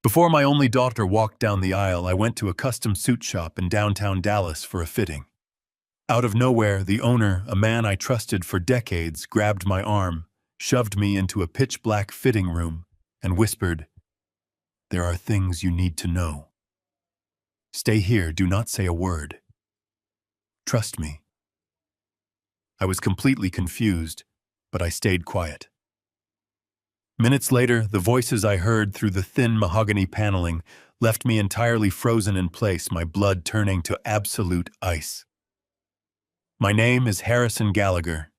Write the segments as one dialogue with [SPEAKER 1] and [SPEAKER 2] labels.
[SPEAKER 1] Before my only daughter walked down the aisle, I went to a custom suit shop in downtown Dallas for a fitting. Out of nowhere, the owner, a man I trusted for decades, grabbed my arm, shoved me into a pitch-black fitting room, and whispered, "There are things you need to know. Stay here, do not say a word. Trust me." I was completely confused, but I stayed quiet. Minutes later, the voices I heard through the thin mahogany paneling left me entirely frozen in place, my blood turning to absolute ice. "My name is Harrison Gallagher.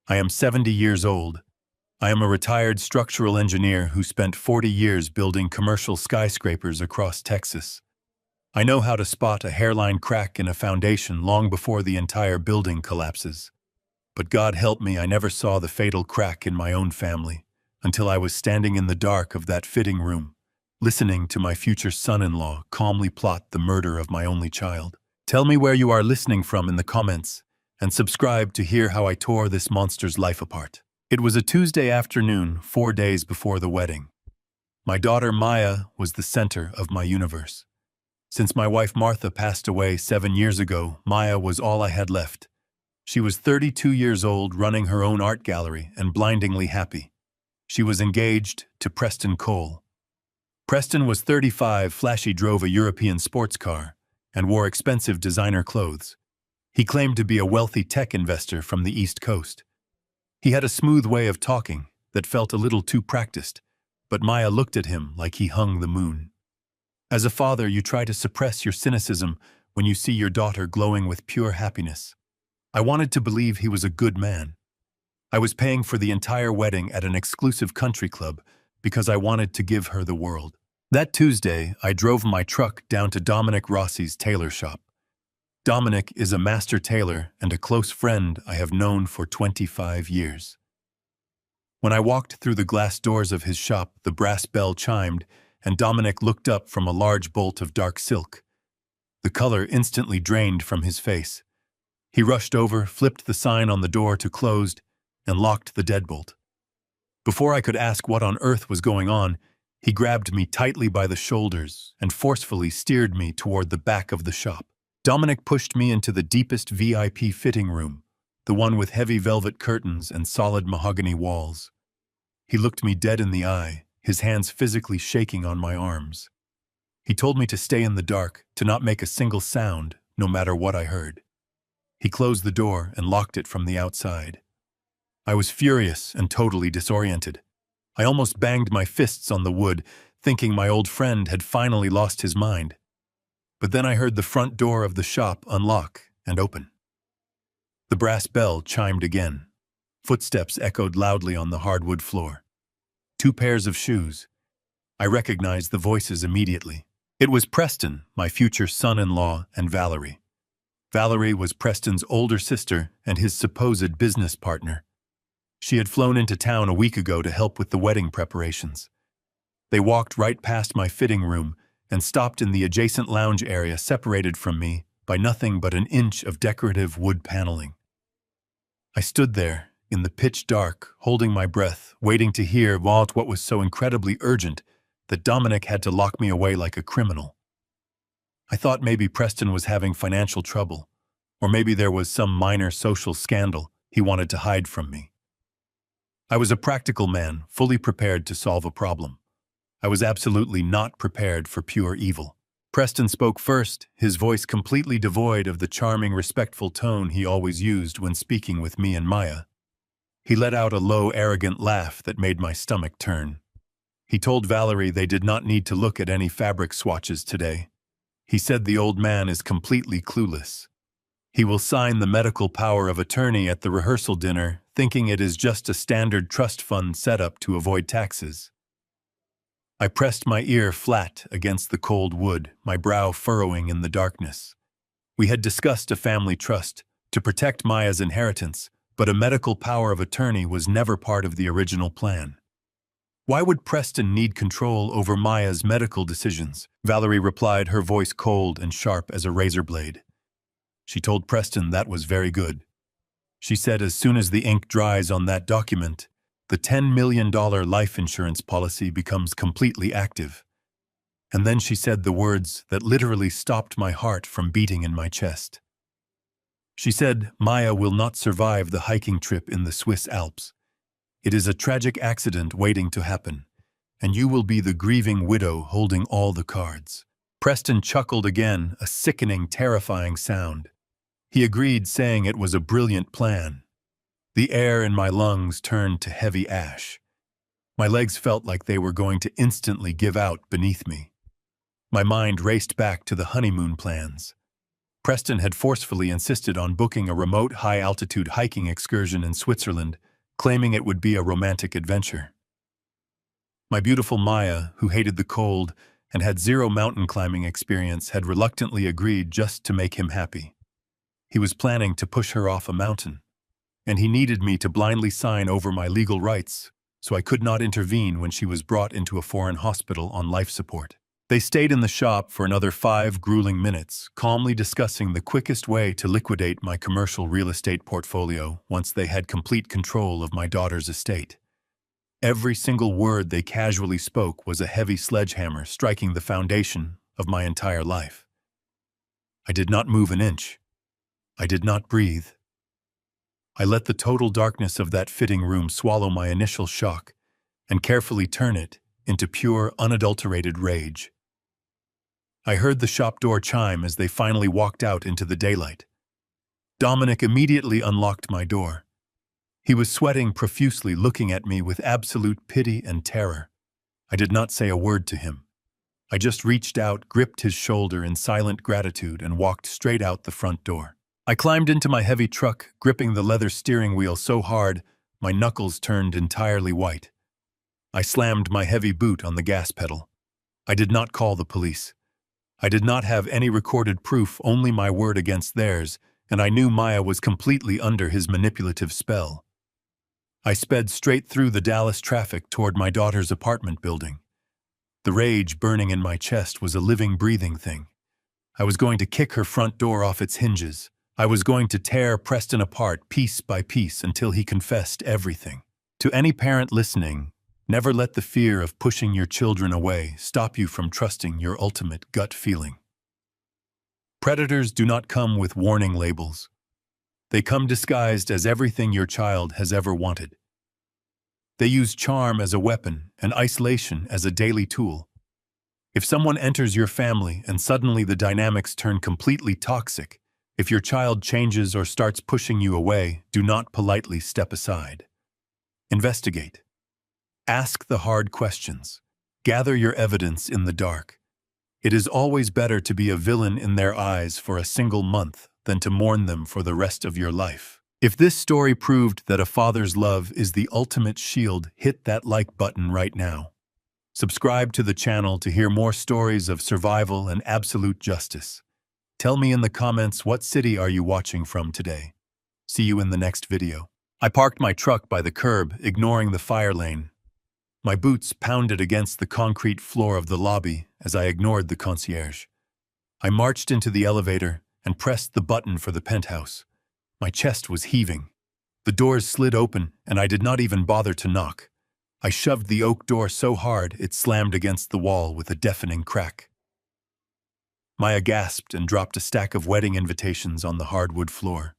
[SPEAKER 1] I am 70 years old. I am a retired structural engineer who spent 40 years building commercial skyscrapers across Texas. I know how to spot a hairline crack in a foundation long before the entire building collapses. But God help me, I never saw the fatal crack in my own family until I was standing in the dark of that fitting room, listening to my future son-in-law calmly plot the murder of my only child. Tell me where you are listening from in the comments, and subscribe to hear how I tore this monster's life apart. It was a Tuesday afternoon, 4 days before the wedding. My daughter Maya was the center of my universe. Since my wife Martha passed away 7 years ago, Maya was all I had left. She was 32 years old, running her own art gallery, and blindingly happy. She was engaged to Preston Cole. Preston was 35, flashy, drove a European sports car, and wore expensive designer clothes. He claimed to be a wealthy tech investor from the East Coast. He had a smooth way of talking that felt a little too practiced, but Maya looked at him like he hung the moon. As a father, you try to suppress your cynicism when you see your daughter glowing with pure happiness. I wanted to believe he was a good man. I was paying for the entire wedding at an exclusive country club because I wanted to give her the world. That Tuesday, I drove my truck down to Dominic Rossi's tailor shop. Dominic is a master tailor and a close friend I have known for 25 years. When I walked through the glass doors of his shop, the brass bell chimed, and Dominic looked up from a large bolt of dark silk. The color instantly drained from his face. He rushed over, flipped the sign on the door to closed, and locked the deadbolt. Before I could ask what on earth was going on, he grabbed me tightly by the shoulders and forcefully steered me toward the back of the shop. Dominic pushed me into the deepest VIP fitting room, the one with heavy velvet curtains and solid mahogany walls. He looked me dead in the eye, his hands physically shaking on my arms. He told me to stay in the dark, to not make a single sound, no matter what I heard. He closed the door and locked it from the outside. I was furious and totally disoriented. I almost banged my fists on the wood, thinking my old friend had finally lost his mind. But then I heard the front door of the shop unlock and open. The brass bell chimed again. Footsteps echoed loudly on the hardwood floor. 2 pairs of shoes. I recognized the voices immediately. It was Preston, my future son-in-law, and Valerie. Valerie was Preston's older sister and his supposed business partner. She had flown into town a week ago to help with the wedding preparations. They walked right past my fitting room and stopped in the adjacent lounge area separated from me by nothing but an inch of decorative wood paneling. I stood there, in the pitch dark, holding my breath, waiting to hear what was so incredibly urgent that Dominic had to lock me away like a criminal. I thought maybe Preston was having financial trouble, or maybe there was some minor social scandal he wanted to hide from me. I was a practical man, fully prepared to solve a problem. I was absolutely not prepared for pure evil. Preston spoke first, his voice completely devoid of the charming, respectful tone he always used when speaking with me and Maya. He let out a low, arrogant laugh that made my stomach turn. He told Valerie they did not need to look at any fabric swatches today. He said the old man is completely clueless. He will sign the medical power of attorney at the rehearsal dinner, thinking it is just a standard trust fund setup to avoid taxes. I pressed my ear flat against the cold wood, my brow furrowing in the darkness. We had discussed a family trust to protect Maya's inheritance, but a medical power of attorney was never part of the original plan. Why would Preston need control over Maya's medical decisions? Valerie replied, her voice cold and sharp as a razor blade. She told Preston that was very good. She said as soon as the ink dries on that document, the $10 million life insurance policy becomes completely active. And then she said the words that literally stopped my heart from beating in my chest. She said, "Maya will not survive the hiking trip in the Swiss Alps. It is a tragic accident waiting to happen, and you will be the grieving widow holding all the cards." Preston chuckled again, a sickening, terrifying sound. He agreed, saying it was a brilliant plan. The air in my lungs turned to heavy ash. My legs felt like they were going to instantly give out beneath me. My mind raced back to the honeymoon plans. Preston had forcefully insisted on booking a remote, high-altitude hiking excursion in Switzerland, claiming it would be a romantic adventure. My beautiful Maya, who hated the cold and had zero mountain climbing experience, had reluctantly agreed just to make him happy. He was planning to push her off a mountain, and he needed me to blindly sign over my legal rights, so I could not intervene when she was brought into a foreign hospital on life support. They stayed in the shop for another 5 grueling minutes, calmly discussing the quickest way to liquidate my commercial real estate portfolio once they had complete control of my daughter's estate. Every single word they casually spoke was a heavy sledgehammer striking the foundation of my entire life. I did not move an inch. I did not breathe. I let the total darkness of that fitting room swallow my initial shock and carefully turn it into pure, unadulterated rage. I heard the shop door chime as they finally walked out into the daylight. Dominic immediately unlocked my door. He was sweating profusely, looking at me with absolute pity and terror. I did not say a word to him. I just reached out, gripped his shoulder in silent gratitude, and walked straight out the front door. I climbed into my heavy truck, gripping the leather steering wheel so hard my knuckles turned entirely white. I slammed my heavy boot on the gas pedal. I did not call the police. I did not have any recorded proof, only my word against theirs, and I knew Maya was completely under his manipulative spell. I sped straight through the Dallas traffic toward my daughter's apartment building. The rage burning in my chest was a living, breathing thing. I was going to kick her front door off its hinges. I was going to tear Preston apart piece by piece until he confessed everything. To any parent listening, never let the fear of pushing your children away stop you from trusting your ultimate gut feeling. Predators do not come with warning labels. They come disguised as everything your child has ever wanted. They use charm as a weapon and isolation as a daily tool. If someone enters your family and suddenly the dynamics turn completely toxic, if your child changes or starts pushing you away, do not politely step aside. Investigate. Ask the hard questions. Gather your evidence in the dark. It is always better to be a villain in their eyes for a single month than to mourn them for the rest of your life. If this story proved that a father's love is the ultimate shield, hit that like button right now. Subscribe to the channel to hear more stories of survival and absolute justice. Tell me in the comments, what city are you watching from today? See you in the next video. I parked my truck by the curb, ignoring the fire lane. My boots pounded against the concrete floor of the lobby as I ignored the concierge. I marched into the elevator and pressed the button for the penthouse. My chest was heaving. The doors slid open, and I did not even bother to knock. I shoved the oak door so hard it slammed against the wall with a deafening crack. Maya gasped and dropped a stack of wedding invitations on the hardwood floor.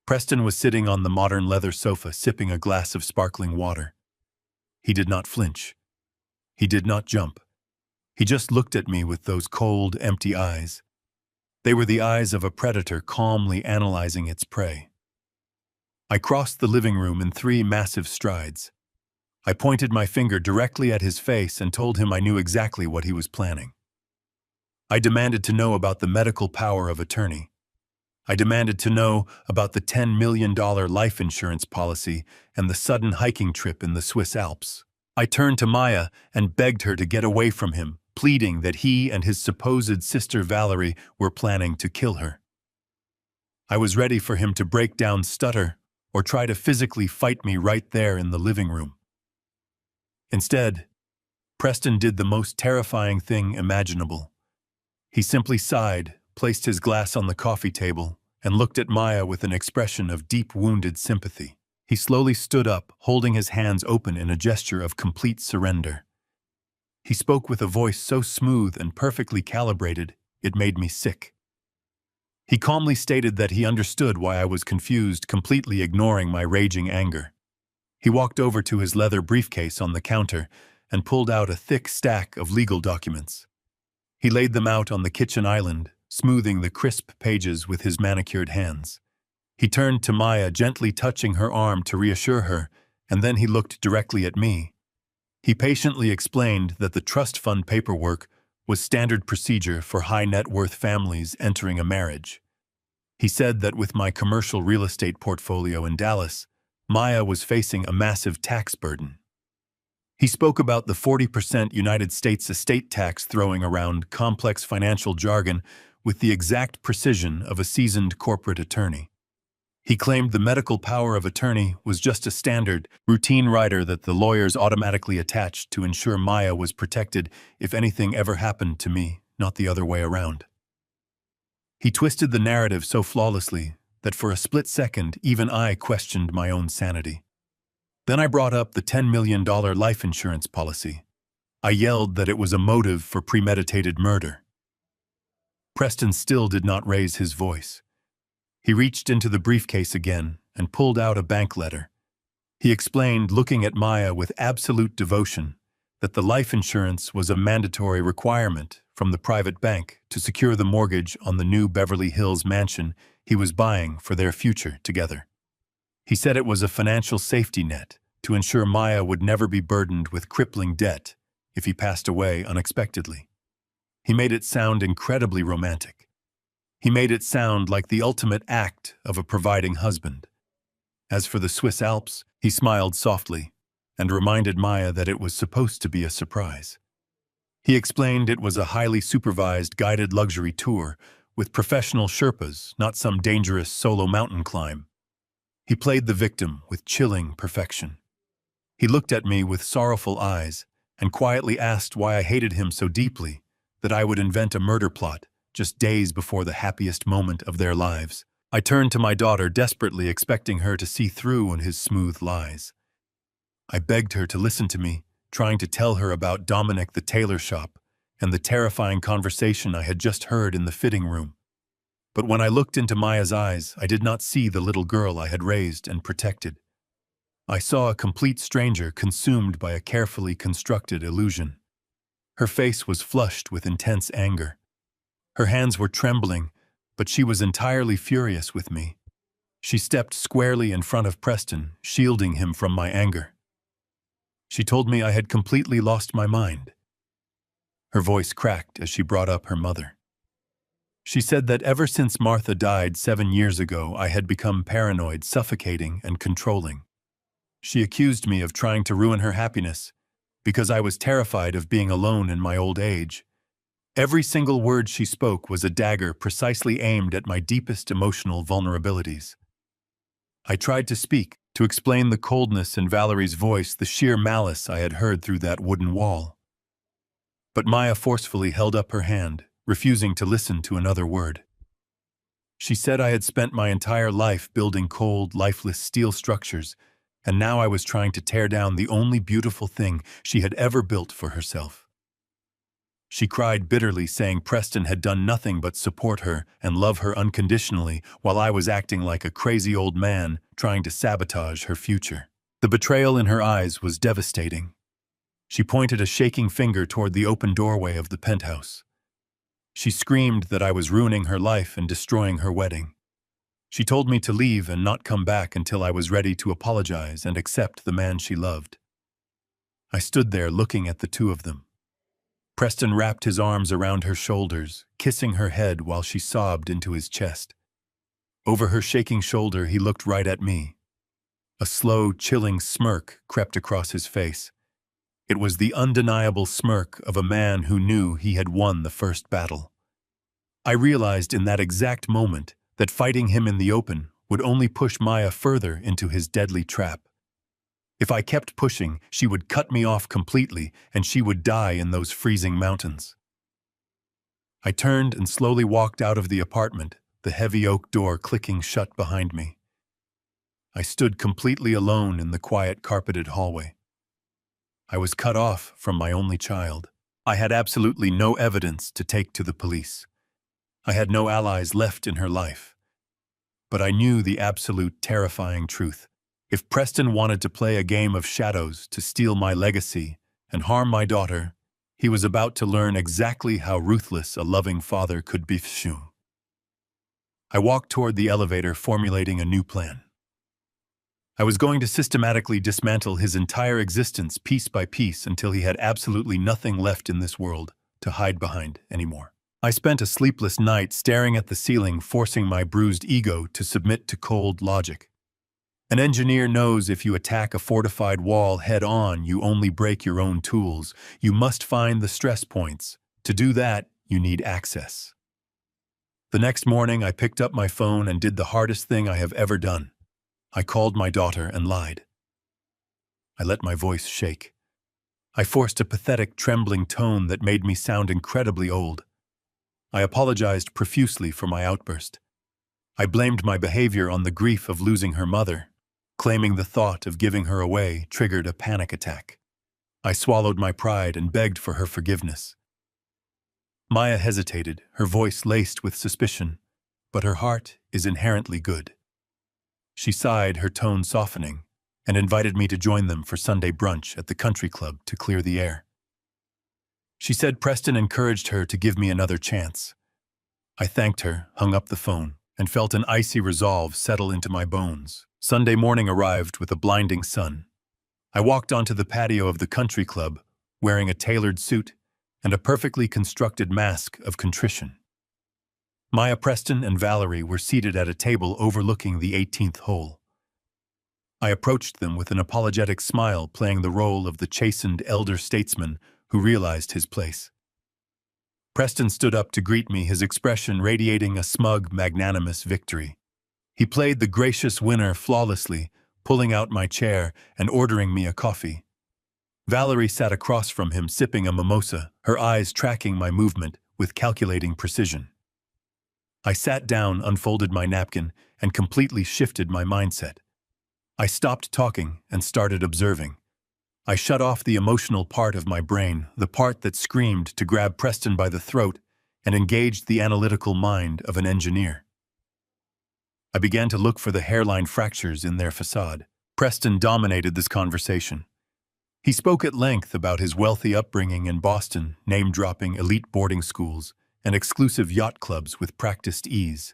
[SPEAKER 1] Preston was sitting on the modern leather sofa, sipping a glass of sparkling water. He did not flinch. He did not jump. He just looked at me with those cold, empty eyes. They were the eyes of a predator calmly analyzing its prey. I crossed the living room in 3 massive strides. I pointed my finger directly at his face and told him I knew exactly what he was planning. I demanded to know about the medical power of attorney. I demanded to know about the $10 million life insurance policy and the sudden hiking trip in the Swiss Alps. I turned to Maya and begged her to get away from him, pleading that he and his supposed sister Valerie were planning to kill her. I was ready for him to break down, stutter, or try to physically fight me right there in the living room. Instead, Preston did the most terrifying thing imaginable. He simply sighed, placed his glass on the coffee table, and looked at Maya with an expression of deep, wounded sympathy. He slowly stood up, holding his hands open in a gesture of complete surrender. He spoke with a voice so smooth and perfectly calibrated, it made me sick. He calmly stated that he understood why I was confused, completely ignoring my raging anger. He walked over to his leather briefcase on the counter and pulled out a thick stack of legal documents. He laid them out on the kitchen island, smoothing the crisp pages with his manicured hands. He turned to Maya, gently touching her arm to reassure her, and then he looked directly at me. He patiently explained that the trust fund paperwork was standard procedure for high-net-worth families entering a marriage. He said that with my commercial real estate portfolio in Dallas, Maya was facing a massive tax burden. He spoke about the 40% United States estate tax, throwing around complex financial jargon with the exact precision of a seasoned corporate attorney. He claimed the medical power of attorney was just a standard, routine rider that the lawyers automatically attached to ensure Maya was protected if anything ever happened to me, not the other way around. He twisted the narrative so flawlessly that for a split second even I questioned my own sanity. Then I brought up the $10 million life insurance policy. I yelled that it was a motive for premeditated murder. Preston still did not raise his voice. He reached into the briefcase again and pulled out a bank letter. He explained, looking at Maya with absolute devotion, that the life insurance was a mandatory requirement from the private bank to secure the mortgage on the new Beverly Hills mansion he was buying for their future together. He said it was a financial safety net to ensure Maya would never be burdened with crippling debt if he passed away unexpectedly. He made it sound incredibly romantic. He made it sound like the ultimate act of a providing husband. As for the Swiss Alps, he smiled softly and reminded Maya that it was supposed to be a surprise. He explained it was a highly supervised guided luxury tour with professional Sherpas, not some dangerous solo mountain climb. He played the victim with chilling perfection. He looked at me with sorrowful eyes and quietly asked why I hated him so deeply that I would invent a murder plot just days before the happiest moment of their lives. I turned to my daughter, desperately expecting her to see through on his smooth lies. I begged her to listen to me, trying to tell her about Dominic the tailor shop and the terrifying conversation I had just heard in the fitting room. But when I looked into Maya's eyes, I did not see the little girl I had raised and protected. I saw a complete stranger consumed by a carefully constructed illusion. Her face was flushed with intense anger. Her hands were trembling, but she was entirely furious with me. She stepped squarely in front of Preston, shielding him from my anger. She told me I had completely lost my mind. Her voice cracked as she brought up her mother. She said that ever since Martha died 7 years ago, I had become paranoid, suffocating, and controlling. She accused me of trying to ruin her happiness because I was terrified of being alone in my old age. Every single word she spoke was a dagger precisely aimed at my deepest emotional vulnerabilities. I tried to speak, to explain the coldness in Valerie's voice, the sheer malice I had heard through that wooden wall. But Maya forcefully held up her hand, refusing to listen to another word. She said I had spent my entire life building cold, lifeless steel structures, and now I was trying to tear down the only beautiful thing she had ever built for herself. She cried bitterly, saying Preston had done nothing but support her and love her unconditionally, while I was acting like a crazy old man trying to sabotage her future. The betrayal in her eyes was devastating. She pointed a shaking finger toward the open doorway of the penthouse. She screamed that I was ruining her life and destroying her wedding. She told me to leave and not come back until I was ready to apologize and accept the man she loved. I stood there looking at the two of them. Preston wrapped his arms around her shoulders, kissing her head while she sobbed into his chest. Over her shaking shoulder, he looked right at me. A slow, chilling smirk crept across his face. It was the undeniable smirk of a man who knew he had won the first battle. I realized in that exact moment that fighting him in the open would only push Maya further into his deadly trap. If I kept pushing, she would cut me off completely, and she would die in those freezing mountains. I turned and slowly walked out of the apartment, the heavy oak door clicking shut behind me. I stood completely alone in the quiet carpeted hallway. I was cut off from my only child. I had absolutely no evidence to take to the police. I had no allies left in her life. But I knew the absolute terrifying truth. If Preston wanted to play a game of shadows to steal my legacy and harm my daughter, he was about to learn exactly how ruthless a loving father could be. I walked toward the elevator, formulating a new plan. I was going to systematically dismantle his entire existence piece by piece until he had absolutely nothing left in this world to hide behind anymore. I spent a sleepless night staring at the ceiling, forcing my bruised ego to submit to cold logic. An engineer knows if you attack a fortified wall head-on, you only break your own tools. You must find the stress points. To do that, you need access. The next morning, I picked up my phone and did the hardest thing I have ever done. I called my daughter and lied. I let my voice shake. I forced a pathetic, trembling tone that made me sound incredibly old. I apologized profusely for my outburst. I blamed my behavior on the grief of losing her mother, claiming the thought of giving her away triggered a panic attack. I swallowed my pride and begged for her forgiveness. Maya hesitated, her voice laced with suspicion, but her heart is inherently good. She sighed, her tone softening, and invited me to join them for Sunday brunch at the country club to clear the air. She said Preston encouraged her to give me another chance. I thanked her, hung up the phone, and felt an icy resolve settle into my bones. Sunday morning arrived with a blinding sun. I walked onto the patio of the country club, wearing a tailored suit and a perfectly constructed mask of contrition. Maya, Preston, and Valerie were seated at a table overlooking the 18th hole. I approached them with an apologetic smile, playing the role of the chastened elder statesman who realized his place. Preston stood up to greet me, his expression radiating a smug, magnanimous victory. He played the gracious winner flawlessly, pulling out my chair and ordering me a coffee. Valerie sat across from him, sipping a mimosa, her eyes tracking my movement with calculating precision. I sat down, unfolded my napkin, and completely shifted my mindset. I stopped talking and started observing. I shut off the emotional part of my brain, the part that screamed to grab Preston by the throat, and engaged the analytical mind of an engineer. I began to look for the hairline fractures in their facade. Preston dominated this conversation. He spoke at length about his wealthy upbringing in Boston, name-dropping elite boarding schools and exclusive yacht clubs with practiced ease.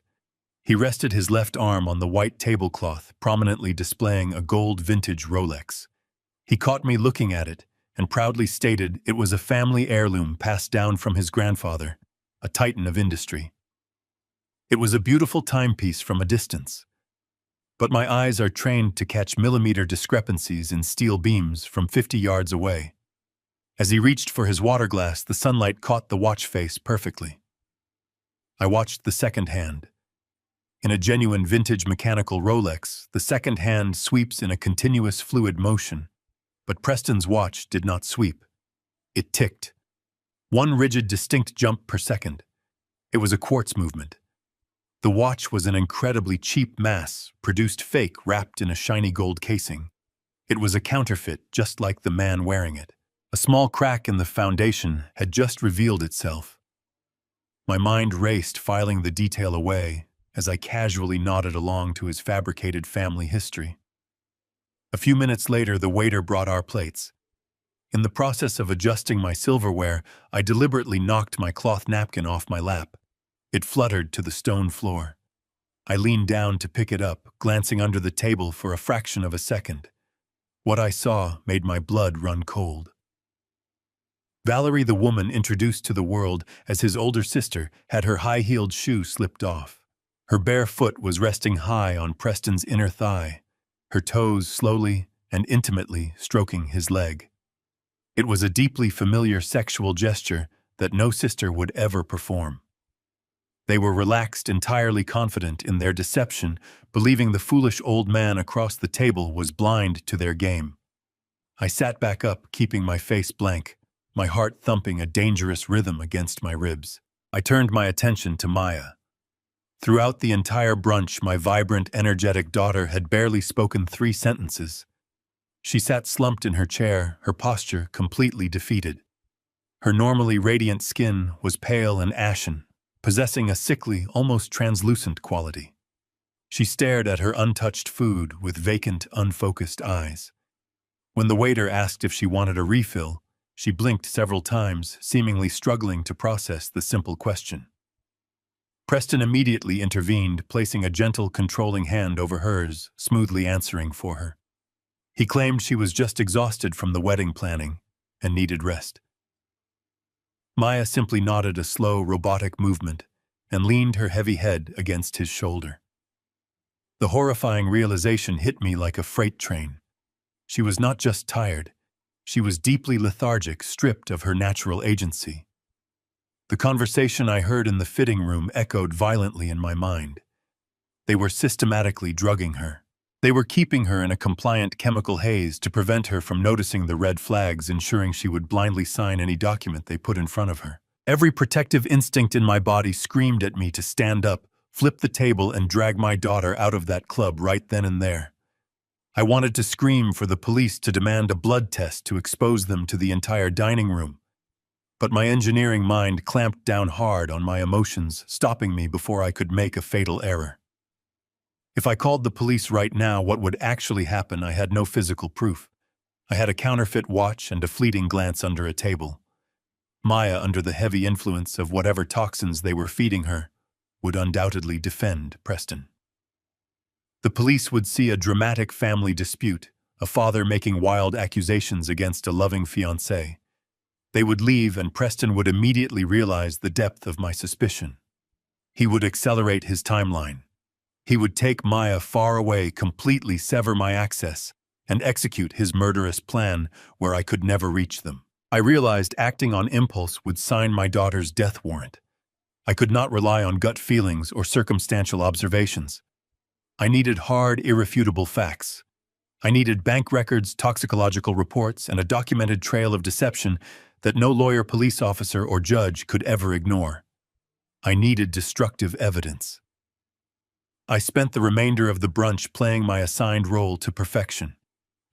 [SPEAKER 1] He rested his left arm on the white tablecloth, prominently displaying a gold vintage Rolex. He caught me looking at it and proudly stated it was a family heirloom passed down from his grandfather, a titan of industry. It was a beautiful timepiece from a distance, but my eyes are trained to catch millimeter discrepancies in steel beams from 50 yards away. As he reached for his water glass, the sunlight caught the watch face perfectly. I watched the second hand. In a genuine vintage mechanical Rolex, the second hand sweeps in a continuous fluid motion, but Preston's watch did not sweep. It ticked. One rigid, distinct jump per second. It was a quartz movement. The watch was an incredibly cheap mass-produced fake wrapped in a shiny gold casing. It was a counterfeit, just like the man wearing it. A small crack in the foundation had just revealed itself. My mind raced, filing the detail away, as I casually nodded along to his fabricated family history. A few minutes later, the waiter brought our plates. In the process of adjusting my silverware, I deliberately knocked my cloth napkin off my lap. It fluttered to the stone floor. I leaned down to pick it up, glancing under the table for a fraction of a second. What I saw made my blood run cold. Valerie, the woman introduced to the world as his older sister, had her high-heeled shoe slipped off. Her bare foot was resting high on Preston's inner thigh, her toes slowly and intimately stroking his leg. It was a deeply familiar sexual gesture that no sister would ever perform. They were relaxed, entirely confident in their deception, believing the foolish old man across the table was blind to their game. I sat back up, keeping my face blank, my heart thumping a dangerous rhythm against my ribs. I turned my attention to Maya. Throughout the entire brunch, my vibrant, energetic daughter had barely spoken 3 sentences. She sat slumped in her chair, her posture completely defeated. Her normally radiant skin was pale and ashen, possessing a sickly, almost translucent quality. She stared at her untouched food with vacant, unfocused eyes. When the waiter asked if she wanted a refill, she blinked several times, seemingly struggling to process the simple question. Preston immediately intervened, placing a gentle, controlling hand over hers, smoothly answering for her. He claimed she was just exhausted from the wedding planning and needed rest. Maya simply nodded a slow, robotic movement and leaned her heavy head against his shoulder. The horrifying realization hit me like a freight train. She was not just tired. She was deeply lethargic, stripped of her natural agency. The conversation I heard in the fitting room echoed violently in my mind. They were systematically drugging her. They were keeping her in a compliant chemical haze to prevent her from noticing the red flags, ensuring she would blindly sign any document they put in front of her. Every protective instinct in my body screamed at me to stand up, flip the table, and drag my daughter out of that club right then and there. I wanted to scream for the police to demand a blood test to expose them to the entire dining room. But my engineering mind clamped down hard on my emotions, stopping me before I could make a fatal error. If I called the police right now, what would actually happen? I had no physical proof. I had a counterfeit watch and a fleeting glance under a table. Maya, under the heavy influence of whatever toxins they were feeding her, would undoubtedly defend Preston. The police would see a dramatic family dispute, a father making wild accusations against a loving fiancée. They would leave, and Preston would immediately realize the depth of my suspicion. He would accelerate his timeline. He would take Maya far away, completely sever my access, and execute his murderous plan where I could never reach them. I realized acting on impulse would sign my daughter's death warrant. I could not rely on gut feelings or circumstantial observations. I needed hard, irrefutable facts. I needed bank records, toxicological reports, and a documented trail of deception that no lawyer, police officer, or judge could ever ignore. I needed destructive evidence. I spent the remainder of the brunch playing my assigned role to perfection.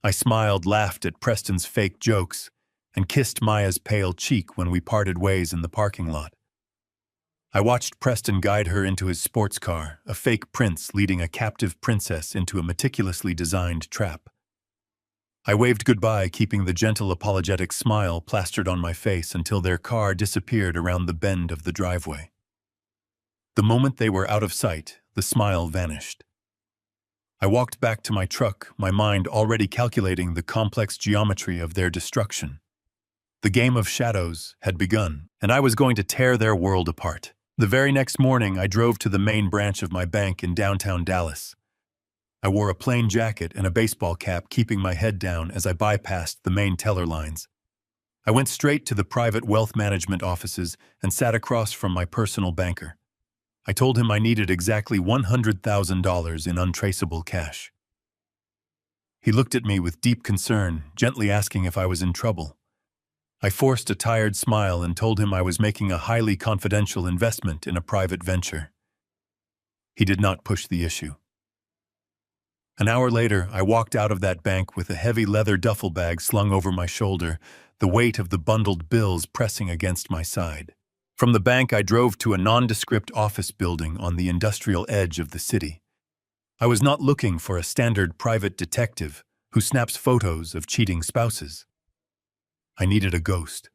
[SPEAKER 1] I smiled, laughed at Preston's fake jokes, and kissed Maya's pale cheek when we parted ways in the parking lot. I watched Preston guide her into his sports car, a fake prince leading a captive princess into a meticulously designed trap. I waved goodbye, keeping the gentle, apologetic smile plastered on my face until their car disappeared around the bend of the driveway. The moment they were out of sight, the smile vanished. I walked back to my truck, my mind already calculating the complex geometry of their destruction. The game of shadows had begun, and I was going to tear their world apart. The very next morning, I drove to the main branch of my bank in downtown Dallas. I wore a plain jacket and a baseball cap, keeping my head down as I bypassed the main teller lines. I went straight to the private wealth management offices and sat across from my personal banker. I told him I needed exactly $100,000 in untraceable cash. He looked at me with deep concern, gently asking if I was in trouble. I forced a tired smile and told him I was making a highly confidential investment in a private venture. He did not push the issue. An hour later, I walked out of that bank with a heavy leather duffel bag slung over my shoulder, the weight of the bundled bills pressing against my side. From the bank, I drove to a nondescript office building on the industrial edge of the city. I was not looking for a standard private detective who snaps photos of cheating spouses. I needed a ghost.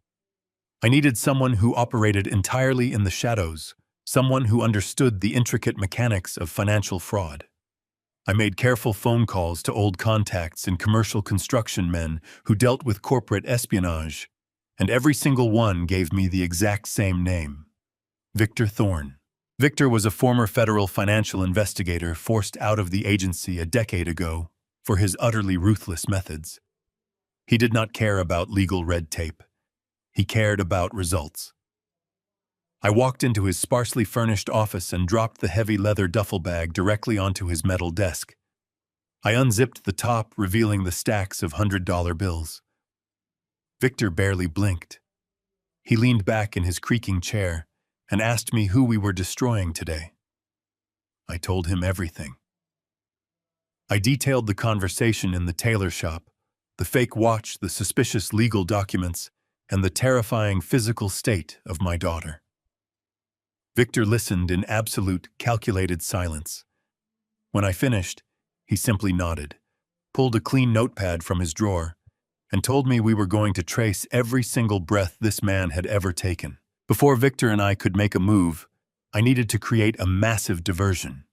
[SPEAKER 1] I needed someone who operated entirely in the shadows, someone who understood the intricate mechanics of financial fraud. I made careful phone calls to old contacts and commercial construction men who dealt with corporate espionage, and every single one gave me the exact same name: Victor Thorne. Victor was a former federal financial investigator forced out of the agency a decade ago for his utterly ruthless methods. He did not care about legal red tape. He cared about results. I walked into his sparsely furnished office and dropped the heavy leather duffel bag directly onto his metal desk. I unzipped the top, revealing the stacks of $100 bills. Victor barely blinked. He leaned back in his creaking chair and asked me who we were destroying today. I told him everything. I detailed the conversation in the tailor shop, the fake watch, the suspicious legal documents, and the terrifying physical state of my daughter. Victor listened in absolute, calculated silence. When I finished, he simply nodded, pulled a clean notepad from his drawer, and told me we were going to trace every single breath this man had ever taken. Before Victor and I could make a move, I needed to create a massive diversion.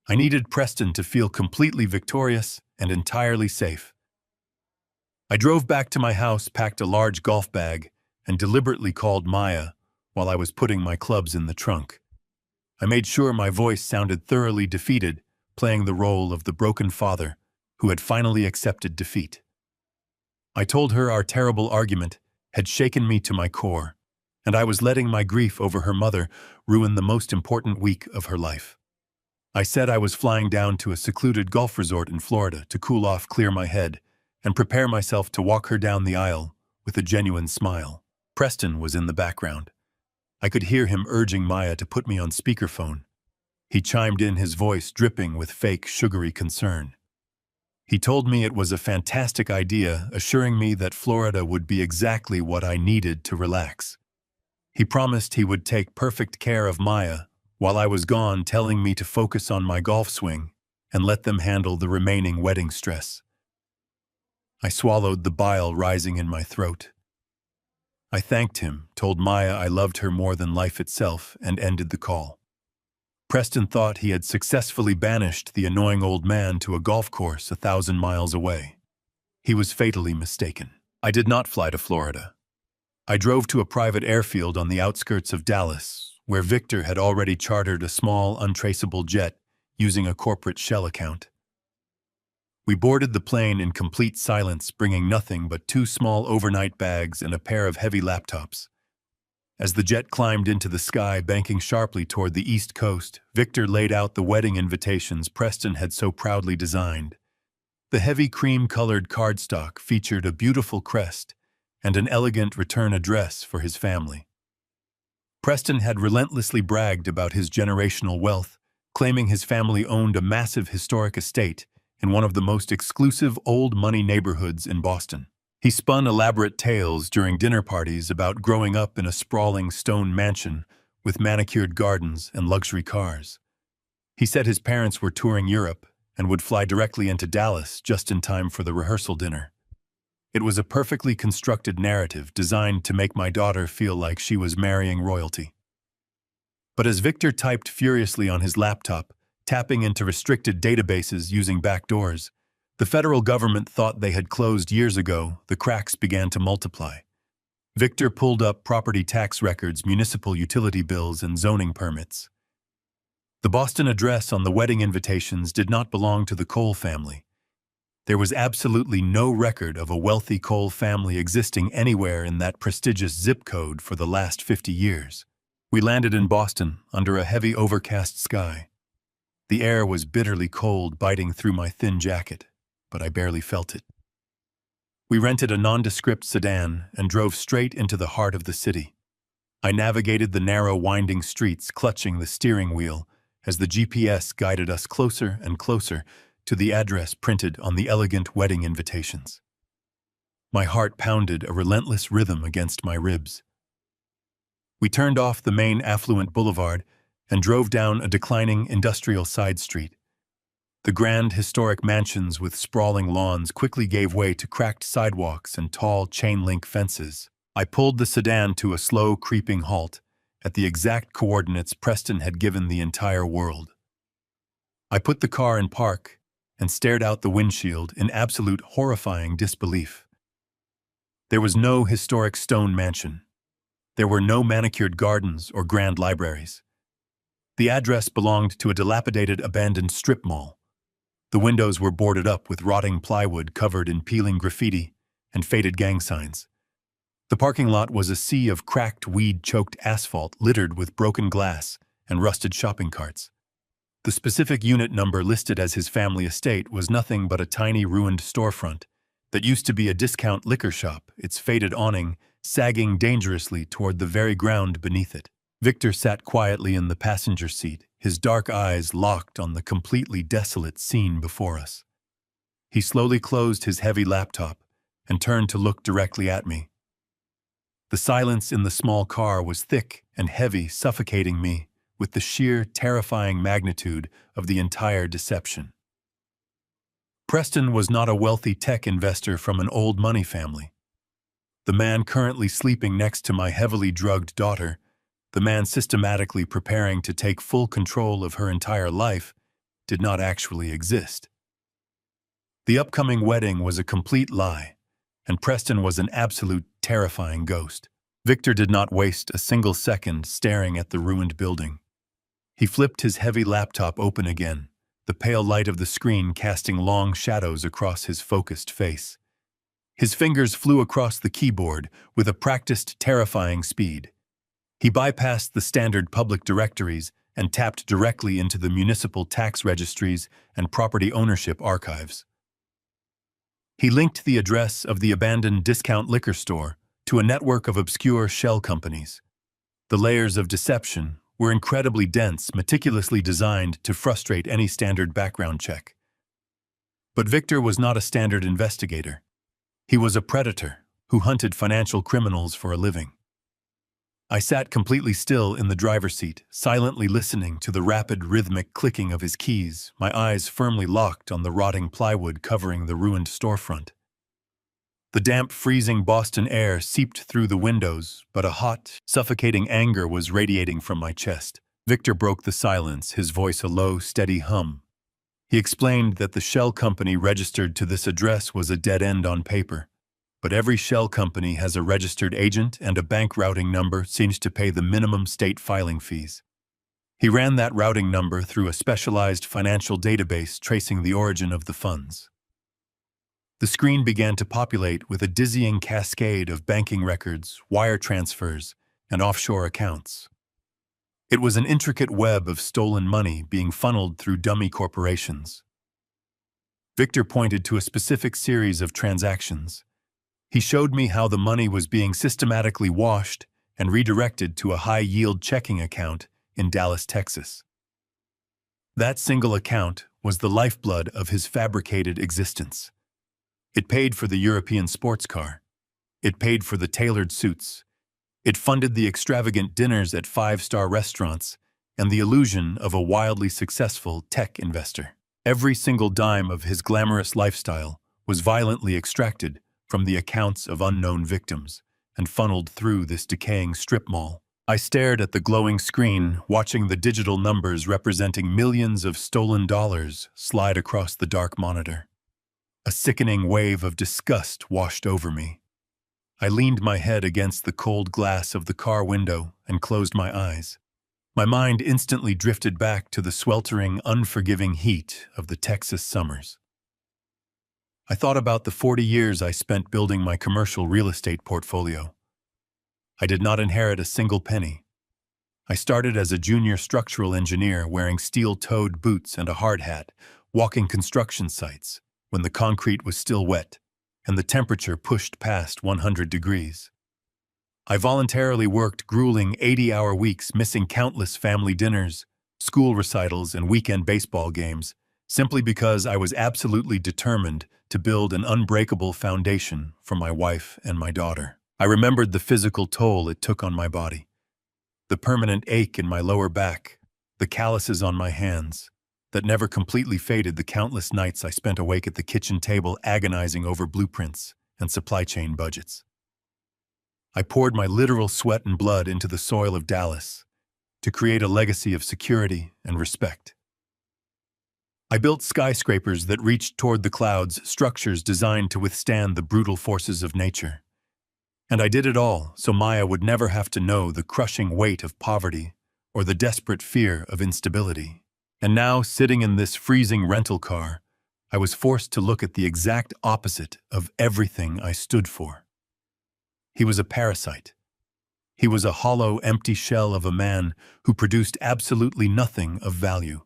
[SPEAKER 1] I needed Preston to feel completely victorious and entirely safe. I drove back to my house, packed a large golf bag, and deliberately called Maya while I was putting my clubs in the trunk. I made sure my voice sounded thoroughly defeated, playing the role of the broken father who had finally accepted defeat. I told her our terrible argument had shaken me to my core, and I was letting my grief over her mother ruin the most important week of her life. I said I was flying down to a secluded golf resort in Florida to cool off, clear my head, and prepare myself to walk her down the aisle with a genuine smile. Preston was in the background. I could hear him urging Maya to put me on speakerphone. He chimed in, his voice dripping with fake, sugary concern. He told me it was a fantastic idea, assuring me that Florida would be exactly what I needed to relax. He promised he would take perfect care of Maya while I was gone, telling me to focus on my golf swing and let them handle the remaining wedding stress. I swallowed the bile rising in my throat. I thanked him, told Maya I loved her more than life itself, and ended the call. Preston thought he had successfully banished the annoying old man to a golf course 1,000 miles away. He was fatally mistaken. I did not fly to Florida. I drove to a private airfield on the outskirts of Dallas, where Victor had already chartered a small, untraceable jet using a corporate shell account. We boarded the plane in complete silence, bringing nothing but 2 small overnight bags and a pair of heavy laptops. As the jet climbed into the sky, banking sharply toward the East Coast, Victor laid out the wedding invitations Preston had so proudly designed. The heavy cream-colored cardstock featured a beautiful crest and an elegant return address for his family. Preston had relentlessly bragged about his generational wealth, claiming his family owned a massive historic estate in one of the most exclusive old money neighborhoods in Boston. He spun elaborate tales during dinner parties about growing up in a sprawling stone mansion with manicured gardens and luxury cars. He said his parents were touring Europe and would fly directly into Dallas just in time for the rehearsal dinner. It was a perfectly constructed narrative designed to make my daughter feel like she was marrying royalty. But as Victor typed furiously on his laptop, tapping into restricted databases using backdoors, the federal government thought they had closed years ago, the cracks began to multiply. Victor pulled up property tax records, municipal utility bills, and zoning permits. The Boston address on the wedding invitations did not belong to the Cole family. There was absolutely no record of a wealthy Cole family existing anywhere in that prestigious zip code for the last 50 years. We landed in Boston under a heavy overcast sky. The air was bitterly cold, biting through my thin jacket, but I barely felt it. We rented a nondescript sedan and drove straight into the heart of the city. I navigated the narrow, winding streets, clutching the steering wheel as the GPS guided us closer and closer to the address printed on the elegant wedding invitations. My heart pounded a relentless rhythm against my ribs. We turned off the main affluent boulevard and drove down a declining industrial side street. The grand historic mansions with sprawling lawns quickly gave way to cracked sidewalks and tall chain-link fences. I pulled the sedan to a slow, creeping halt at the exact coordinates Preston had given the entire world. I put the car in park and stared out the windshield in absolute horrifying disbelief. There was no historic stone mansion. There were no manicured gardens or grand libraries. The address belonged to a dilapidated abandoned strip mall. The windows were boarded up with rotting plywood covered in peeling graffiti and faded gang signs. The parking lot was a sea of cracked, weed-choked asphalt littered with broken glass and rusted shopping carts. The specific unit number listed as his family estate was nothing but a tiny ruined storefront that used to be a discount liquor shop, its faded awning sagging dangerously toward the very ground beneath it. Victor sat quietly in the passenger seat, his dark eyes locked on the completely desolate scene before us. He slowly closed his heavy laptop and turned to look directly at me. The silence in the small car was thick and heavy, suffocating me with the sheer, terrifying magnitude of the entire deception. Preston was not a wealthy tech investor from an old money family. The man currently sleeping next to my heavily drugged daughter, the man systematically preparing to take full control of her entire life, did not actually exist. The upcoming wedding was a complete lie, and Preston was an absolute terrifying ghost. Victor did not waste a single second staring at the ruined building. He flipped his heavy laptop open again, the pale light of the screen casting long shadows across his focused face. His fingers flew across the keyboard with a practiced, terrifying speed. He bypassed the standard public directories and tapped directly into the municipal tax registries and property ownership archives. He linked the address of the abandoned discount liquor store to a network of obscure shell companies. The layers of deception were incredibly dense, meticulously designed to frustrate any standard background check. But Victor was not a standard investigator. He was a predator who hunted financial criminals for a living. I sat completely still in the driver's seat, silently listening to the rapid, rhythmic clicking of his keys, my eyes firmly locked on the rotting plywood covering the ruined storefront. The damp, freezing Boston air seeped through the windows, but a hot, suffocating anger was radiating from my chest. Victor broke the silence, his voice a low, steady hum. He explained that the shell company registered to this address was a dead end on paper, but every shell company has a registered agent and a bank routing number seems to pay the minimum state filing fees. He ran that routing number through a specialized financial database tracing the origin of the funds. The screen began to populate with a dizzying cascade of banking records, wire transfers, and offshore accounts. It was an intricate web of stolen money being funneled through dummy corporations. Victor pointed to a specific series of transactions. He showed me how the money was being systematically washed and redirected to a high-yield checking account in Dallas, Texas. That single account was the lifeblood of his fabricated existence. It paid for the European sports car. It paid for the tailored suits. It funded the extravagant dinners at five-star restaurants and the illusion of a wildly successful tech investor. Every single dime of his glamorous lifestyle was violently extracted from the accounts of unknown victims and funneled through this decaying strip mall. I stared at the glowing screen, watching the digital numbers representing millions of stolen dollars slide across the dark monitor. A sickening wave of disgust washed over me. I leaned my head against the cold glass of the car window and closed my eyes. My mind instantly drifted back to the sweltering, unforgiving heat of the Texas summers. I thought about the 40 years I spent building my commercial real estate portfolio. I did not inherit a single penny. I started as a junior structural engineer wearing steel-toed boots and a hard hat, walking construction sites when the concrete was still wet and the temperature pushed past 100 degrees. I voluntarily worked grueling 80-hour weeks, missing countless family dinners, school recitals, and weekend baseball games, simply because I was absolutely determined to build an unbreakable foundation for my wife and my daughter. I remembered the physical toll it took on my body, the permanent ache in my lower back, the calluses on my hands, that never completely faded the countless nights I spent awake at the kitchen table agonizing over blueprints and supply chain budgets. I poured my literal sweat and blood into the soil of Dallas to create a legacy of security and respect. I built skyscrapers that reached toward the clouds, structures designed to withstand the brutal forces of nature. And I did it all so Maya would never have to know the crushing weight of poverty or the desperate fear of instability. And now, sitting in this freezing rental car, I was forced to look at the exact opposite of everything I stood for. He was a parasite. He was a hollow, empty shell of a man who produced absolutely nothing of value.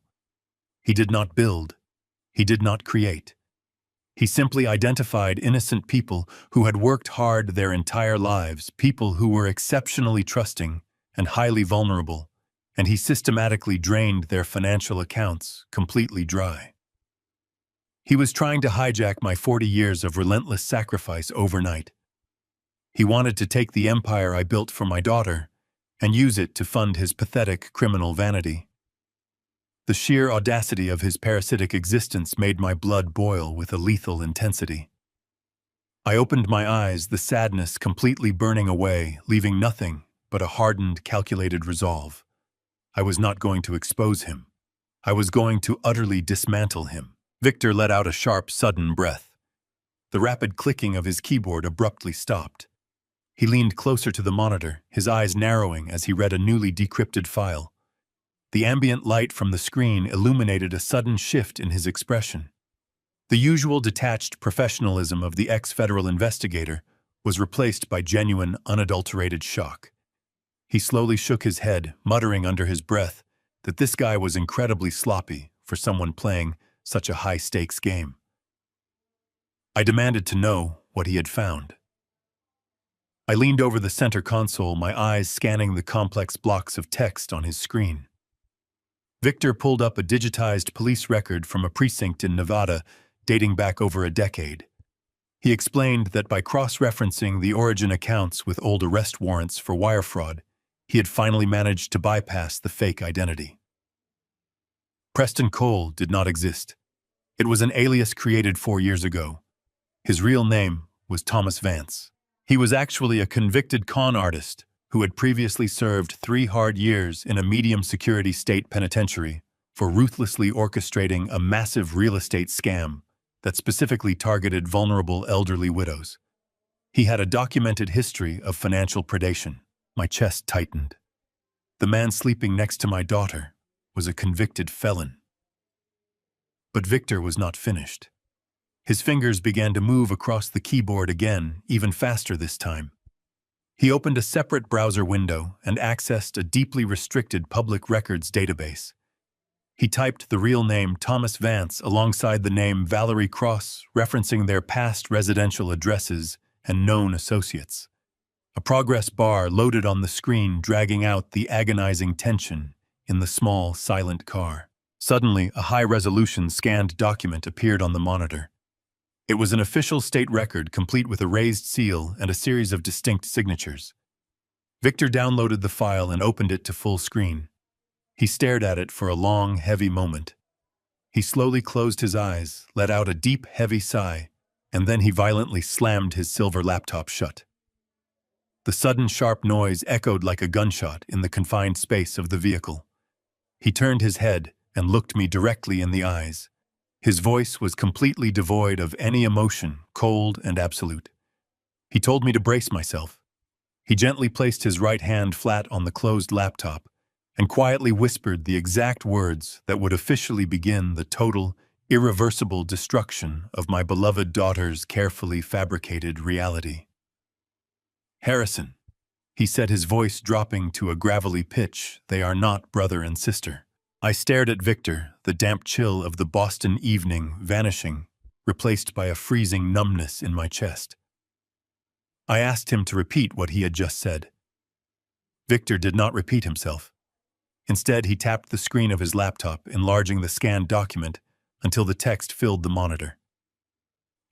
[SPEAKER 1] He did not build. He did not create. He simply identified innocent people who had worked hard their entire lives, people who were exceptionally trusting and highly vulnerable, and he systematically drained their financial accounts completely dry. He was trying to hijack my 40 years of relentless sacrifice overnight. He wanted to take the empire I built for my daughter and use it to fund his pathetic criminal vanity. The sheer audacity of his parasitic existence made my blood boil with a lethal intensity. I opened my eyes, the sadness completely burning away, leaving nothing but a hardened, calculated resolve. I was not going to expose him. I was going to utterly dismantle him. Victor let out a sharp, sudden breath. The rapid clicking of his keyboard abruptly stopped. He leaned closer to the monitor, his eyes narrowing as he read a newly decrypted file. The ambient light from the screen illuminated a sudden shift in his expression. The usual detached professionalism of the ex-federal investigator was replaced by genuine, unadulterated shock. He slowly shook his head, muttering under his breath that this guy was incredibly sloppy for someone playing such a high-stakes game. I demanded to know what he had found. I leaned over the center console, my eyes scanning the complex blocks of text on his screen. Victor pulled up a digitized police record from a precinct in Nevada dating back over a decade. He explained that by cross-referencing the origin accounts with old arrest warrants for wire fraud, he had finally managed to bypass the fake identity. Preston Cole did not exist. It was an alias created 4 years ago. His real name was Thomas Vance. He was actually a convicted con artist who had previously served 3 hard years in a medium-security state penitentiary for ruthlessly orchestrating a massive real estate scam that specifically targeted vulnerable elderly widows. He had a documented history of financial predation. My chest tightened. The man sleeping next to my daughter was a convicted felon. But Victor was not finished. His fingers began to move across the keyboard again, even faster this time. He opened a separate browser window and accessed a deeply restricted public records database. He typed the real name Thomas Vance alongside the name Valerie Cross, referencing their past residential addresses and known associates. A progress bar loaded on the screen, dragging out the agonizing tension in the small, silent car. Suddenly, a high-resolution scanned document appeared on the monitor. It was an official state record, complete with a raised seal and a series of distinct signatures. Victor downloaded the file and opened it to full screen. He stared at it for a long, heavy moment. He slowly closed his eyes, let out a deep, heavy sigh, and then he violently slammed his silver laptop shut. The sudden sharp noise echoed like a gunshot in the confined space of the vehicle. He turned his head and looked me directly in the eyes. His voice was completely devoid of any emotion, cold and absolute. He told me to brace myself. He gently placed his right hand flat on the closed laptop and quietly whispered the exact words that would officially begin the total, irreversible destruction of my beloved daughter's carefully fabricated reality. "Harrison," he said, his voice dropping to a gravelly pitch, "they are not brother and sister." I stared at Victor, the damp chill of the Boston evening vanishing, replaced by a freezing numbness in my chest. I asked him to repeat what he had just said. Victor did not repeat himself. Instead, he tapped the screen of his laptop, enlarging the scanned document until the text filled the monitor.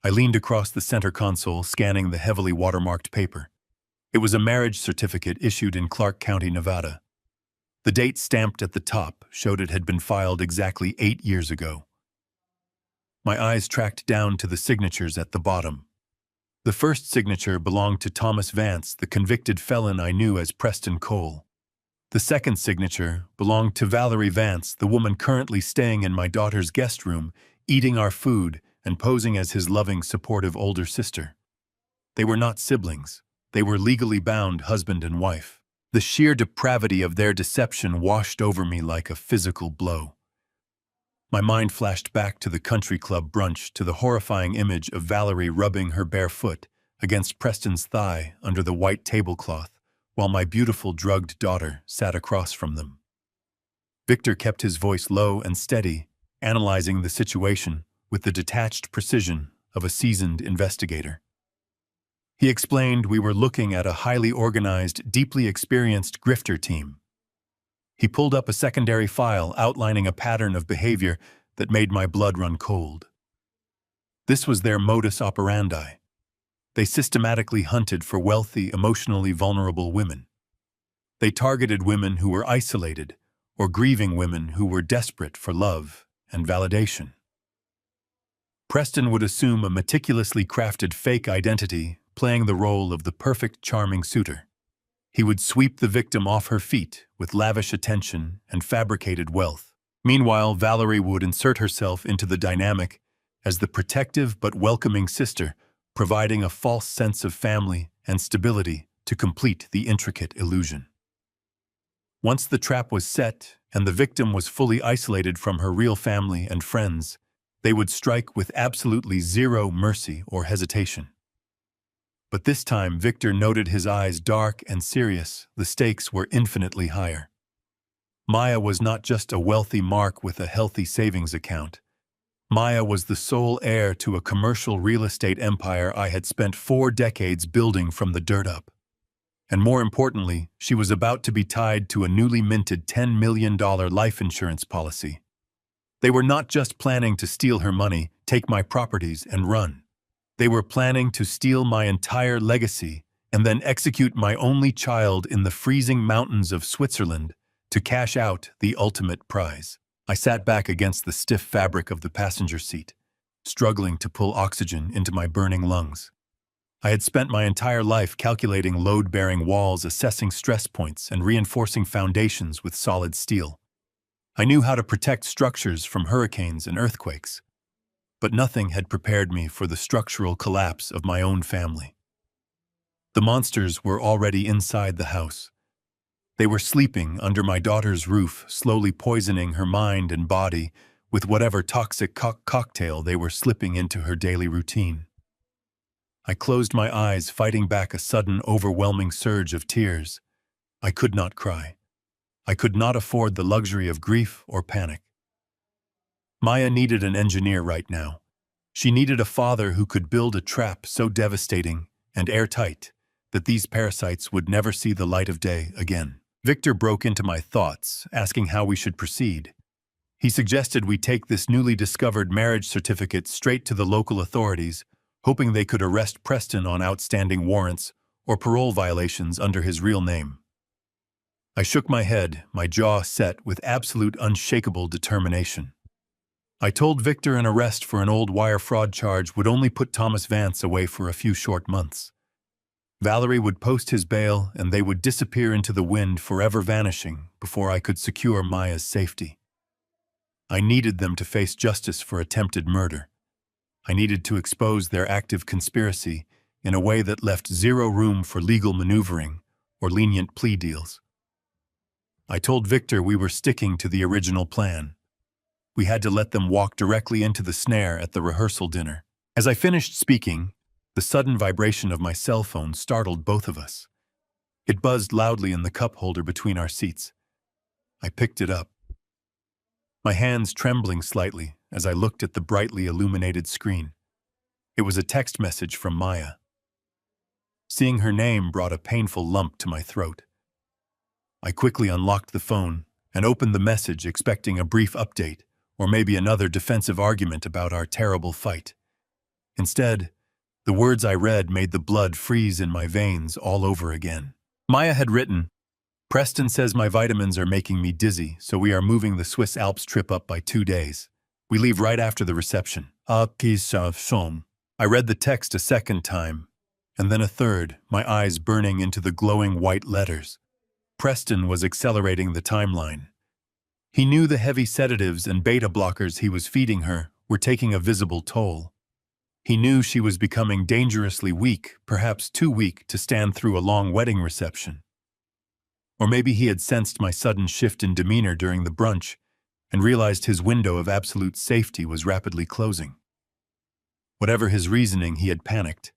[SPEAKER 1] I leaned across the center console, scanning the heavily watermarked paper. It was a marriage certificate issued in Clark County, Nevada. The date stamped at the top showed it had been filed exactly 8 years ago. My eyes tracked down to the signatures at the bottom. The first signature belonged to Thomas Vance, the convicted felon I knew as Preston Cole. The second signature belonged to Valerie Vance, the woman currently staying in my daughter's guest room, eating our food and posing as his loving, supportive older sister. They were not siblings. They were legally bound husband and wife. The sheer depravity of their deception washed over me like a physical blow. My mind flashed back to the country club brunch, to the horrifying image of Valerie rubbing her bare foot against Preston's thigh under the white tablecloth, while my beautiful drugged daughter sat across from them. Victor kept his voice low and steady, analyzing the situation with the detached precision of a seasoned investigator. He explained we were looking at a highly organized, deeply experienced grifter team. He pulled up a secondary file outlining a pattern of behavior that made my blood run cold. This was their modus operandi. They systematically hunted for wealthy, emotionally vulnerable women. They targeted women who were isolated or grieving women who were desperate for love and validation. Preston would assume a meticulously crafted fake identity, playing the role of the perfect charming suitor. He would sweep the victim off her feet with lavish attention and fabricated wealth. Meanwhile, Valerie would insert herself into the dynamic as the protective but welcoming sister, providing a false sense of family and stability to complete the intricate illusion. Once the trap was set and the victim was fully isolated from her real family and friends, they would strike with absolutely zero mercy or hesitation. But this time, Victor noted his eyes dark and serious. The stakes were infinitely higher. Maya was not just a wealthy mark with a healthy savings account. Maya was the sole heir to a commercial real estate empire I had spent 4 decades building from the dirt up. And more importantly, she was about to be tied to a newly minted $10 million life insurance policy. They were not just planning to steal her money, take my properties, and run. They were planning to steal my entire legacy and then execute my only child in the freezing mountains of Switzerland to cash out the ultimate prize. I sat back against the stiff fabric of the passenger seat, struggling to pull oxygen into my burning lungs. I had spent my entire life calculating load-bearing walls, assessing stress points, and reinforcing foundations with solid steel. I knew how to protect structures from hurricanes and earthquakes, but nothing had prepared me for the structural collapse of my own family. The monsters were already inside the house. They were sleeping under my daughter's roof, slowly poisoning her mind and body with whatever toxic cocktail they were slipping into her daily routine. I closed my eyes, fighting back a sudden, overwhelming surge of tears. I could not cry. I could not afford the luxury of grief or panic. Maya needed an engineer right now. She needed a father who could build a trap so devastating and airtight that these parasites would never see the light of day again. Victor broke into my thoughts, asking how we should proceed. He suggested we take this newly discovered marriage certificate straight to the local authorities, hoping they could arrest Preston on outstanding warrants or parole violations under his real name. I shook my head, my jaw set with absolute unshakable determination. I told Victor an arrest for an old wire fraud charge would only put Thomas Vance away for a few short months. Valerie would post his bail and they would disappear into the wind, forever vanishing before I could secure Maya's safety. I needed them to face justice for attempted murder. I needed to expose their active conspiracy in a way that left zero room for legal maneuvering or lenient plea deals. I told Victor we were sticking to the original plan. We had to let them walk directly into the snare at the rehearsal dinner. As I finished speaking, the sudden vibration of my cell phone startled both of us. It buzzed loudly in the cup holder between our seats. I picked it up, my hands trembling slightly as I looked at the brightly illuminated screen. It was a text message from Maya. Seeing her name brought a painful lump to my throat. I quickly unlocked the phone and opened the message, expecting a brief update or maybe another defensive argument about our terrible fight. Instead, the words I read made the blood freeze in my veins all over again. Maya had written, "Preston says my vitamins are making me dizzy, so we are moving the Swiss Alps trip up by 2 days. We leave right after the reception. I read the text a second time, and then a third, my eyes burning into the glowing white letters. Preston was accelerating the timeline. He knew the heavy sedatives and beta blockers he was feeding her were taking a visible toll. He knew she was becoming dangerously weak, perhaps too weak to stand through a long wedding reception. Or maybe he had sensed my sudden shift in demeanor during the brunch and realized his window of absolute safety was rapidly closing. Whatever his reasoning, he had panicked.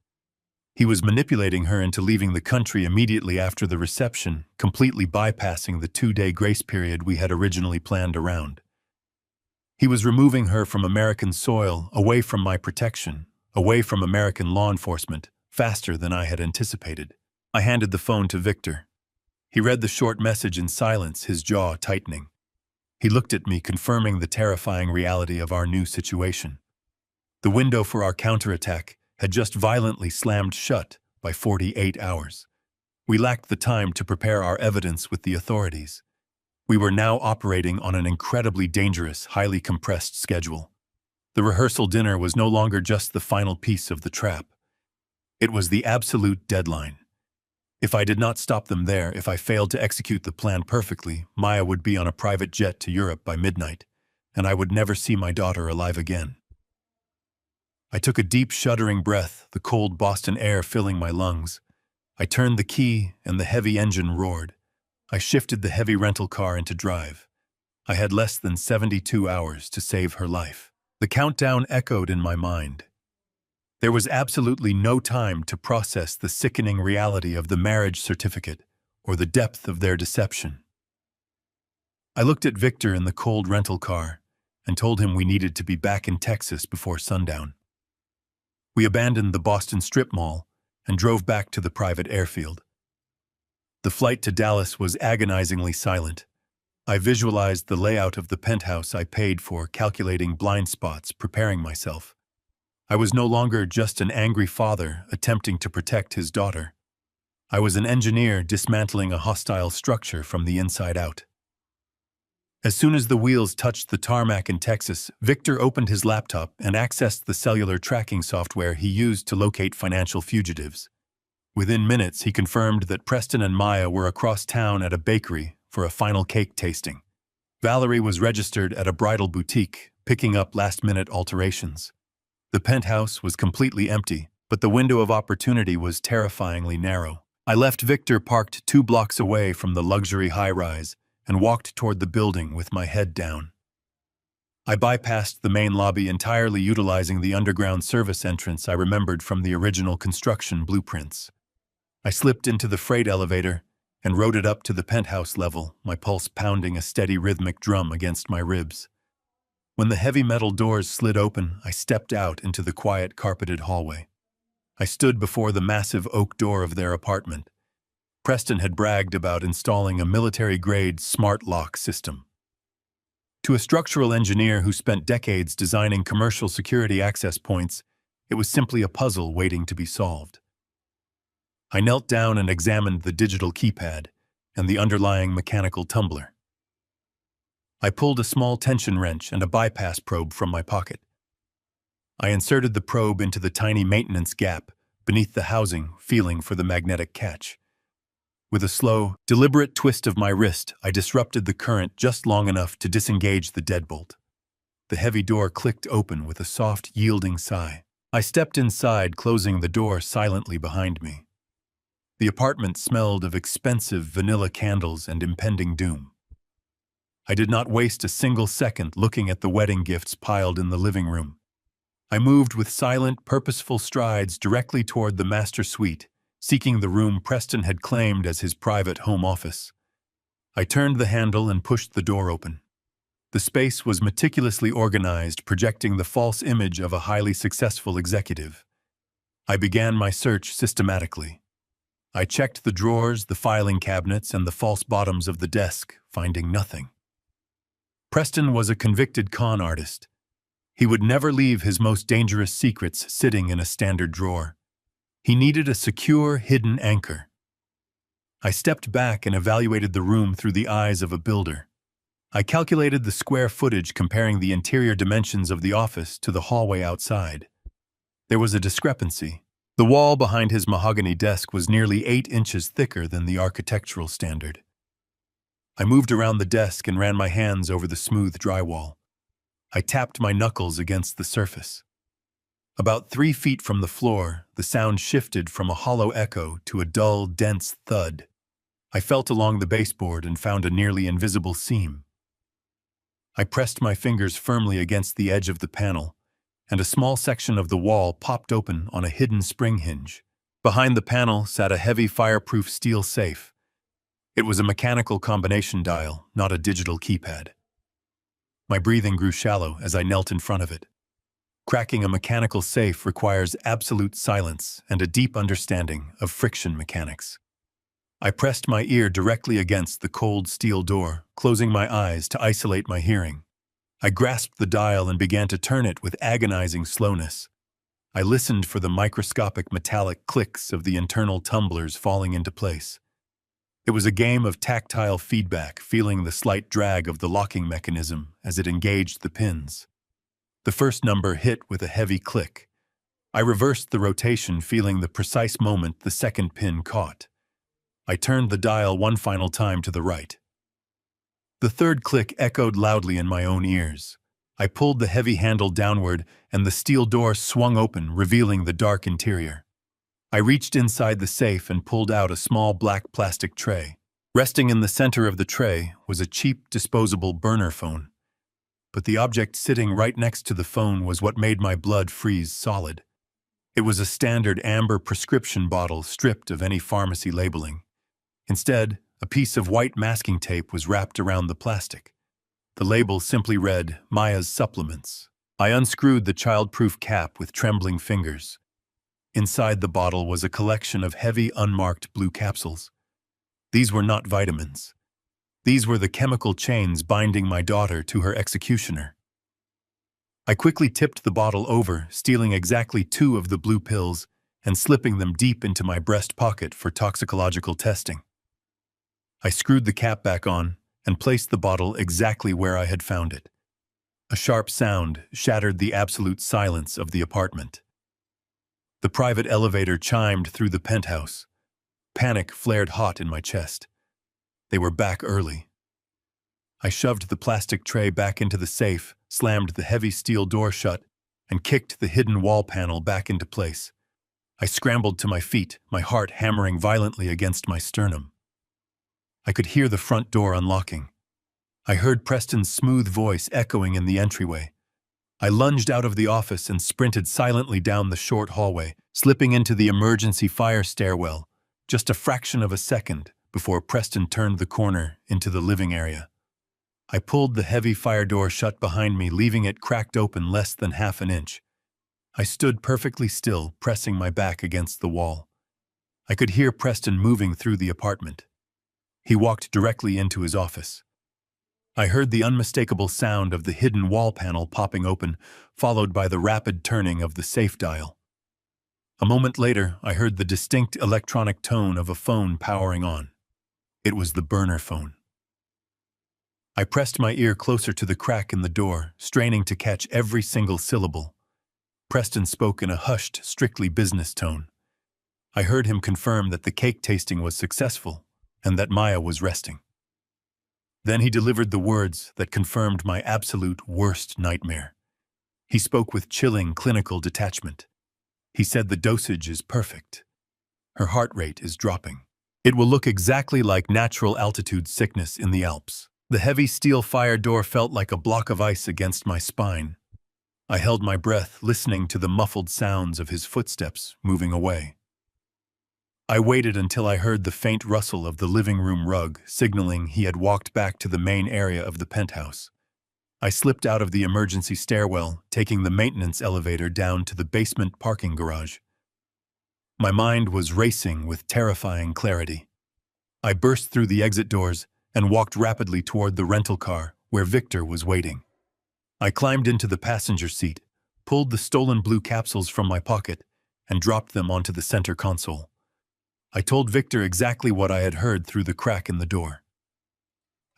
[SPEAKER 1] He was manipulating her into leaving the country immediately after the reception, completely bypassing the 2-day grace period we had originally planned around. He was removing her from American soil, away from my protection, away from American law enforcement, faster than I had anticipated. I handed the phone to Victor. He read the short message in silence, his jaw tightening. He looked at me, confirming the terrifying reality of our new situation. The window for our counterattack had just violently slammed shut by 48 hours. We lacked the time to prepare our evidence with the authorities. We were now operating on an incredibly dangerous, highly compressed schedule. The rehearsal dinner was no longer just the final piece of the trap. It was the absolute deadline. If I did not stop them there, if I failed to execute the plan perfectly, Maya would be on a private jet to Europe by midnight, and I would never see my daughter alive again. I took a deep, shuddering breath, the cold Boston air filling my lungs. I turned the key, and the heavy engine roared. I shifted the heavy rental car into drive. I had less than 72 hours to save her life. The countdown echoed in my mind. There was absolutely no time to process the sickening reality of the marriage certificate or the depth of their deception. I looked at Victor in the cold rental car and told him we needed to be back in Texas before sundown. We abandoned the Boston Strip Mall and drove back to the private airfield. The flight to Dallas was agonizingly silent. I visualized the layout of the penthouse I paid for, calculating blind spots, preparing myself. I was no longer just an angry father attempting to protect his daughter. I was an engineer dismantling a hostile structure from the inside out. As soon as the wheels touched the tarmac in Texas, Victor opened his laptop and accessed the cellular tracking software he used to locate financial fugitives. Within minutes, he confirmed that Preston and Maya were across town at a bakery for a final cake tasting. Valerie was registered at a bridal boutique, picking up last-minute alterations. The penthouse was completely empty, but the window of opportunity was terrifyingly narrow. I left Victor parked 2 blocks away from the luxury high-rise and walked toward the building with my head down. I bypassed the main lobby entirely, utilizing the underground service entrance I remembered from the original construction blueprints. I slipped into the freight elevator and rode it up to the penthouse level, my pulse pounding a steady rhythmic drum against my ribs. When the heavy metal doors slid open, I stepped out into the quiet carpeted hallway. I stood before the massive oak door of their apartment. Preston had bragged about installing a military-grade smart lock system. To a structural engineer who spent decades designing commercial security access points, it was simply a puzzle waiting to be solved. I knelt down and examined the digital keypad and the underlying mechanical tumbler. I pulled a small tension wrench and a bypass probe from my pocket. I inserted the probe into the tiny maintenance gap beneath the housing, feeling for the magnetic catch. With a slow, deliberate twist of my wrist, I disrupted the current just long enough to disengage the deadbolt. The heavy door clicked open with a soft, yielding sigh. I stepped inside, closing the door silently behind me. The apartment smelled of expensive vanilla candles and impending doom. I did not waste a single second looking at the wedding gifts piled in the living room. I moved with silent, purposeful strides directly toward the master suite, seeking the room Preston had claimed as his private home office. I turned the handle and pushed the door open. The space was meticulously organized, projecting the false image of a highly successful executive. I began my search systematically. I checked the drawers, the filing cabinets, and the false bottoms of the desk, finding nothing. Preston was a convicted con artist. He would never leave his most dangerous secrets sitting in a standard drawer. He needed a secure, hidden anchor. I stepped back and evaluated the room through the eyes of a builder. I calculated the square footage, comparing the interior dimensions of the office to the hallway outside. There was a discrepancy. The wall behind his mahogany desk was nearly 8 inches thicker than the architectural standard. I moved around the desk and ran my hands over the smooth drywall. I tapped my knuckles against the surface. About 3 feet from the floor, the sound shifted from a hollow echo to a dull, dense thud. I felt along the baseboard and found a nearly invisible seam. I pressed my fingers firmly against the edge of the panel, and a small section of the wall popped open on a hidden spring hinge. Behind the panel sat a heavy fireproof steel safe. It was a mechanical combination dial, not a digital keypad. My breathing grew shallow as I knelt in front of it. Cracking a mechanical safe requires absolute silence and a deep understanding of friction mechanics. I pressed my ear directly against the cold steel door, closing my eyes to isolate my hearing. I grasped the dial and began to turn it with agonizing slowness. I listened for the microscopic metallic clicks of the internal tumblers falling into place. It was a game of tactile feedback, feeling the slight drag of the locking mechanism as it engaged the pins. The first number hit with a heavy click. I reversed the rotation, feeling the precise moment the second pin caught. I turned the dial one final time to the right. The third click echoed loudly in my own ears. I pulled the heavy handle downward, and the steel door swung open, revealing the dark interior. I reached inside the safe and pulled out a small black plastic tray. Resting in the center of the tray was a cheap, disposable burner phone. But the object sitting right next to the phone was what made my blood freeze solid. It was a standard amber prescription bottle stripped of any pharmacy labeling. Instead, a piece of white masking tape was wrapped around the plastic. The label simply read, "Maya's Supplements." I unscrewed the child-proof cap with trembling fingers. Inside the bottle was a collection of heavy, unmarked blue capsules. These were not vitamins. These were the chemical chains binding my daughter to her executioner. I quickly tipped the bottle over, stealing exactly 2 of the blue pills and slipping them deep into my breast pocket for toxicological testing. I screwed the cap back on and placed the bottle exactly where I had found it. A sharp sound shattered the absolute silence of the apartment. The private elevator chimed through the penthouse. Panic flared hot in my chest. They were back early. I shoved the plastic tray back into the safe, slammed the heavy steel door shut, and kicked the hidden wall panel back into place. I scrambled to my feet, my heart hammering violently against my sternum. I could hear the front door unlocking. I heard Preston's smooth voice echoing in the entryway. I lunged out of the office and sprinted silently down the short hallway, slipping into the emergency fire stairwell, just a fraction of a second before Preston turned the corner into the living area. I pulled the heavy fire door shut behind me, leaving it cracked open less than half an inch. I stood perfectly still, pressing my back against the wall. I could hear Preston moving through the apartment. He walked directly into his office. I heard the unmistakable sound of the hidden wall panel popping open, followed by the rapid turning of the safe dial. A moment later, I heard the distinct electronic tone of a phone powering on. It was the burner phone. I pressed my ear closer to the crack in the door, straining to catch every single syllable. Preston spoke in a hushed, strictly business tone. I heard him confirm that the cake tasting was successful and that Maya was resting. Then he delivered the words that confirmed my absolute worst nightmare. He spoke with chilling clinical detachment. He said the dosage is perfect. Her heart rate is dropping. It will look exactly like natural altitude sickness in the Alps. The heavy steel fire door felt like a block of ice against my spine. I held my breath, listening to the muffled sounds of his footsteps moving away. I waited until I heard the faint rustle of the living room rug, signaling he had walked back to the main area of the penthouse. I slipped out of the emergency stairwell, taking the maintenance elevator down to the basement parking garage. My mind was racing with terrifying clarity. I burst through the exit doors and walked rapidly toward the rental car where Victor was waiting. I climbed into the passenger seat, pulled the stolen blue capsules from my pocket, and dropped them onto the center console. I told Victor exactly what I had heard through the crack in the door.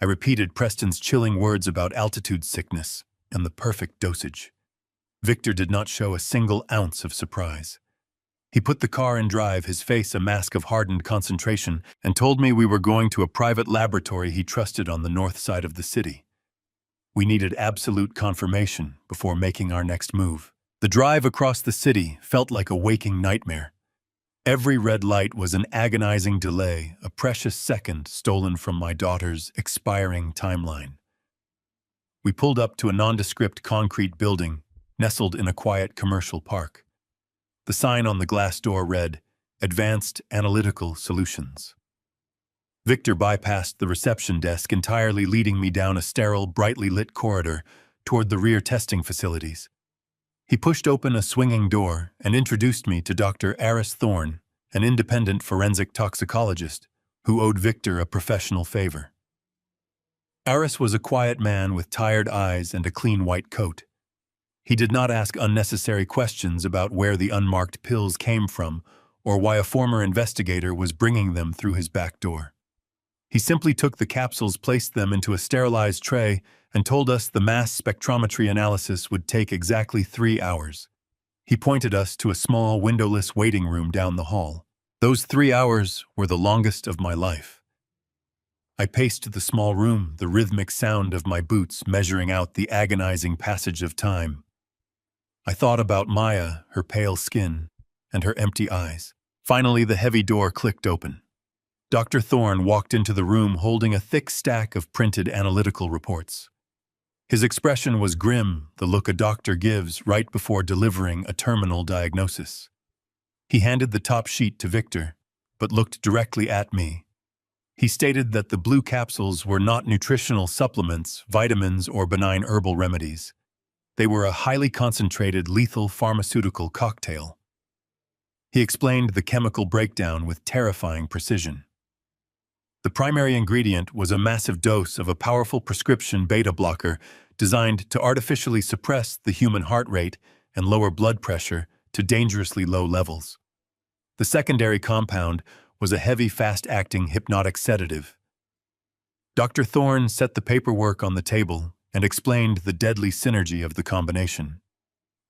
[SPEAKER 1] I repeated Preston's chilling words about altitude sickness and the perfect dosage. Victor did not show a single ounce of surprise. He put the car in drive, his face a mask of hardened concentration, and told me we were going to a private laboratory he trusted on the north side of the city. We needed absolute confirmation before making our next move. The drive across the city felt like a waking nightmare. Every red light was an agonizing delay, a precious second stolen from my daughter's expiring timeline. We pulled up to a nondescript concrete building nestled in a quiet commercial park. The sign on the glass door read, "Advanced Analytical Solutions." Victor bypassed the reception desk entirely, leading me down a sterile, brightly lit corridor toward the rear testing facilities. He pushed open a swinging door and introduced me to Dr. Aris Thorne, an independent forensic toxicologist who owed Victor a professional favor. Aris was a quiet man with tired eyes and a clean white coat. He did not ask unnecessary questions about where the unmarked pills came from or why a former investigator was bringing them through his back door. He simply took the capsules, placed them into a sterilized tray, and told us the mass spectrometry analysis would take exactly 3 hours. He pointed us to a small, windowless waiting room down the hall. Those 3 hours were the longest of my life. I paced the small room, the rhythmic sound of my boots measuring out the agonizing passage of time. I thought about Maya, her pale skin, and her empty eyes. Finally, the heavy door clicked open. Dr. Thorne walked into the room holding a thick stack of printed analytical reports. His expression was grim, the look a doctor gives right before delivering a terminal diagnosis. He handed the top sheet to Victor, but looked directly at me. He stated that the blue capsules were not nutritional supplements, vitamins, or benign herbal remedies. They were a highly concentrated, lethal pharmaceutical cocktail. He explained the chemical breakdown with terrifying precision. The primary ingredient was a massive dose of a powerful prescription beta blocker designed to artificially suppress the human heart rate and lower blood pressure to dangerously low levels. The secondary compound was a heavy, fast-acting hypnotic sedative. Dr. Thorne set the paperwork on the table and explained the deadly synergy of the combination.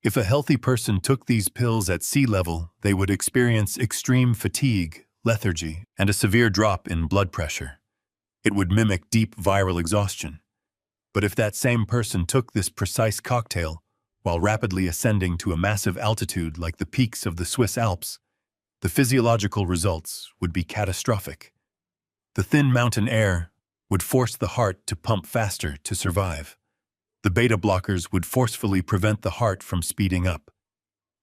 [SPEAKER 1] If a healthy person took these pills at sea level, they would experience extreme fatigue, lethargy, and a severe drop in blood pressure. It would mimic deep viral exhaustion. But if that same person took this precise cocktail while rapidly ascending to a massive altitude like the peaks of the Swiss Alps, the physiological results would be catastrophic. The thin mountain air would force the heart to pump faster to survive. The beta blockers would forcefully prevent the heart from speeding up.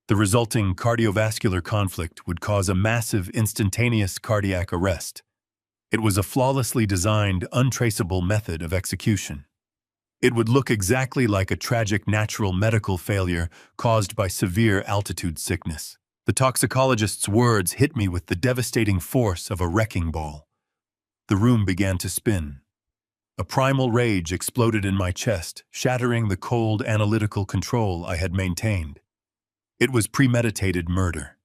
[SPEAKER 1] The resulting cardiovascular conflict would cause a massive, instantaneous cardiac arrest. It was a flawlessly designed, untraceable method of execution. It would look exactly like a tragic natural medical failure caused by severe altitude sickness. The toxicologist's words hit me with the devastating force of a wrecking ball. The room began to spin. A primal rage exploded in my chest, shattering the cold, analytical control I had maintained. It was premeditated murder.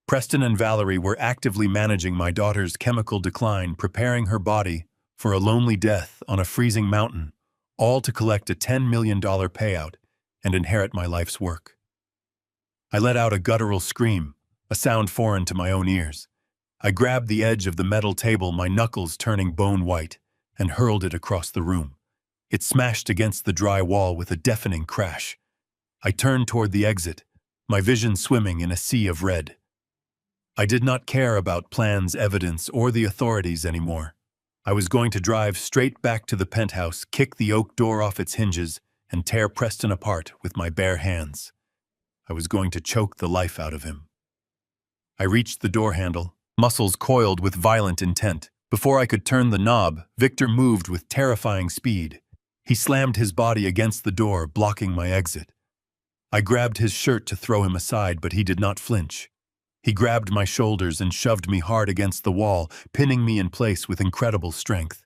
[SPEAKER 1] Preston and Valerie were actively managing my daughter's chemical decline, preparing her body for a lonely death on a freezing mountain, all to collect a $10 million payout and inherit my life's work. I let out a guttural scream, a sound foreign to my own ears. I grabbed the edge of the metal table, my knuckles turning bone white, and hurled it across the room. It smashed against the dry wall with a deafening crash. I turned toward the exit, my vision swimming in a sea of red. I did not care about plans, evidence, or the authorities anymore. I was going to drive straight back to the penthouse, kick the oak door off its hinges, and tear Preston apart with my bare hands. I was going to choke the life out of him. I reached the door handle, muscles coiled with violent intent. Before I could turn the knob, Victor moved with terrifying speed. He slammed his body against the door, blocking my exit. I grabbed his shirt to throw him aside, but he did not flinch. He grabbed my shoulders and shoved me hard against the wall, pinning me in place with incredible strength.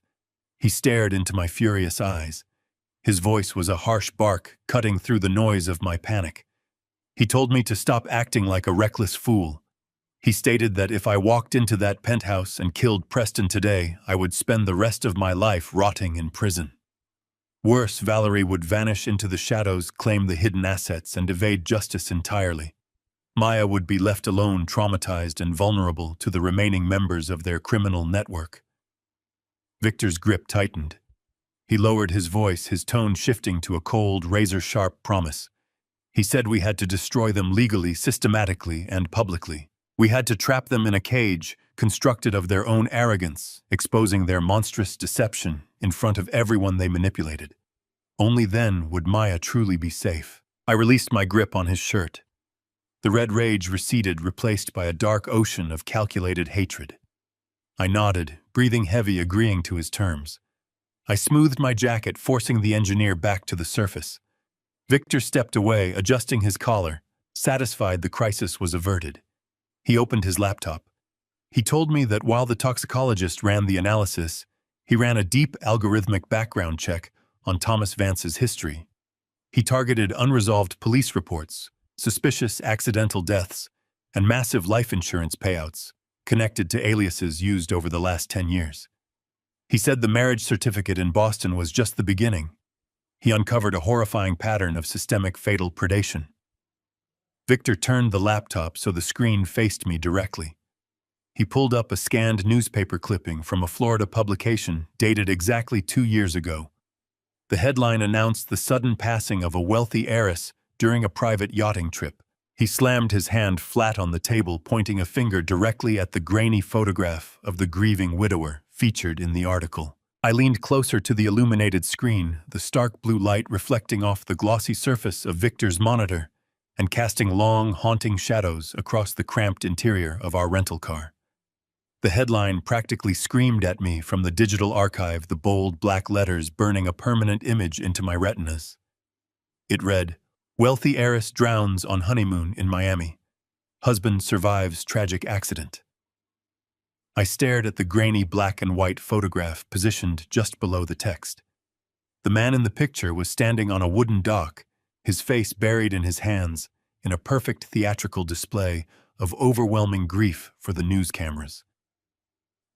[SPEAKER 1] He stared into my furious eyes. His voice was a harsh bark, cutting through the noise of my panic. He told me to stop acting like a reckless fool. He stated that if I walked into that penthouse and killed Preston today, I would spend the rest of my life rotting in prison. Worse, Valerie would vanish into the shadows, claim the hidden assets, and evade justice entirely. Maya would be left alone, traumatized and vulnerable to the remaining members of their criminal network. Victor's grip tightened. He lowered his voice, his tone shifting to a cold, razor-sharp promise. He said we had to destroy them legally, systematically, and publicly. We had to trap them in a cage constructed of their own arrogance, exposing their monstrous deception in front of everyone they manipulated. Only then would Maya truly be safe. I released my grip on his shirt. The red rage receded, replaced by a dark ocean of calculated hatred. I nodded, breathing heavy, agreeing to his terms. I smoothed my jacket, forcing the engineer back to the surface. Victor stepped away, adjusting his collar, satisfied the crisis was averted. He opened his laptop. He told me that while the toxicologist ran the analysis, he ran a deep algorithmic background check on Thomas Vance's history. He targeted unresolved police reports, suspicious accidental deaths, and massive life insurance payouts connected to aliases used over the last 10 years. He said the marriage certificate in Boston was just the beginning. He uncovered a horrifying pattern of systemic fatal predation. Victor turned the laptop so the screen faced me directly. He pulled up a scanned newspaper clipping from a Florida publication dated exactly 2 years ago. The headline announced the sudden passing of a wealthy heiress during a private yachting trip. He slammed his hand flat on the table, pointing a finger directly at the grainy photograph of the grieving widower featured in the article. I leaned closer to the illuminated screen, the stark blue light reflecting off the glossy surface of Victor's monitor and casting long, haunting shadows across the cramped interior of our rental car. The headline practically screamed at me from the digital archive, the bold black letters burning a permanent image into my retinas. It read, "Wealthy heiress drowns on honeymoon in Miami. Husband survives tragic accident." I stared at the grainy black and white photograph positioned just below the text. The man in the picture was standing on a wooden dock, his face buried in his hands, in a perfect theatrical display of overwhelming grief for the news cameras.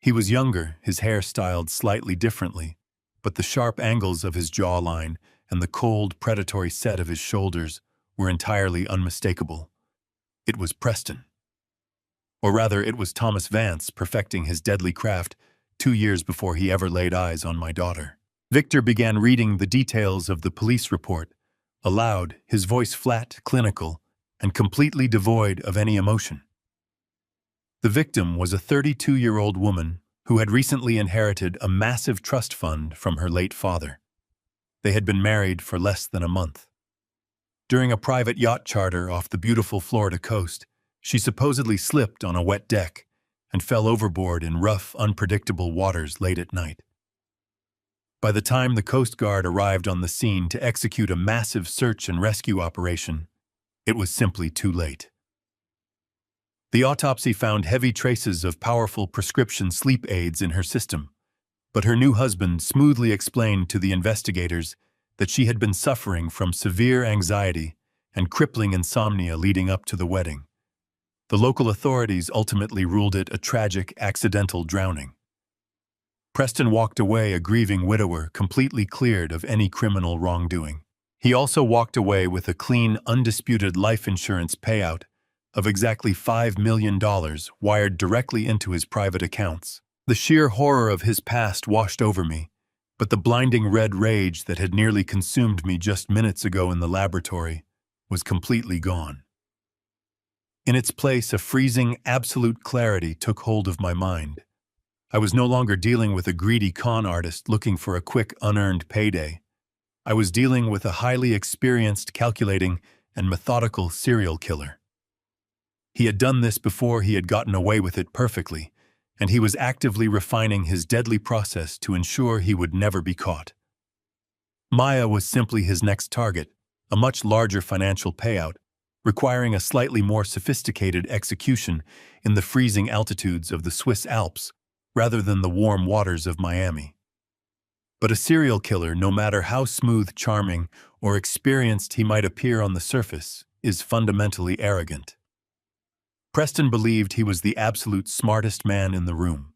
[SPEAKER 1] He was younger, his hair styled slightly differently, but the sharp angles of his jawline and the cold, predatory set of his shoulders were entirely unmistakable. It was Preston. Or rather, it was Thomas Vance perfecting his deadly craft 2 years before he ever laid eyes on my daughter. Victor began reading the details of the police report, aloud, his voice flat, clinical, and completely devoid of any emotion. The victim was a 32-year-old woman who had recently inherited a massive trust fund from her late father. They had been married for less than a month. During a private yacht charter off the beautiful Florida coast, she supposedly slipped on a wet deck and fell overboard in rough, unpredictable waters late at night. By the time the Coast Guard arrived on the scene to execute a massive search and rescue operation, it was simply too late. The autopsy found heavy traces of powerful prescription sleep aids in her system, but her new husband smoothly explained to the investigators that she had been suffering from severe anxiety and crippling insomnia leading up to the wedding. The local authorities ultimately ruled it a tragic, accidental drowning. Preston walked away a grieving widower, completely cleared of any criminal wrongdoing. He also walked away with a clean, undisputed life insurance payout of exactly $5 million wired directly into his private accounts. The sheer horror of his past washed over me, but the blinding red rage that had nearly consumed me just minutes ago in the laboratory was completely gone. In its place, a freezing, absolute clarity took hold of my mind. I was no longer dealing with a greedy con artist looking for a quick, unearned payday. I was dealing with a highly experienced, calculating, and methodical serial killer. He had done this before, he had gotten away with it perfectly, and he was actively refining his deadly process to ensure he would never be caught. Maya was simply his next target, a much larger financial payout, requiring a slightly more sophisticated execution in the freezing altitudes of the Swiss Alps rather than the warm waters of Miami. But a serial killer, no matter how smooth, charming, or experienced he might appear on the surface, is fundamentally arrogant. Preston believed he was the absolute smartest man in the room.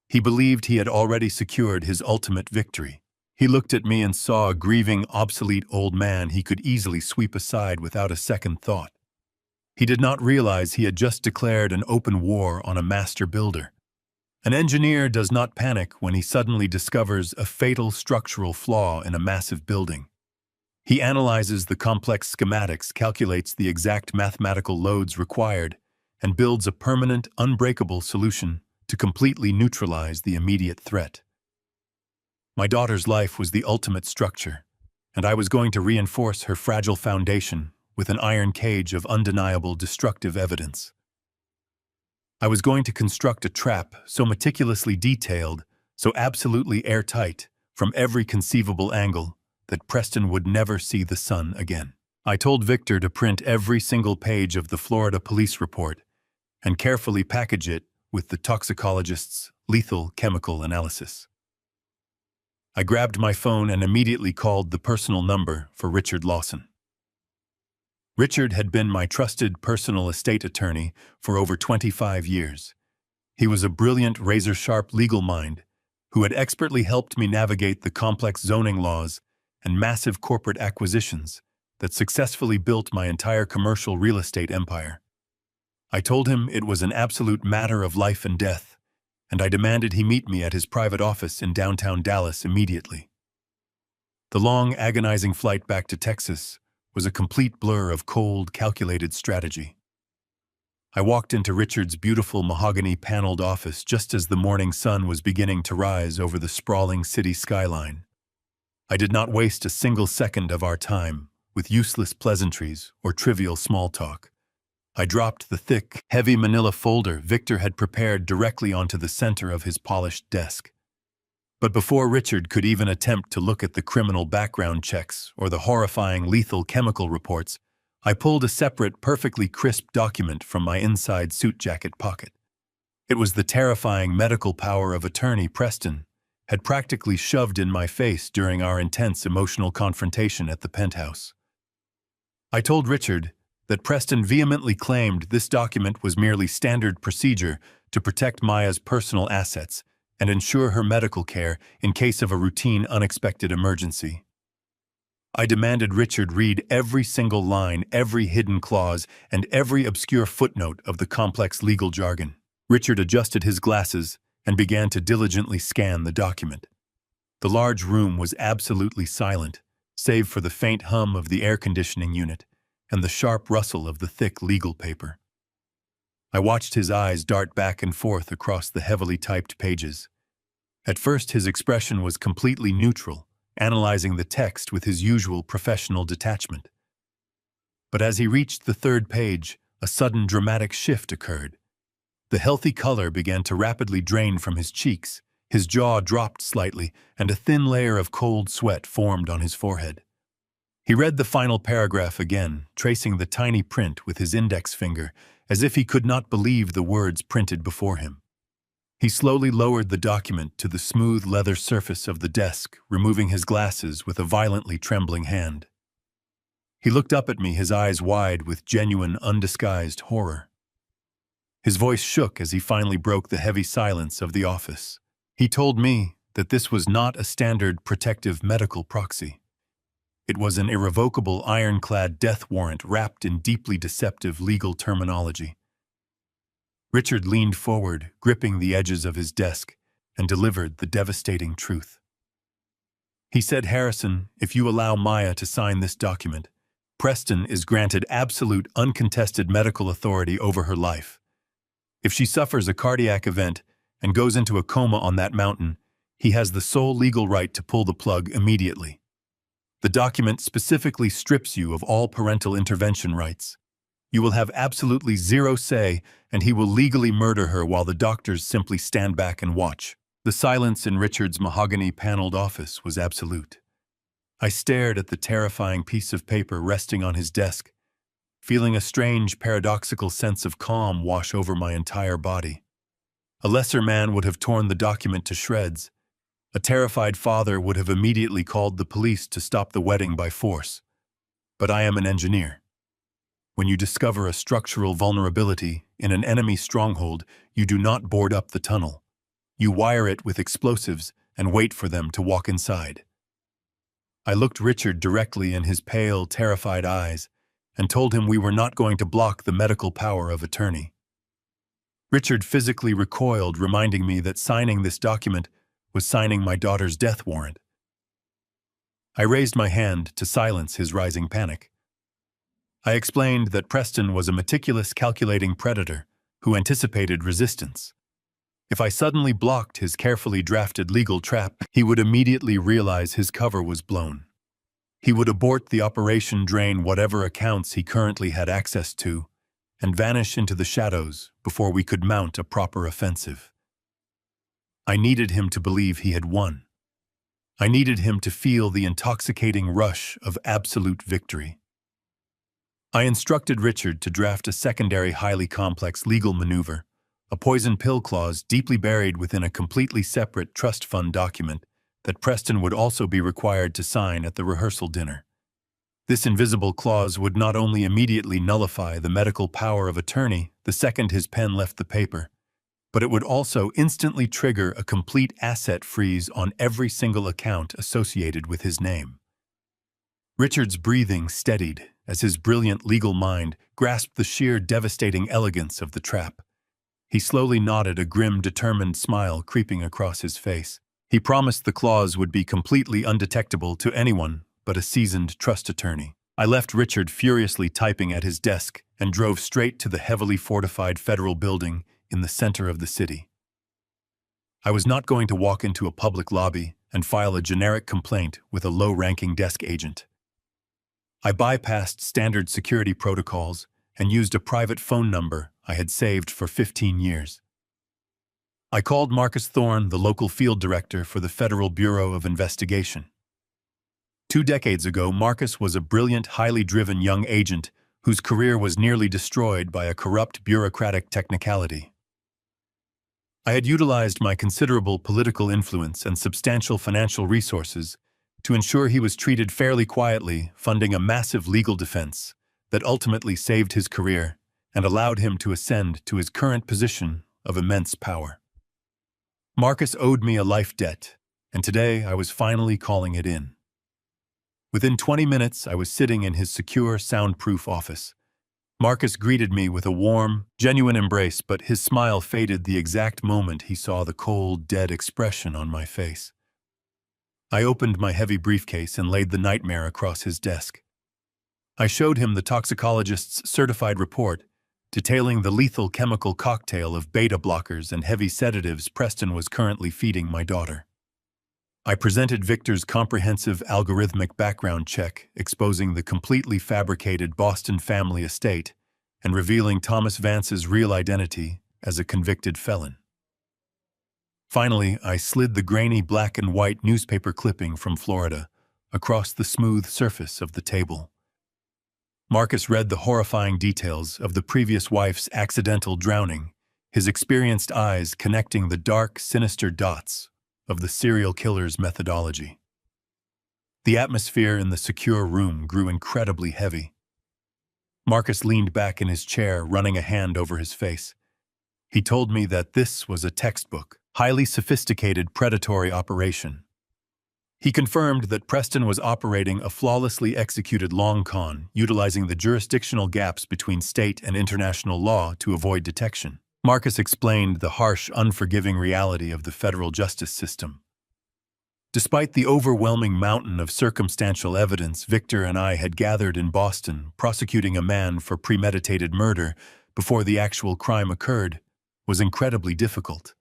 [SPEAKER 1] He believed he had already secured his ultimate victory. He looked at me and saw a grieving, obsolete old man he could easily sweep aside without a second thought. He did not realize he had just declared an open war on a master builder. An engineer does not panic when he suddenly discovers a fatal structural flaw in a massive building. He analyzes the complex schematics, calculates the exact mathematical loads required, and builds a permanent, unbreakable solution to completely neutralize the immediate threat. My daughter's life was the ultimate structure, and I was going to reinforce her fragile foundation with an iron cage of undeniable destructive evidence. I was going to construct a trap so meticulously detailed, so absolutely airtight, from every conceivable angle, that Preston would never see the sun again. I told Victor to print every single page of the Florida police report and carefully package it with the toxicologist's lethal chemical analysis. I grabbed my phone and immediately called the personal number for Richard Lawson. Richard had been my trusted personal estate attorney for over 25 years. He was a brilliant, razor-sharp legal mind who had expertly helped me navigate the complex zoning laws and massive corporate acquisitions that successfully built my entire commercial real estate empire. I told him it was an absolute matter of life and death, and I demanded he meet me at his private office in downtown Dallas immediately. The long, agonizing flight back to Texas was a complete blur of cold, calculated strategy. I walked into Richard's beautiful mahogany-paneled office just as the morning sun was beginning to rise over the sprawling city skyline. I did not waste a single second of our time with useless pleasantries or trivial small talk. I dropped the thick, heavy manila folder Victor had prepared directly onto the center of his polished desk. But before Richard could even attempt to look at the criminal background checks or the horrifying lethal chemical reports, I pulled a separate, perfectly crisp document from my inside suit jacket pocket. It was the terrifying medical power of attorney Preston had practically shoved in my face during our intense emotional confrontation at the penthouse. I told Richard that Preston vehemently claimed this document was merely standard procedure to protect Maya's personal assets and ensure her medical care in case of a routine unexpected emergency. I demanded Richard read every single line, every hidden clause, and every obscure footnote of the complex legal jargon. Richard adjusted his glasses and began to diligently scan the document. The large room was absolutely silent, save for the faint hum of the air conditioning unit and the sharp rustle of the thick legal paper. I watched his eyes dart back and forth across the heavily typed pages. At first, his expression was completely neutral, analyzing the text with his usual professional detachment. But as he reached the third page, a sudden dramatic shift occurred. The healthy color began to rapidly drain from his cheeks, his jaw dropped slightly, and a thin layer of cold sweat formed on his forehead. He read the final paragraph again, tracing the tiny print with his index finger, as if he could not believe the words printed before him. He slowly lowered the document to the smooth leather surface of the desk, removing his glasses with a violently trembling hand. He looked up at me, his eyes wide with genuine, undisguised horror. His voice shook as he finally broke the heavy silence of the office. He told me that this was not a standard protective medical proxy. It was an irrevocable ironclad death warrant wrapped in deeply deceptive legal terminology. Richard leaned forward, gripping the edges of his desk, and delivered the devastating truth. He said, "Harrison, if you allow Maya to sign this document, Preston is granted absolute, uncontested medical authority over her life. If she suffers a cardiac event and goes into a coma on that mountain, he has the sole legal right to pull the plug immediately. The document specifically strips you of all parental intervention rights. You will have absolutely zero say, and he will legally murder her while the doctors simply stand back and watch." The silence in Richard's mahogany-paneled office was absolute. I stared at the terrifying piece of paper resting on his desk, feeling a strange, paradoxical sense of calm wash over my entire body. A lesser man would have torn the document to shreds. A terrified father would have immediately called the police to stop the wedding by force. But I am an engineer. When you discover a structural vulnerability in an enemy stronghold, you do not board up the tunnel. You wire it with explosives and wait for them to walk inside. I looked Richard directly in his pale, terrified eyes and told him we were not going to block the medical power of attorney. Richard physically recoiled, reminding me that signing this document was signing my daughter's death warrant. I raised my hand to silence his rising panic. I explained that Preston was a meticulous, calculating predator who anticipated resistance. If I suddenly blocked his carefully drafted legal trap, he would immediately realize his cover was blown. He would abort the operation, drain whatever accounts he currently had access to, and vanish into the shadows before we could mount a proper offensive. I needed him to believe he had won. I needed him to feel the intoxicating rush of absolute victory. I instructed Richard to draft a secondary, highly complex legal maneuver, a poison pill clause deeply buried within a completely separate trust fund document that Preston would also be required to sign at the rehearsal dinner. This invisible clause would not only immediately nullify the medical power of attorney the second his pen left the paper, but it would also instantly trigger a complete asset freeze on every single account associated with his name. Richard's breathing steadied as his brilliant legal mind grasped the sheer devastating elegance of the trap. He slowly nodded, a grim, determined smile creeping across his face. He promised the clause would be completely undetectable to anyone but a seasoned trust attorney. I left Richard furiously typing at his desk and drove straight to the heavily fortified federal building in the center of the city. I was not going to walk into a public lobby and file a generic complaint with a low-ranking desk agent. I bypassed standard security protocols and used a private phone number I had saved for 15 years. I called Marcus Thorne, the local field director for the Federal Bureau of Investigation. 2 decades ago, Marcus was a brilliant, highly driven young agent whose career was nearly destroyed by a corrupt bureaucratic technicality. I had utilized my considerable political influence and substantial financial resources to ensure he was treated fairly quietly, funding a massive legal defense that ultimately saved his career and allowed him to ascend to his current position of immense power. Marcus owed me a life debt, and today I was finally calling it in. Within 20 minutes, I was sitting in his secure, soundproof office. Marcus greeted me with a warm, genuine embrace, but his smile faded the exact moment he saw the cold, dead expression on my face. I opened my heavy briefcase and laid the nightmare across his desk. I showed him the toxicologist's certified report, detailing the lethal chemical cocktail of beta blockers and heavy sedatives Preston was currently feeding my daughter. I presented Victor's comprehensive algorithmic background check, exposing the completely fabricated Boston family estate and revealing Thomas Vance's real identity as a convicted felon. Finally, I slid the grainy black and white newspaper clipping from Florida across the smooth surface of the table. Marcus read the horrifying details of the previous wife's accidental drowning, his experienced eyes connecting the dark, sinister dots of the serial killer's methodology. The atmosphere in the secure room grew incredibly heavy. Marcus leaned back in his chair, running a hand over his face. He told me that this was a textbook, highly sophisticated predatory operation. He confirmed that Preston was operating a flawlessly executed long con, utilizing the jurisdictional gaps between state and international law to avoid detection. Marcus explained the harsh, unforgiving reality of the federal justice system. Despite the overwhelming mountain of circumstantial evidence Victor and I had gathered in Boston, prosecuting a man for premeditated murder before the actual crime occurred was incredibly difficult.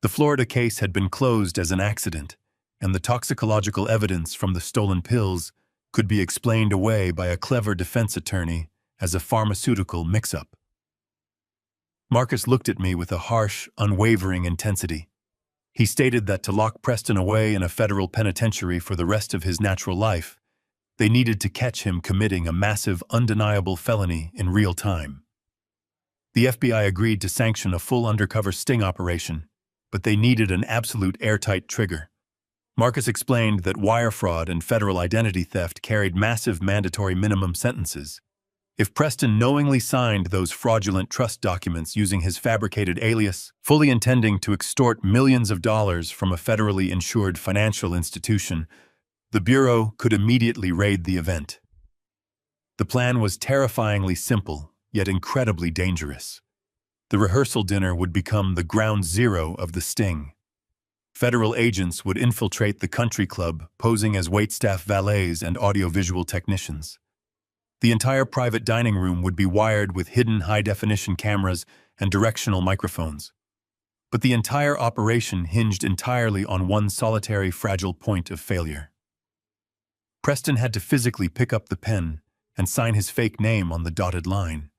[SPEAKER 1] The Florida case had been closed as an accident, and the toxicological evidence from the stolen pills could be explained away by a clever defense attorney as a pharmaceutical mix-up. Marcus looked at me with a harsh, unwavering intensity. He stated that to lock Preston away in a federal penitentiary for the rest of his natural life, they needed to catch him committing a massive, undeniable felony in real time. The FBI agreed to sanction a full undercover sting operation, but they needed an absolute airtight trigger. Marcus explained that wire fraud and federal identity theft carried massive mandatory minimum sentences. If Preston knowingly signed those fraudulent trust documents using his fabricated alias, fully intending to extort millions of dollars from a federally insured financial institution, the Bureau could immediately raid the event. The plan was terrifyingly simple, yet incredibly dangerous. The rehearsal dinner would become the ground zero of the sting. Federal agents would infiltrate the country club, posing as waitstaff valets and audiovisual technicians. The entire private dining room would be wired with hidden high-definition cameras and directional microphones. But the entire operation hinged entirely on one solitary, fragile point of failure. Preston had to physically pick up the pen and sign his fake name on the dotted line.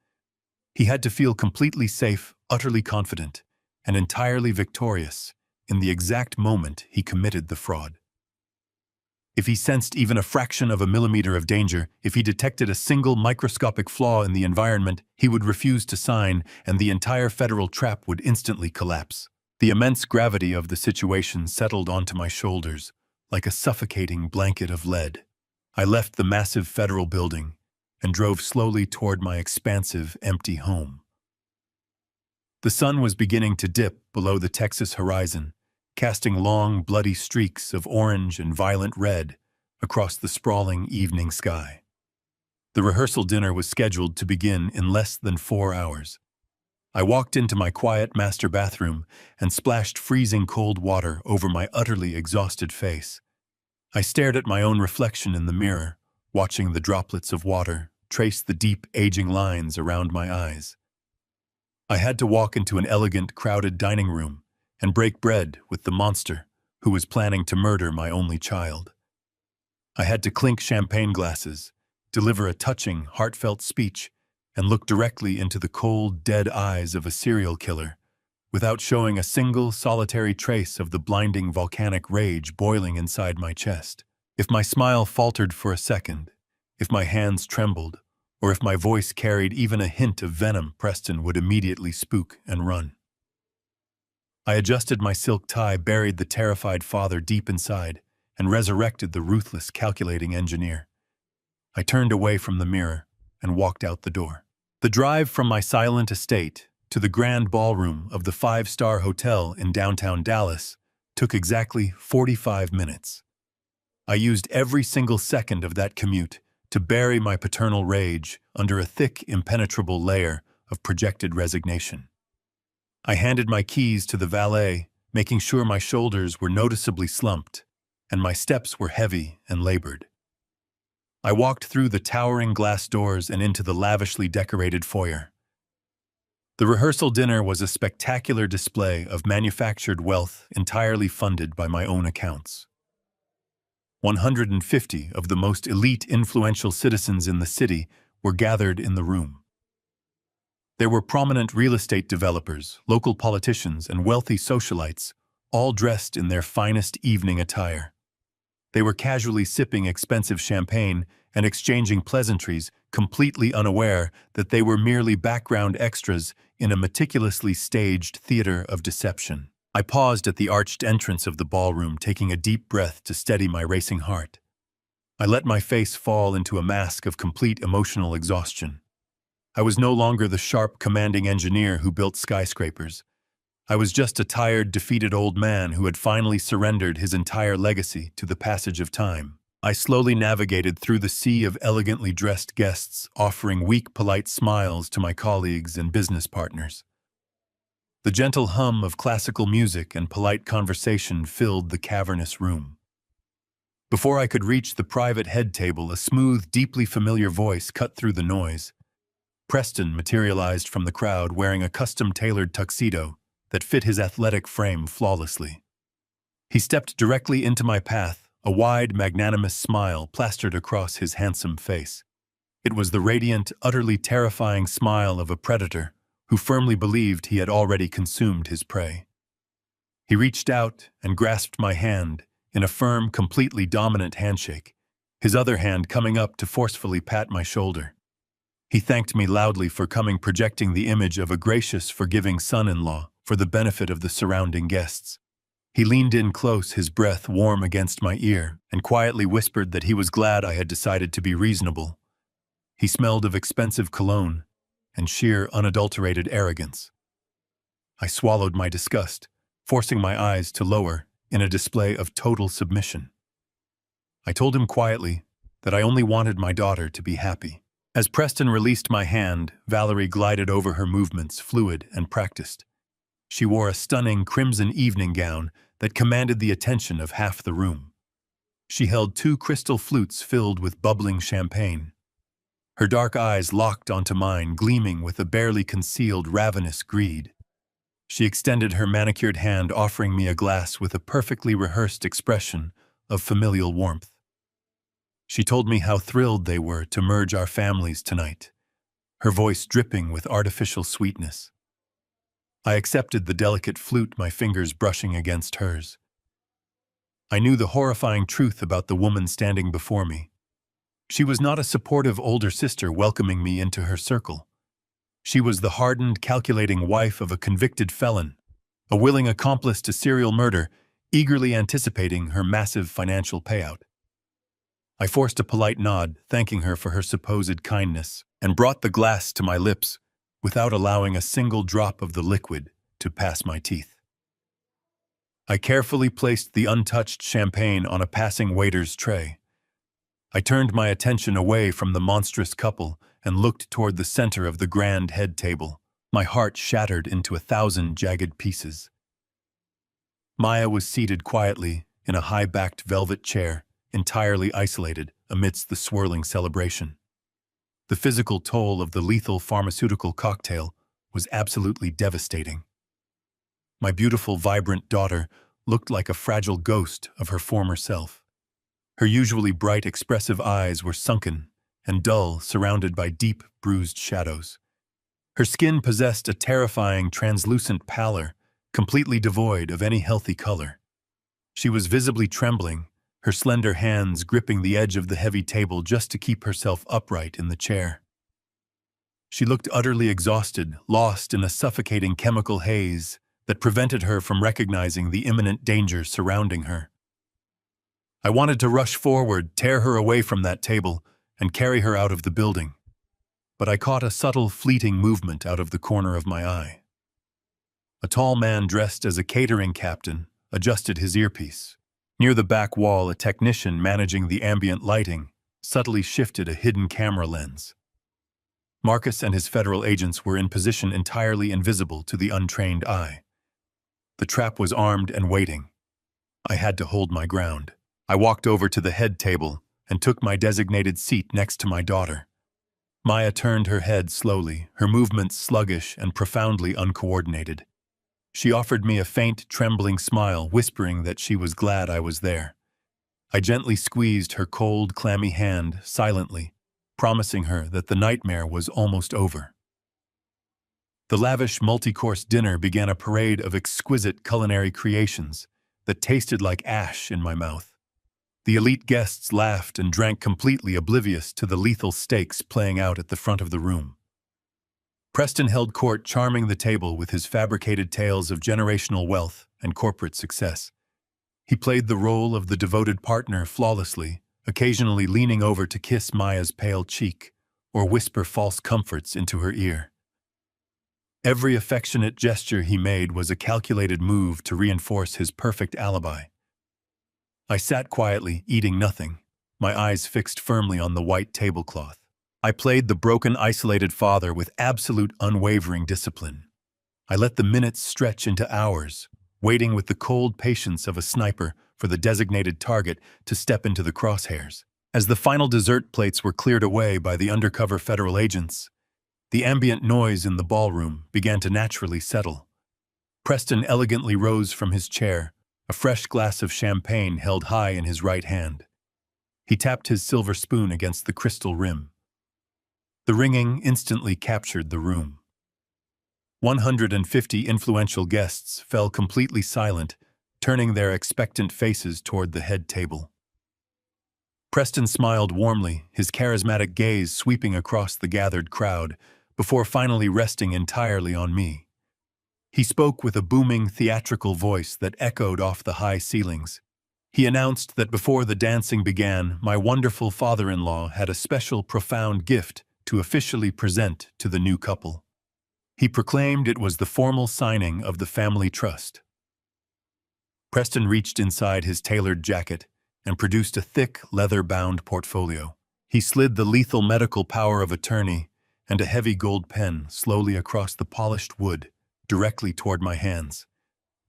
[SPEAKER 1] He had to feel completely safe, utterly confident, and entirely victorious in the exact moment he committed the fraud. If he sensed even a fraction of a millimeter of danger, if he detected a single microscopic flaw in the environment, he would refuse to sign, and the entire federal trap would instantly collapse. The immense gravity of the situation settled onto my shoulders like a suffocating blanket of lead. I left the massive federal building and drove slowly toward my expansive, empty home. The sun was beginning to dip below the Texas horizon, casting long, bloody streaks of orange and violent red across the sprawling evening sky. The rehearsal dinner was scheduled to begin in less than 4 hours. I walked into my quiet master bathroom and splashed freezing cold water over my utterly exhausted face. I stared at my own reflection in the mirror, watching the droplets of water trace the deep, aging lines around my eyes. I had to walk into an elegant, crowded dining room and break bread with the monster who was planning to murder my only child. I had to clink champagne glasses, deliver a touching, heartfelt speech, and look directly into the cold, dead eyes of a serial killer, without showing a single, solitary trace of the blinding volcanic rage boiling inside my chest. If my smile faltered for a second, if my hands trembled, or if my voice carried even a hint of venom, Preston would immediately spook and run. I adjusted my silk tie, buried the terrified father deep inside, and resurrected the ruthless, calculating engineer. I turned away from the mirror and walked out the door. The drive from my silent estate to the grand ballroom of the 5-star hotel in downtown Dallas took exactly 45 minutes. I used every single second of that commute to bury my paternal rage under a thick, impenetrable layer of projected resignation. I handed my keys to the valet, making sure my shoulders were noticeably slumped and my steps were heavy and labored. I walked through the towering glass doors and into the lavishly decorated foyer. The rehearsal dinner was a spectacular display of manufactured wealth entirely funded by my own accounts. 150 of the most elite, influential citizens in the city were gathered in the room. There were prominent real estate developers, local politicians, and wealthy socialites, all dressed in their finest evening attire. They were casually sipping expensive champagne and exchanging pleasantries, completely unaware that they were merely background extras in a meticulously staged theater of deception. I paused at the arched entrance of the ballroom, taking a deep breath to steady my racing heart. I let my face fall into a mask of complete emotional exhaustion. I was no longer the sharp, commanding engineer who built skyscrapers. I was just a tired, defeated old man who had finally surrendered his entire legacy to the passage of time. I slowly navigated through the sea of elegantly dressed guests, offering weak, polite smiles to my colleagues and business partners. The gentle hum of classical music and polite conversation filled the cavernous room. Before I could reach the private head table, a smooth, deeply familiar voice cut through the noise. Preston materialized from the crowd wearing a custom-tailored tuxedo that fit his athletic frame flawlessly. He stepped directly into my path, a wide, magnanimous smile plastered across his handsome face. It was the radiant, utterly terrifying smile of a predator who firmly believed he had already consumed his prey. He reached out and grasped my hand in a firm, completely dominant handshake, his other hand coming up to forcefully pat my shoulder. He thanked me loudly for coming, projecting the image of a gracious, forgiving son-in-law for the benefit of the surrounding guests. He leaned in close, his breath warm against my ear, and quietly whispered that he was glad I had decided to be reasonable. He smelled of expensive cologne and sheer, unadulterated arrogance. I swallowed my disgust, forcing my eyes to lower in a display of total submission. I told him quietly that I only wanted my daughter to be happy. As Preston released my hand, Valerie glided over her movements, fluid and practiced. She wore a stunning crimson evening gown that commanded the attention of half the room. She held 2 crystal flutes filled with bubbling champagne. Her dark eyes locked onto mine, gleaming with a barely concealed ravenous greed. She extended her manicured hand, offering me a glass with a perfectly rehearsed expression of familial warmth. She told me how thrilled they were to merge our families tonight, her voice dripping with artificial sweetness. I accepted the delicate flute, my fingers brushing against hers. I knew the horrifying truth about the woman standing before me. She was not a supportive older sister welcoming me into her circle. She was the hardened, calculating wife of a convicted felon, a willing accomplice to serial murder, eagerly anticipating her massive financial payout. I forced a polite nod, thanking her for her supposed kindness, and brought the glass to my lips without allowing a single drop of the liquid to pass my teeth. I carefully placed the untouched champagne on a passing waiter's tray. I turned my attention away from the monstrous couple and looked toward the center of the grand head table, my heart shattered into 1,000 jagged pieces. Maya was seated quietly in a high-backed velvet chair, entirely isolated amidst the swirling celebration. The physical toll of the lethal pharmaceutical cocktail was absolutely devastating. My beautiful, vibrant daughter looked like a fragile ghost of her former self. Her usually bright, expressive eyes were sunken and dull, surrounded by deep, bruised shadows. Her skin possessed a terrifying, translucent pallor, completely devoid of any healthy color. She was visibly trembling, her slender hands gripping the edge of the heavy table just to keep herself upright in the chair. She looked utterly exhausted, lost in a suffocating chemical haze that prevented her from recognizing the imminent danger surrounding her. I wanted to rush forward, tear her away from that table, and carry her out of the building. But I caught a subtle, fleeting movement out of the corner of my eye. A tall man dressed as a catering captain adjusted his earpiece. Near the back wall, a technician managing the ambient lighting subtly shifted a hidden camera lens. Marcus and his federal agents were in position entirely invisible to the untrained eye. The trap was armed and waiting. I had to hold my ground. I walked over to the head table and took my designated seat next to my daughter. Maya turned her head slowly, her movements sluggish and profoundly uncoordinated. She offered me a faint, trembling smile, whispering that she was glad I was there. I gently squeezed her cold, clammy hand silently, promising her that the nightmare was almost over. The lavish multi-course dinner began a parade of exquisite culinary creations that tasted like ash in my mouth. The elite guests laughed and drank completely oblivious to the lethal stakes playing out at the front of the room. Preston held court, charming the table with his fabricated tales of generational wealth and corporate success. He played the role of the devoted partner flawlessly, occasionally leaning over to kiss Maya's pale cheek or whisper false comforts into her ear. Every affectionate gesture he made was a calculated move to reinforce his perfect alibi. I sat quietly, eating nothing, my eyes fixed firmly on the white tablecloth. I played the broken, isolated father with absolute unwavering discipline. I let the minutes stretch into hours, waiting with the cold patience of a sniper for the designated target to step into the crosshairs. As the final dessert plates were cleared away by the undercover federal agents, the ambient noise in the ballroom began to naturally settle. Preston elegantly rose from his chair, a fresh glass of champagne held high in his right hand. He tapped his silver spoon against the crystal rim. The ringing instantly captured the room. 150 influential guests fell completely silent, turning their expectant faces toward the head table. Preston smiled warmly, his charismatic gaze sweeping across the gathered crowd, before finally resting entirely on me. He spoke with a booming, theatrical voice that echoed off the high ceilings. He announced that before the dancing began, my wonderful father-in-law had a special, profound gift to officially present to the new couple. He proclaimed it was the formal signing of the family trust. Preston reached inside his tailored jacket and produced a thick, leather-bound portfolio. He slid the lethal medical power of attorney and a heavy gold pen slowly across the polished wood, directly toward my hands.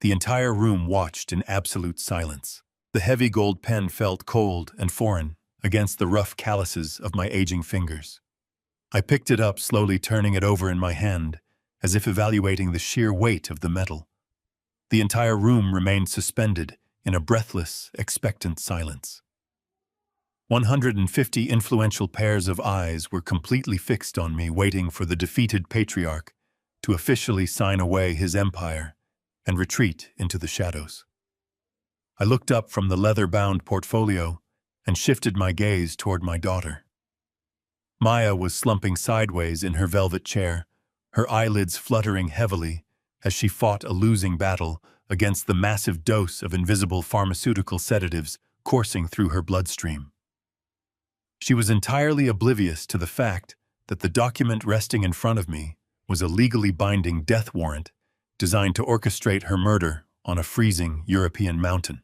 [SPEAKER 1] The entire room watched in absolute silence. The heavy gold pen felt cold and foreign against the rough calluses of my aging fingers. I picked it up, slowly turning it over in my hand, as if evaluating the sheer weight of the metal. The entire room remained suspended in a breathless, expectant silence. 150 influential pairs of eyes were completely fixed on me, waiting for the defeated patriarch to officially sign away his empire and retreat into the shadows. I looked up from the leather-bound portfolio and shifted my gaze toward my daughter. Maya was slumping sideways in her velvet chair, her eyelids fluttering heavily, as she fought a losing battle against the massive dose of invisible pharmaceutical sedatives coursing through her bloodstream. She was entirely oblivious to the fact that the document resting in front of me was a legally binding death warrant designed to orchestrate her murder on a freezing European mountain.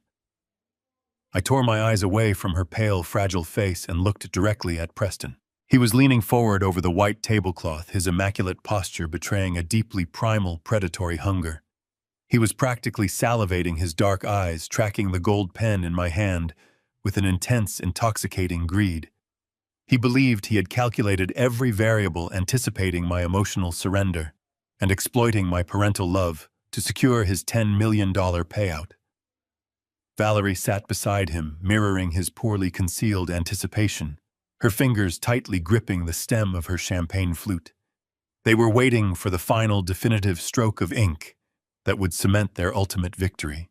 [SPEAKER 1] I tore my eyes away from her pale, fragile face and looked directly at Preston. He was leaning forward over the white tablecloth, his immaculate posture betraying a deeply primal, predatory hunger. He was practically salivating, his dark eyes tracking the gold pen in my hand with an intense, intoxicating greed. He believed he had calculated every variable, anticipating my emotional surrender and exploiting my parental love to secure his $10 million payout. Valerie sat beside him, mirroring his poorly concealed anticipation, her fingers tightly gripping the stem of her champagne flute. They were waiting for the final definitive stroke of ink that would cement their ultimate victory.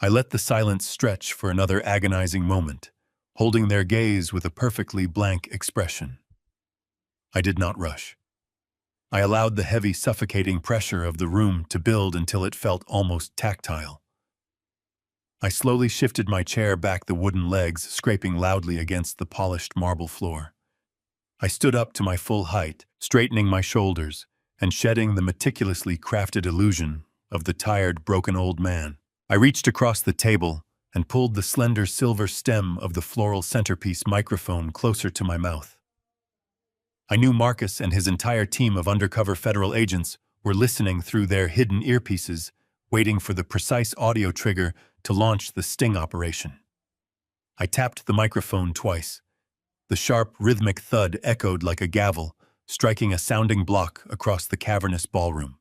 [SPEAKER 1] I let the silence stretch for another agonizing moment, holding their gaze with a perfectly blank expression. I did not rush. I allowed the heavy, suffocating pressure of the room to build until it felt almost tactile. I slowly shifted my chair back, the wooden legs scraping loudly against the polished marble floor. I stood up to my full height, straightening my shoulders and shedding the meticulously crafted illusion of the tired, broken old man. I reached across the table and pulled the slender silver stem of the floral centerpiece microphone closer to my mouth. I knew Marcus and his entire team of undercover federal agents were listening through their hidden earpieces, waiting for the precise audio trigger to launch the sting operation. I tapped the microphone twice. The sharp, rhythmic thud echoed like a gavel, striking a sounding block across the cavernous ballroom.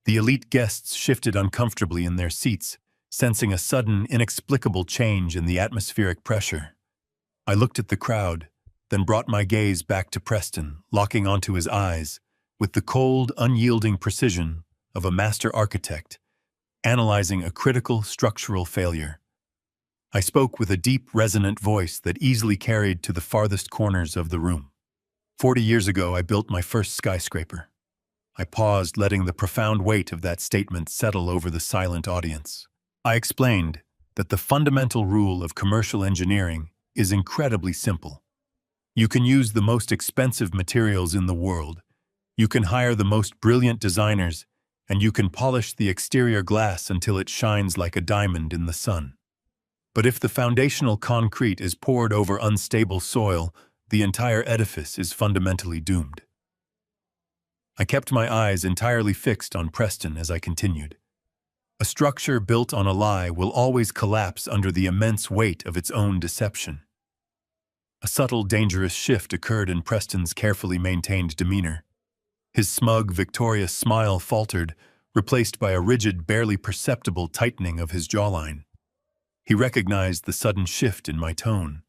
[SPEAKER 1] The elite guests shifted uncomfortably in their seats, sensing a sudden, inexplicable change in the atmospheric pressure. I looked at the crowd, then brought my gaze back to Preston, locking onto his eyes with the cold, unyielding precision of a master architect, analyzing a critical structural failure. I spoke with a deep, resonant voice that easily carried to the farthest corners of the room. 40 years ago, I built my first skyscraper. I paused, letting the profound weight of that statement settle over the silent audience. I explained that the fundamental rule of commercial engineering is incredibly simple. You can use the most expensive materials in the world, you can hire the most brilliant designers, and you can polish the exterior glass until it shines like a diamond in the sun. But if the foundational concrete is poured over unstable soil, the entire edifice is fundamentally doomed. I kept my eyes entirely fixed on Preston as I continued. A structure built on a lie will always collapse under the immense weight of its own deception. A subtle, dangerous shift occurred in Preston's carefully maintained demeanor. His smug, victorious smile faltered, replaced by a rigid, barely perceptible tightening of his jawline. He recognized the sudden shift in my tone.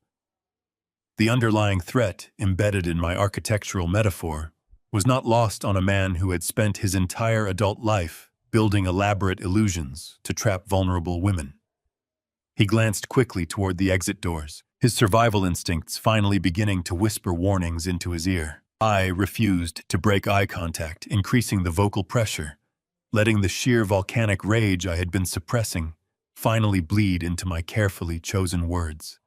[SPEAKER 1] The underlying threat, embedded in my architectural metaphor, was not lost on a man who had spent his entire adult life building elaborate illusions to trap vulnerable women. He glanced quickly toward the exit doors, his survival instincts finally beginning to whisper warnings into his ear. I refused to break eye contact, increasing the vocal pressure, letting the sheer volcanic rage I had been suppressing finally bleed into my carefully chosen words.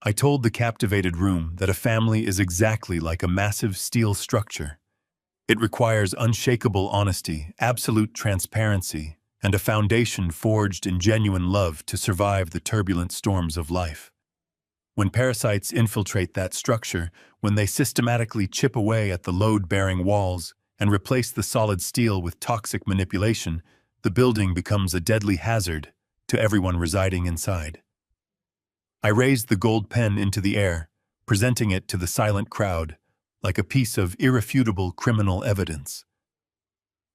[SPEAKER 1] I told the captivated room that a family is exactly like a massive steel structure. It requires unshakable honesty, absolute transparency, and a foundation forged in genuine love to survive the turbulent storms of life. When parasites infiltrate that structure, when they systematically chip away at the load-bearing walls and replace the solid steel with toxic manipulation, the building becomes a deadly hazard to everyone residing inside. I raised the gold pen into the air, presenting it to the silent crowd like a piece of irrefutable criminal evidence.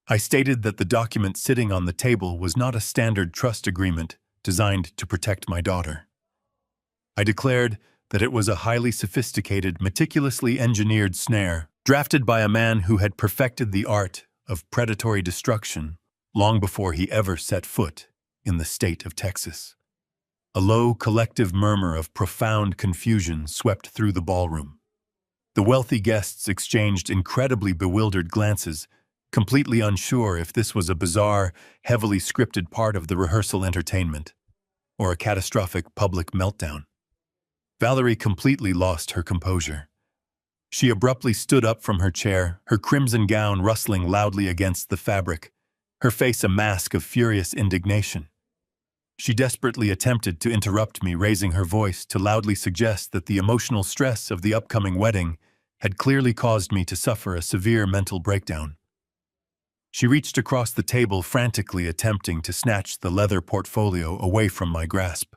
[SPEAKER 1] I stated that the document sitting on the table was not a standard trust agreement designed to protect my daughter. I declared that it was a highly sophisticated, meticulously engineered snare, drafted by a man who had perfected the art of predatory destruction long before he ever set foot in the state of Texas. A low, collective murmur of profound confusion swept through the ballroom. The wealthy guests exchanged incredibly bewildered glances, completely unsure if this was a bizarre, heavily scripted part of the rehearsal entertainment, or a catastrophic public meltdown. Valerie completely lost her composure. She abruptly stood up from her chair, her crimson gown rustling loudly against the fabric, her face a mask of furious indignation. She desperately attempted to interrupt me, raising her voice to loudly suggest that the emotional stress of the upcoming wedding had clearly caused me to suffer a severe mental breakdown. She reached across the table, frantically attempting to snatch the leather portfolio away from my grasp.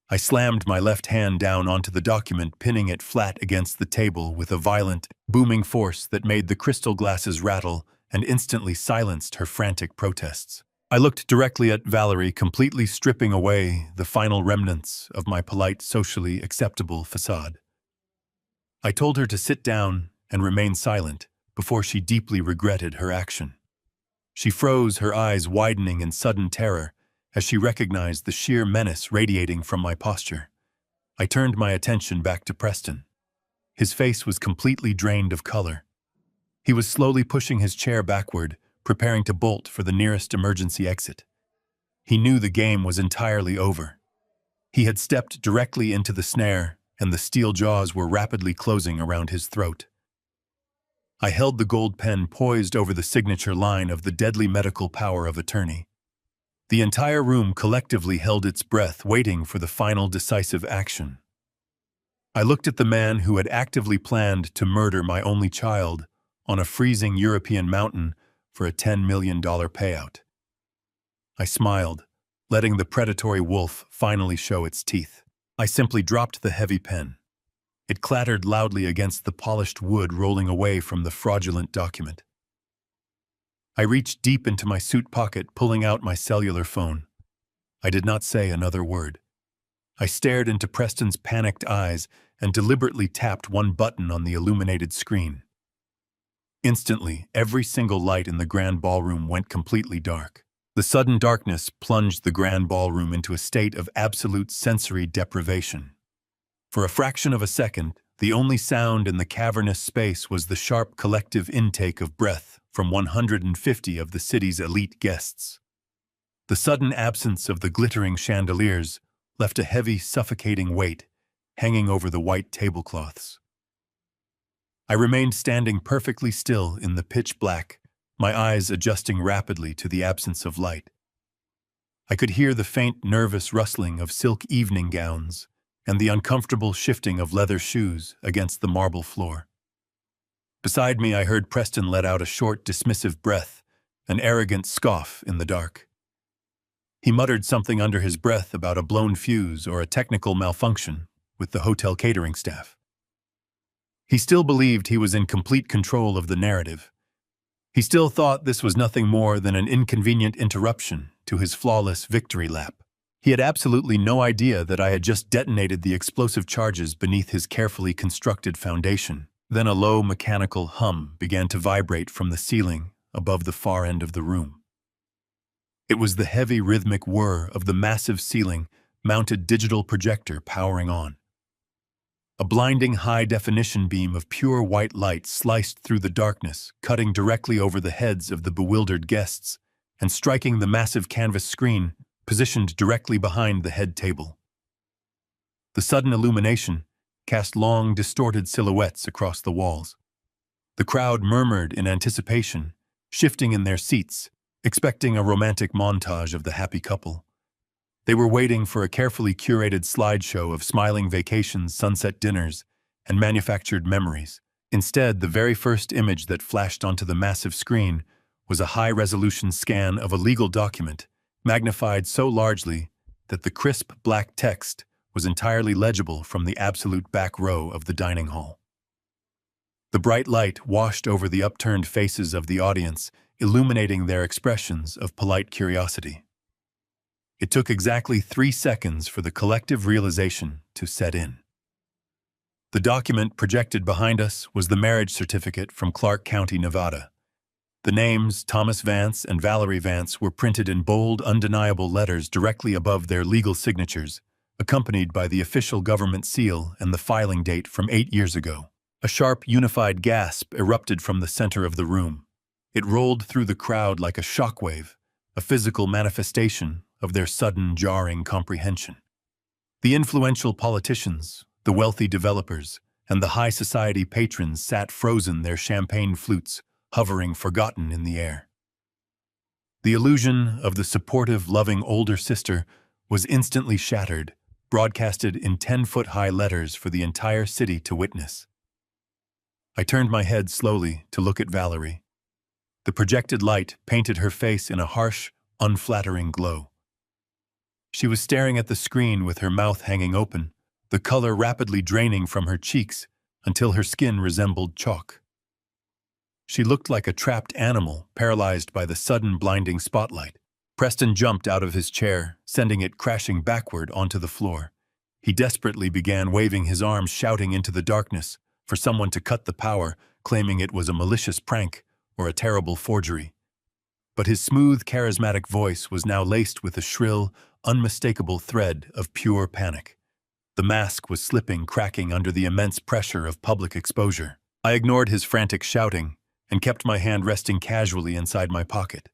[SPEAKER 1] I slammed my left hand down onto the document, pinning it flat against the table with a violent, booming force that made the crystal glasses rattle and instantly silenced her frantic protests. I looked directly at Valerie, completely stripping away the final remnants of my polite, socially acceptable facade. I told her to sit down and remain silent before she deeply regretted her action. She froze, her eyes widening in sudden terror as she recognized the sheer menace radiating from my posture. I turned my attention back to Preston. His face was completely drained of color. He was slowly pushing his chair backward, preparing to bolt for the nearest emergency exit. He knew the game was entirely over. He had stepped directly into the snare, and the steel jaws were rapidly closing around his throat. I held the gold pen poised over the signature line of the deadly medical power of attorney. The entire room collectively held its breath, waiting for the final decisive action. I looked at the man who had actively planned to murder my only child on a freezing European mountain for a $10 million payout. I smiled, letting the predatory wolf finally show its teeth. I simply dropped the heavy pen. It clattered loudly against the polished wood, rolling away from the fraudulent document. I reached deep into my suit pocket, pulling out my cellular phone. I did not say another word. I stared into Preston's panicked eyes and deliberately tapped one button on the illuminated screen. Instantly, every single light in the grand ballroom went completely dark. The sudden darkness plunged the grand ballroom into a state of absolute sensory deprivation. For a fraction of a second, the only sound in the cavernous space was the sharp collective intake of breath from 150 of the city's elite guests. The sudden absence of the glittering chandeliers left a heavy, suffocating weight hanging over the white tablecloths. I remained standing perfectly still in the pitch black, my eyes adjusting rapidly to the absence of light. I could hear the faint, nervous rustling of silk evening gowns and the uncomfortable shifting of leather shoes against the marble floor. Beside me, I heard Preston let out a short, dismissive breath, an arrogant scoff in the dark. He muttered something under his breath about a blown fuse or a technical malfunction with the hotel catering staff. He still believed he was in complete control of the narrative. He still thought this was nothing more than an inconvenient interruption to his flawless victory lap. He had absolutely no idea that I had just detonated the explosive charges beneath his carefully constructed foundation. Then a low mechanical hum began to vibrate from the ceiling above the far end of the room. It was the heavy rhythmic whir of the massive ceiling-mounted digital projector powering on. A blinding high-definition beam of pure white light sliced through the darkness, cutting directly over the heads of the bewildered guests and striking the massive canvas screen positioned directly behind the head table. The sudden illumination cast long, distorted silhouettes across the walls. The crowd murmured in anticipation, shifting in their seats, expecting a romantic montage of the happy couple. They were waiting for a carefully curated slideshow of smiling vacations, sunset dinners, and manufactured memories. Instead, the very first image that flashed onto the massive screen was a high-resolution scan of a legal document, magnified so largely that the crisp black text was entirely legible from the absolute back row of the dining hall. The bright light washed over the upturned faces of the audience, illuminating their expressions of polite curiosity. It took exactly 3 seconds for the collective realization to set in. The document projected behind us was the marriage certificate from Clark County, Nevada. The names, Thomas Vance and Valerie Vance, were printed in bold, undeniable letters directly above their legal signatures, accompanied by the official government seal and the filing date from 8 years ago. A sharp, unified gasp erupted from the center of the room. It rolled through the crowd like a shockwave, a physical manifestation of their sudden, jarring comprehension. The influential politicians, the wealthy developers, and the high society patrons sat frozen, their champagne flutes hovering forgotten in the air. The illusion of the supportive, loving older sister was instantly shattered, broadcasted in 10-foot-high letters for the entire city to witness. I turned my head slowly to look at Valerie. The projected light painted her face in a harsh, unflattering glow. She was staring at the screen with her mouth hanging open, the color rapidly draining from her cheeks until her skin resembled chalk. She looked like a trapped animal, paralyzed by the sudden blinding spotlight. Preston jumped out of his chair, sending it crashing backward onto the floor. He desperately began waving his arms, shouting into the darkness for someone to cut the power, claiming it was a malicious prank or a terrible forgery. But his smooth, charismatic voice was now laced with a shrill, unmistakable thread of pure panic. The mask was slipping, cracking under the immense pressure of public exposure. I ignored his frantic shouting and kept my hand resting casually inside my pocket.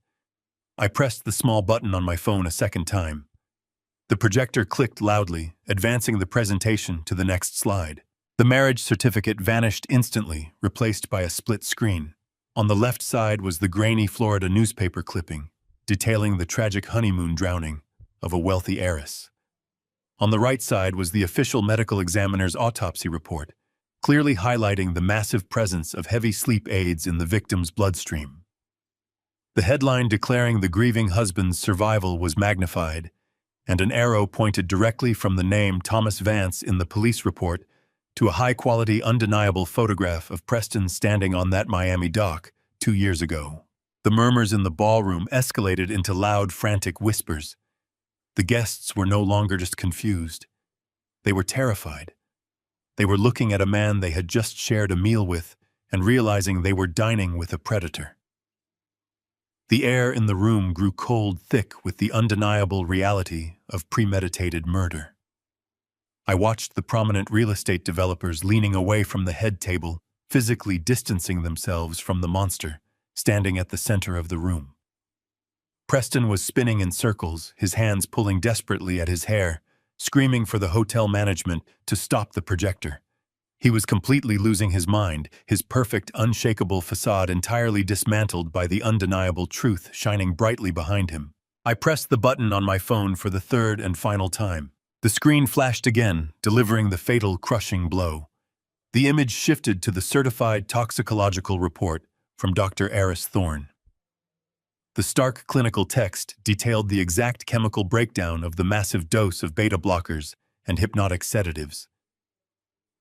[SPEAKER 1] I pressed the small button on my phone a second time. The projector clicked loudly, advancing the presentation to the next slide. The marriage certificate vanished instantly, replaced by a split screen. On the left side was the grainy Florida newspaper clipping, detailing the tragic honeymoon drowning of a wealthy heiress. On the right side was the official medical examiner's autopsy report, clearly highlighting the massive presence of heavy sleep aids in the victim's bloodstream. The headline declaring the grieving husband's survival was magnified, and an arrow pointed directly from the name Thomas Vance in the police report to a high-quality, undeniable photograph of Preston standing on that Miami dock 2 years ago. The murmurs in the ballroom escalated into loud, frantic whispers. The guests were no longer just confused. They were terrified. They were looking at a man they had just shared a meal with and realizing they were dining with a predator. The air in the room grew cold, thick with the undeniable reality of premeditated murder. I watched the prominent real estate developers leaning away from the head table, physically distancing themselves from the monster, standing at the center of the room. Preston was spinning in circles, his hands pulling desperately at his hair, screaming for the hotel management to stop the projector. He was completely losing his mind, his perfect, unshakable facade entirely dismantled by the undeniable truth shining brightly behind him. I pressed the button on my phone for the third and final time. The screen flashed again, delivering the fatal, crushing blow. The image shifted to the certified toxicological report from Dr. Eris Thorne. The stark clinical text detailed the exact chemical breakdown of the massive dose of beta blockers and hypnotic sedatives.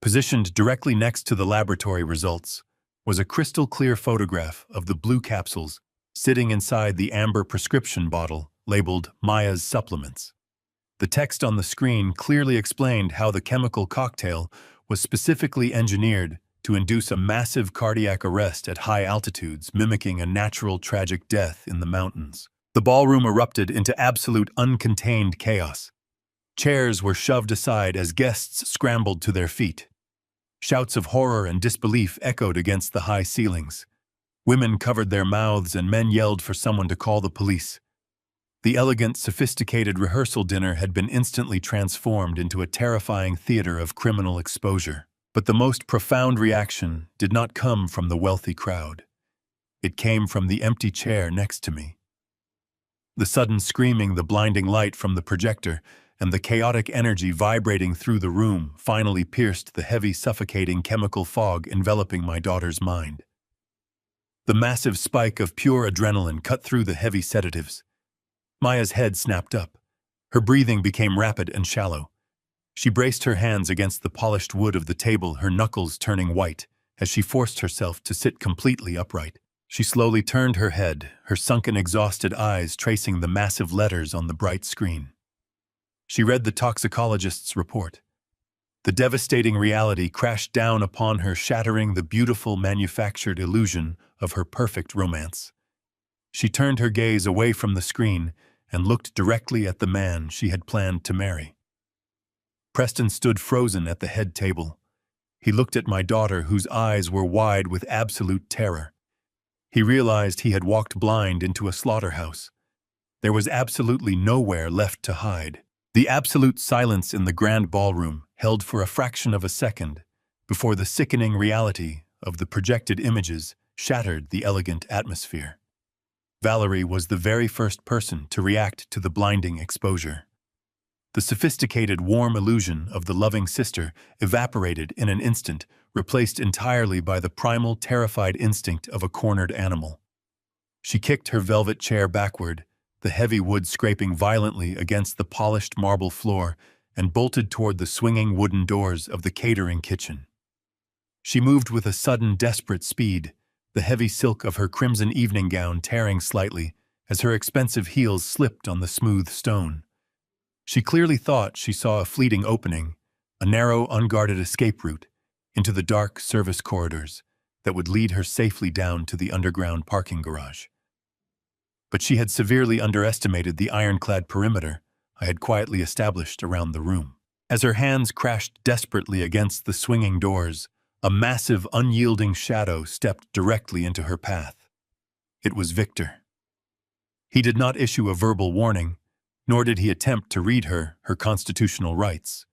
[SPEAKER 1] Positioned directly next to the laboratory results was a crystal-clear photograph of the blue capsules sitting inside the amber prescription bottle labeled Maya's Supplements. The text on the screen clearly explained how the chemical cocktail was specifically engineered to induce a massive cardiac arrest at high altitudes, mimicking a natural tragic death in the mountains. The ballroom erupted into absolute uncontained chaos. Chairs were shoved aside as guests scrambled to their feet. Shouts of horror and disbelief echoed against the high ceilings. Women covered their mouths and men yelled for someone to call the police. The elegant, sophisticated rehearsal dinner had been instantly transformed into a terrifying theater of criminal exposure. But the most profound reaction did not come from the wealthy crowd. It came from the empty chair next to me. The sudden screaming, the blinding light from the projector, and the chaotic energy vibrating through the room finally pierced the heavy, suffocating chemical fog enveloping my daughter's mind. The massive spike of pure adrenaline cut through the heavy sedatives. Maya's head snapped up. Her breathing became rapid and shallow. She braced her hands against the polished wood of the table, her knuckles turning white, as she forced herself to sit completely upright. She slowly turned her head, her sunken, exhausted eyes tracing the massive letters on the bright screen. She read the toxicologist's report. The devastating reality crashed down upon her, shattering the beautiful manufactured illusion of her perfect romance. She turned her gaze away from the screen and looked directly at the man she had planned to marry. Preston stood frozen at the head table. He looked at my daughter, whose eyes were wide with absolute terror. He realized he had walked blind into a slaughterhouse. There was absolutely nowhere left to hide. The absolute silence in the grand ballroom held for a fraction of a second before the sickening reality of the projected images shattered the elegant atmosphere. Valerie was the very first person to react to the blinding exposure. The sophisticated, warm illusion of the loving sister evaporated in an instant, replaced entirely by the primal, terrified instinct of a cornered animal. She kicked her velvet chair backward, the heavy wood scraping violently against the polished marble floor, and bolted toward the swinging wooden doors of the catering kitchen. She moved with a sudden, desperate speed, the heavy silk of her crimson evening gown tearing slightly as her expensive heels slipped on the smooth stone. She clearly thought she saw a fleeting opening, a narrow, unguarded escape route into the dark service corridors that would lead her safely down to the underground parking garage. But she had severely underestimated the ironclad perimeter I had quietly established around the room. As her hands crashed desperately against the swinging doors, a massive, unyielding shadow stepped directly into her path. It was Victor. He did not issue a verbal warning, nor did he attempt to read her constitutional rights.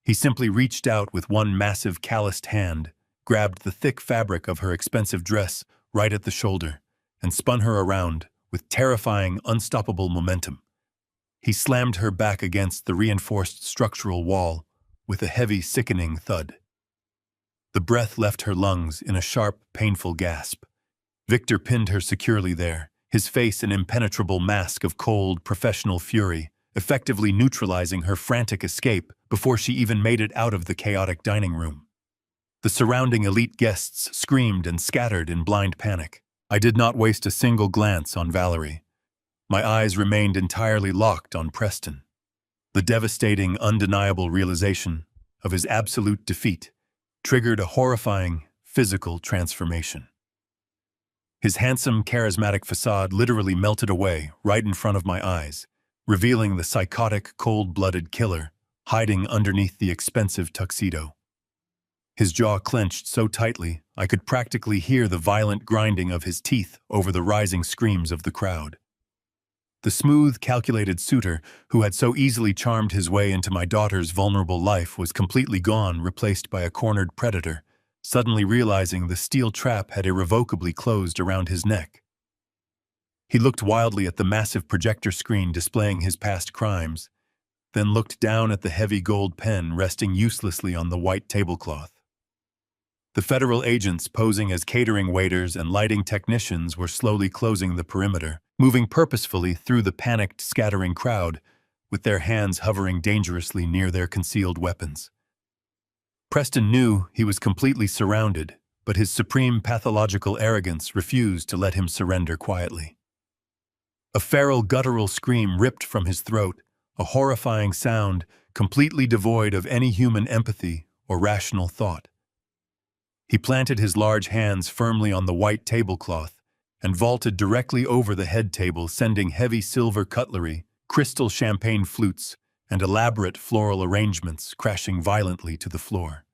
[SPEAKER 1] He simply reached out with one massive calloused hand, grabbed the thick fabric of her expensive dress right at the shoulder, and spun her around with terrifying, unstoppable momentum. He slammed her back against the reinforced structural wall with a heavy, sickening thud. The breath left her lungs in a sharp, painful gasp. Victor pinned her securely there, his face an impenetrable mask of cold, professional fury, effectively neutralizing her frantic escape before she even made it out of the chaotic dining room. The surrounding elite guests screamed and scattered in blind panic. I did not waste a single glance on Valerie. My eyes remained entirely locked on Preston. The devastating, undeniable realization of his absolute defeat triggered a horrifying, physical transformation. His handsome, charismatic facade literally melted away right in front of my eyes, revealing the psychotic, cold-blooded killer hiding underneath the expensive tuxedo. His jaw clenched so tightly I could practically hear the violent grinding of his teeth over the rising screams of the crowd. The smooth, calculated suitor who had so easily charmed his way into my daughter's vulnerable life was completely gone, replaced by a cornered predator, suddenly realizing the steel trap had irrevocably closed around his neck. He looked wildly at the massive projector screen displaying his past crimes, then looked down at the heavy gold pen resting uselessly on the white tablecloth. The federal agents posing as catering waiters and lighting technicians were slowly closing the perimeter, moving purposefully through the panicked, scattering crowd, with their hands hovering dangerously near their concealed weapons. Preston knew he was completely surrounded, but his supreme pathological arrogance refused to let him surrender quietly. A feral, guttural scream ripped from his throat, a horrifying sound completely devoid of any human empathy or rational thought. He planted his large hands firmly on the white tablecloth and vaulted directly over the head table, sending heavy silver cutlery, crystal champagne flutes, and elaborate floral arrangements crashing violently to the floor.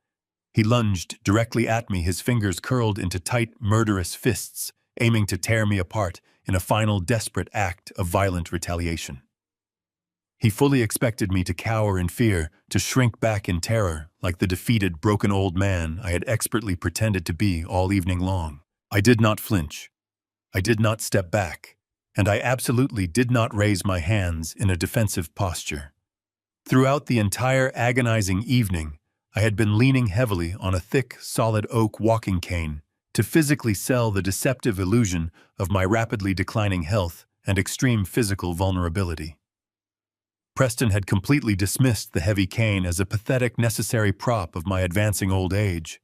[SPEAKER 1] He lunged directly at me, his fingers curled into tight, murderous fists, aiming to tear me apart in a final desperate act of violent retaliation. He fully expected me to cower in fear, to shrink back in terror, like the defeated, broken old man I had expertly pretended to be all evening long. I did not flinch. I did not step back, and I absolutely did not raise my hands in a defensive posture. Throughout the entire agonizing evening, I had been leaning heavily on a thick, solid oak walking cane to physically sell the deceptive illusion of my rapidly declining health and extreme physical vulnerability. Preston had completely dismissed the heavy cane as a pathetic, necessary prop of my advancing old age.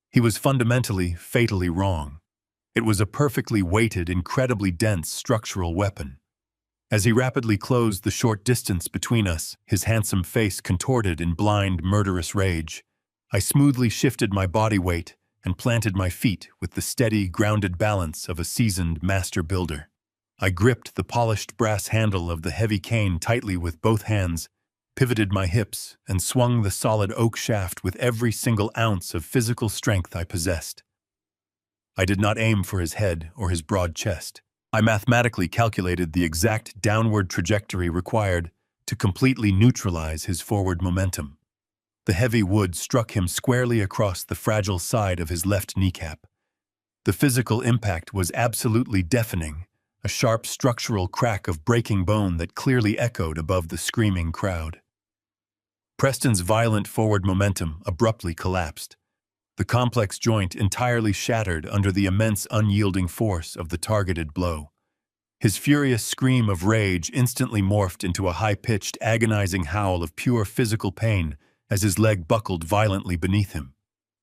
[SPEAKER 1] He was fundamentally, fatally wrong. It was a perfectly weighted, incredibly dense structural weapon. As he rapidly closed the short distance between us, his handsome face contorted in blind, murderous rage, I smoothly shifted my body weight and planted my feet with the steady, grounded balance of a seasoned master builder. I gripped the polished brass handle of the heavy cane tightly with both hands, pivoted my hips, and swung the solid oak shaft with every single ounce of physical strength I possessed. I did not aim for his head or his broad chest. I mathematically calculated the exact downward trajectory required to completely neutralize his forward momentum. The heavy wood struck him squarely across the fragile side of his left kneecap. The physical impact was absolutely deafening, a sharp structural crack of breaking bone that clearly echoed above the screaming crowd. Preston's violent forward momentum abruptly collapsed. The complex joint entirely shattered under the immense unyielding force of the targeted blow. His furious scream of rage instantly morphed into a high-pitched, agonizing howl of pure physical pain as his leg buckled violently beneath him.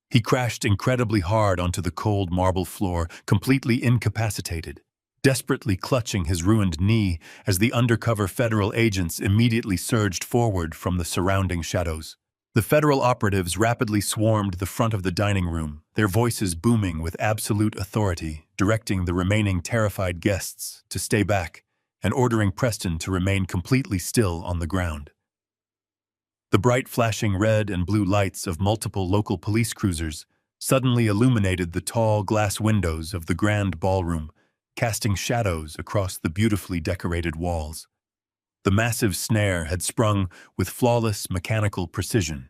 [SPEAKER 1] He crashed incredibly hard onto the cold marble floor, completely incapacitated, desperately clutching his ruined knee as the undercover federal agents immediately surged forward from the surrounding shadows. The federal operatives rapidly swarmed the front of the dining room, their voices booming with absolute authority, directing the remaining terrified guests to stay back and ordering Preston to remain completely still on the ground. The bright flashing red and blue lights of multiple local police cruisers suddenly illuminated the tall glass windows of the grand ballroom, casting shadows across the beautifully decorated walls. The massive snare had sprung with flawless mechanical precision.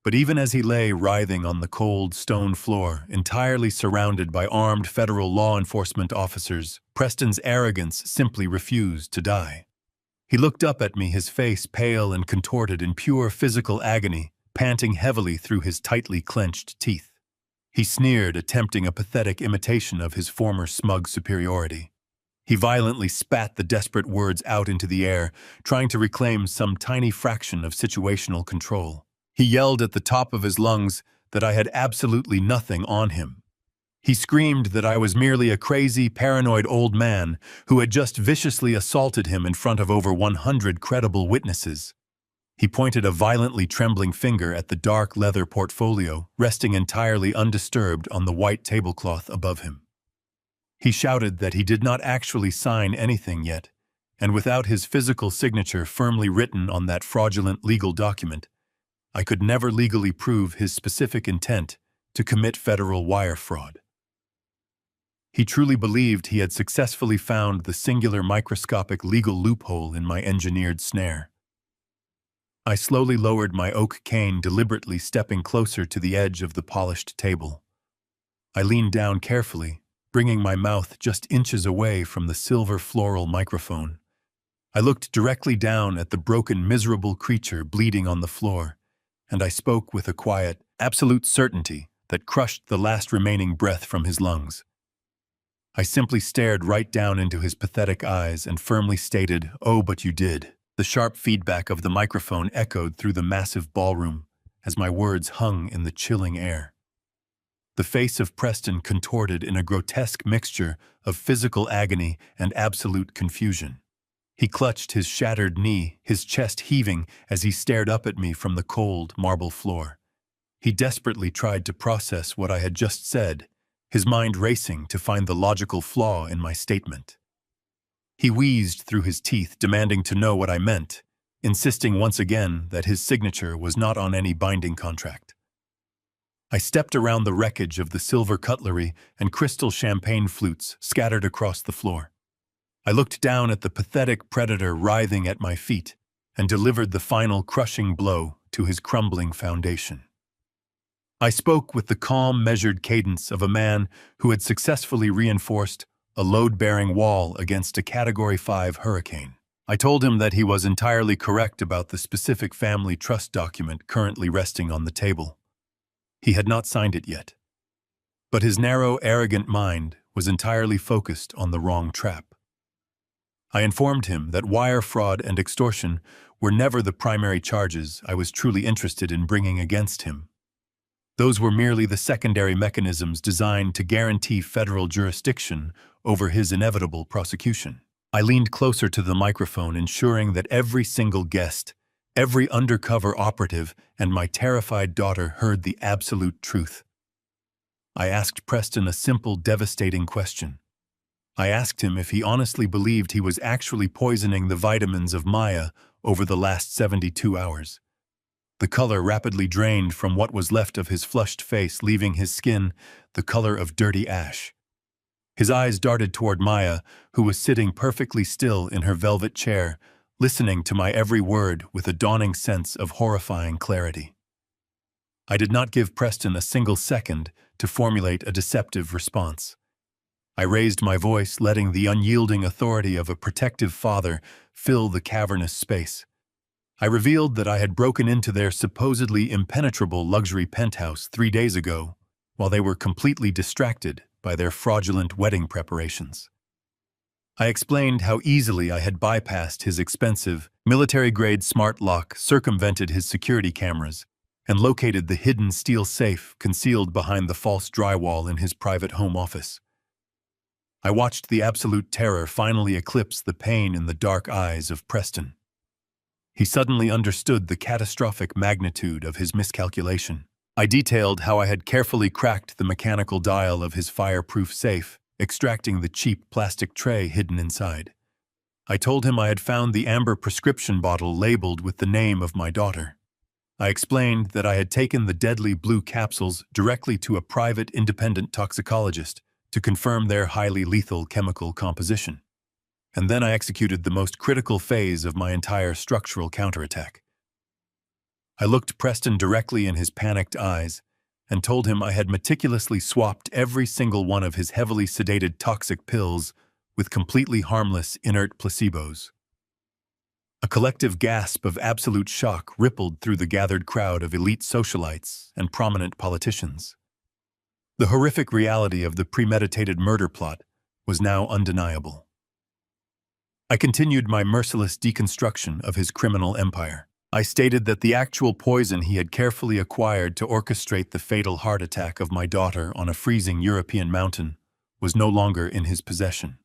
[SPEAKER 1] But even as he lay writhing on the cold stone floor, entirely surrounded by armed federal law enforcement officers, Preston's arrogance simply refused to die. He looked up at me, his face pale and contorted in pure physical agony, panting heavily through his tightly clenched teeth. He sneered, attempting a pathetic imitation of his former smug superiority. He violently spat the desperate words out into the air, trying to reclaim some tiny fraction of situational control. He yelled at the top of his lungs that I had absolutely nothing on him. He screamed that I was merely a crazy, paranoid old man who had just viciously assaulted him in front of over 100 credible witnesses. He pointed a violently trembling finger at the dark leather portfolio, resting entirely undisturbed on the white tablecloth above him. He shouted that he did not actually sign anything yet, and without his physical signature firmly written on that fraudulent legal document, I could never legally prove his specific intent to commit federal wire fraud. He truly believed he had successfully found the singular microscopic legal loophole in my engineered snare. I slowly lowered my oak cane, deliberately stepping closer to the edge of the polished table. I leaned down carefully, bringing my mouth just inches away from the silver floral microphone. I looked directly down at the broken, miserable creature bleeding on the floor, and I spoke with a quiet, absolute certainty that crushed the last remaining breath from his lungs. I simply stared right down into his pathetic eyes and firmly stated, "Oh, but you did." The sharp feedback of the microphone echoed through the massive ballroom as my words hung in the chilling air. The face of Preston contorted in a grotesque mixture of physical agony and absolute confusion. He clutched his shattered knee, his chest heaving as he stared up at me from the cold marble floor. He desperately tried to process what I had just said, his mind racing to find the logical flaw in my statement. He wheezed through his teeth, demanding to know what I meant, insisting once again that his signature was not on any binding contract. I stepped around the wreckage of the silver cutlery and crystal champagne flutes scattered across the floor. I looked down at the pathetic predator writhing at my feet and delivered the final crushing blow to his crumbling foundation. I spoke with the calm, measured cadence of a man who had successfully reinforced a load-bearing wall against a Category 5 hurricane. I told him that he was entirely correct about the specific family trust document currently resting on the table. He had not signed it yet. But his narrow, arrogant mind was entirely focused on the wrong trap. I informed him that wire fraud and extortion were never the primary charges I was truly interested in bringing against him. Those were merely the secondary mechanisms designed to guarantee federal jurisdiction over his inevitable prosecution. I leaned closer to the microphone, ensuring that every single guest, every undercover operative, and my terrified daughter heard the absolute truth. I asked Preston a simple, devastating question. I asked him if he honestly believed he was actually poisoning the vitamins of Maya over the last 72 hours. The color rapidly drained from what was left of his flushed face, leaving his skin the color of dirty ash. His eyes darted toward Maya, who was sitting perfectly still in her velvet chair, listening to my every word with a dawning sense of horrifying clarity. I did not give Preston a single second to formulate a deceptive response. I raised my voice, letting the unyielding authority of a protective father fill the cavernous space. I revealed that I had broken into their supposedly impenetrable luxury penthouse 3 days ago, while they were completely distracted by their fraudulent wedding preparations. I explained how easily I had bypassed his expensive, military-grade smart lock, circumvented his security cameras, and located the hidden steel safe concealed behind the false drywall in his private home office. I watched the absolute terror finally eclipse the pain in the dark eyes of Preston. He suddenly understood the catastrophic magnitude of his miscalculation. I detailed how I had carefully cracked the mechanical dial of his fireproof safe, extracting the cheap plastic tray hidden inside. I told him I had found the amber prescription bottle labeled with the name of my daughter. I explained that I had taken the deadly blue capsules directly to a private independent toxicologist to confirm their highly lethal chemical composition. And then I executed the most critical phase of my entire structural counterattack. I looked Preston directly in his panicked eyes and told him I had meticulously swapped every single one of his heavily sedated toxic pills with completely harmless inert placebos. A collective gasp of absolute shock rippled through the gathered crowd of elite socialites and prominent politicians. The horrific reality of the premeditated murder plot was now undeniable. I continued my merciless deconstruction of his criminal empire. I stated that the actual poison he had carefully acquired to orchestrate the fatal heart attack of my daughter on a freezing European mountain was no longer in his possession.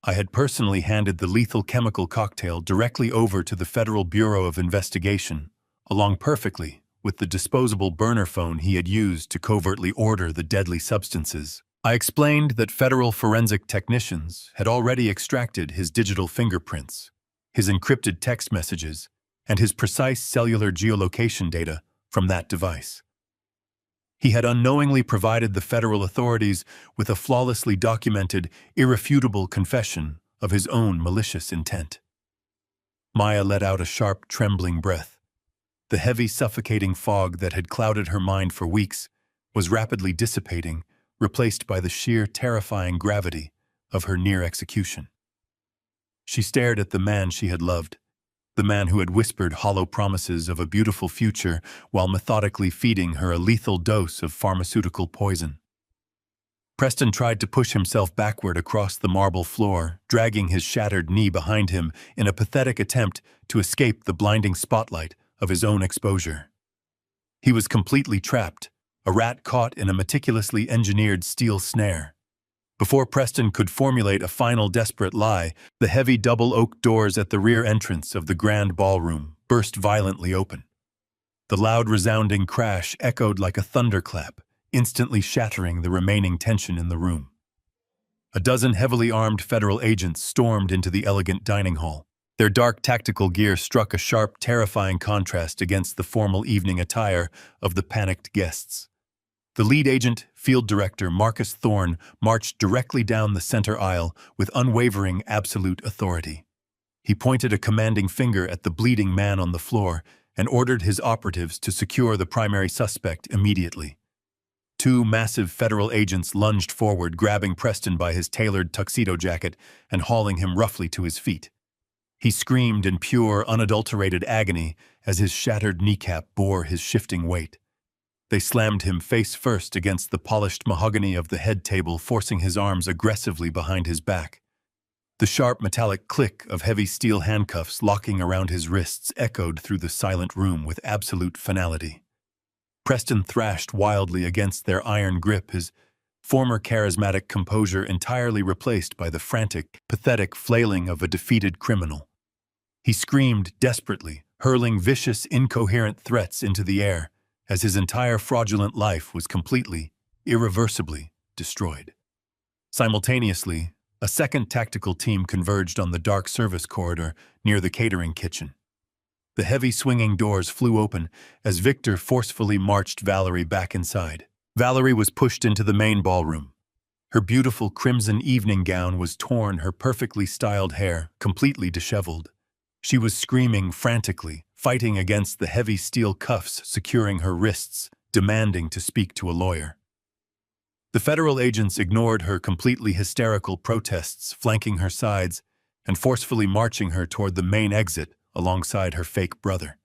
[SPEAKER 1] I had personally handed the lethal chemical cocktail directly over to the Federal Bureau of Investigation, along perfectly with the disposable burner phone he had used to covertly order the deadly substances. I explained that federal forensic technicians had already extracted his digital fingerprints, his encrypted text messages, and his precise cellular geolocation data from that device. He had unknowingly provided the federal authorities with a flawlessly documented, irrefutable confession of his own malicious intent. Maya let out a sharp, trembling breath. The heavy, suffocating fog that had clouded her mind for weeks was rapidly dissipating, replaced by the sheer, terrifying gravity of her near execution. She stared at the man she had loved, the man who had whispered hollow promises of a beautiful future while methodically feeding her a lethal dose of pharmaceutical poison. Preston tried to push himself backward across the marble floor, dragging his shattered knee behind him in a pathetic attempt to escape the blinding spotlight of his own exposure. He was completely trapped, a rat caught in a meticulously engineered steel snare. Before Preston could formulate a final desperate lie, the heavy double oak doors at the rear entrance of the grand ballroom burst violently open. The loud resounding crash echoed like a thunderclap, instantly shattering the remaining tension in the room. A dozen heavily armed federal agents stormed into the elegant dining hall. Their dark tactical gear struck a sharp, terrifying contrast against the formal evening attire of the panicked guests. The lead agent, Field Director Marcus Thorne, marched directly down the center aisle with unwavering, absolute authority. He pointed a commanding finger at the bleeding man on the floor and ordered his operatives to secure the primary suspect immediately. 2 massive federal agents lunged forward, grabbing Preston by his tailored tuxedo jacket and hauling him roughly to his feet. He screamed in pure, unadulterated agony as his shattered kneecap bore his shifting weight. They slammed him face first against the polished mahogany of the head table, forcing his arms aggressively behind his back. The sharp metallic click of heavy steel handcuffs locking around his wrists echoed through the silent room with absolute finality. Preston thrashed wildly against their iron grip, his former charismatic composure entirely replaced by the frantic, pathetic flailing of a defeated criminal. He screamed desperately, hurling vicious, incoherent threats into the air, as his entire fraudulent life was completely, irreversibly destroyed. Simultaneously, a second tactical team converged on the dark service corridor near the catering kitchen. The heavy swinging doors flew open as Victor forcefully marched Valerie back inside. Valerie was pushed into the main ballroom. Her beautiful crimson evening gown was torn, her perfectly styled hair completely disheveled. She was screaming frantically, fighting against the heavy steel cuffs securing her wrists, demanding to speak to a lawyer. The federal agents ignored her completely hysterical protests, flanking her sides and forcefully marching her toward the main exit alongside her fake brother.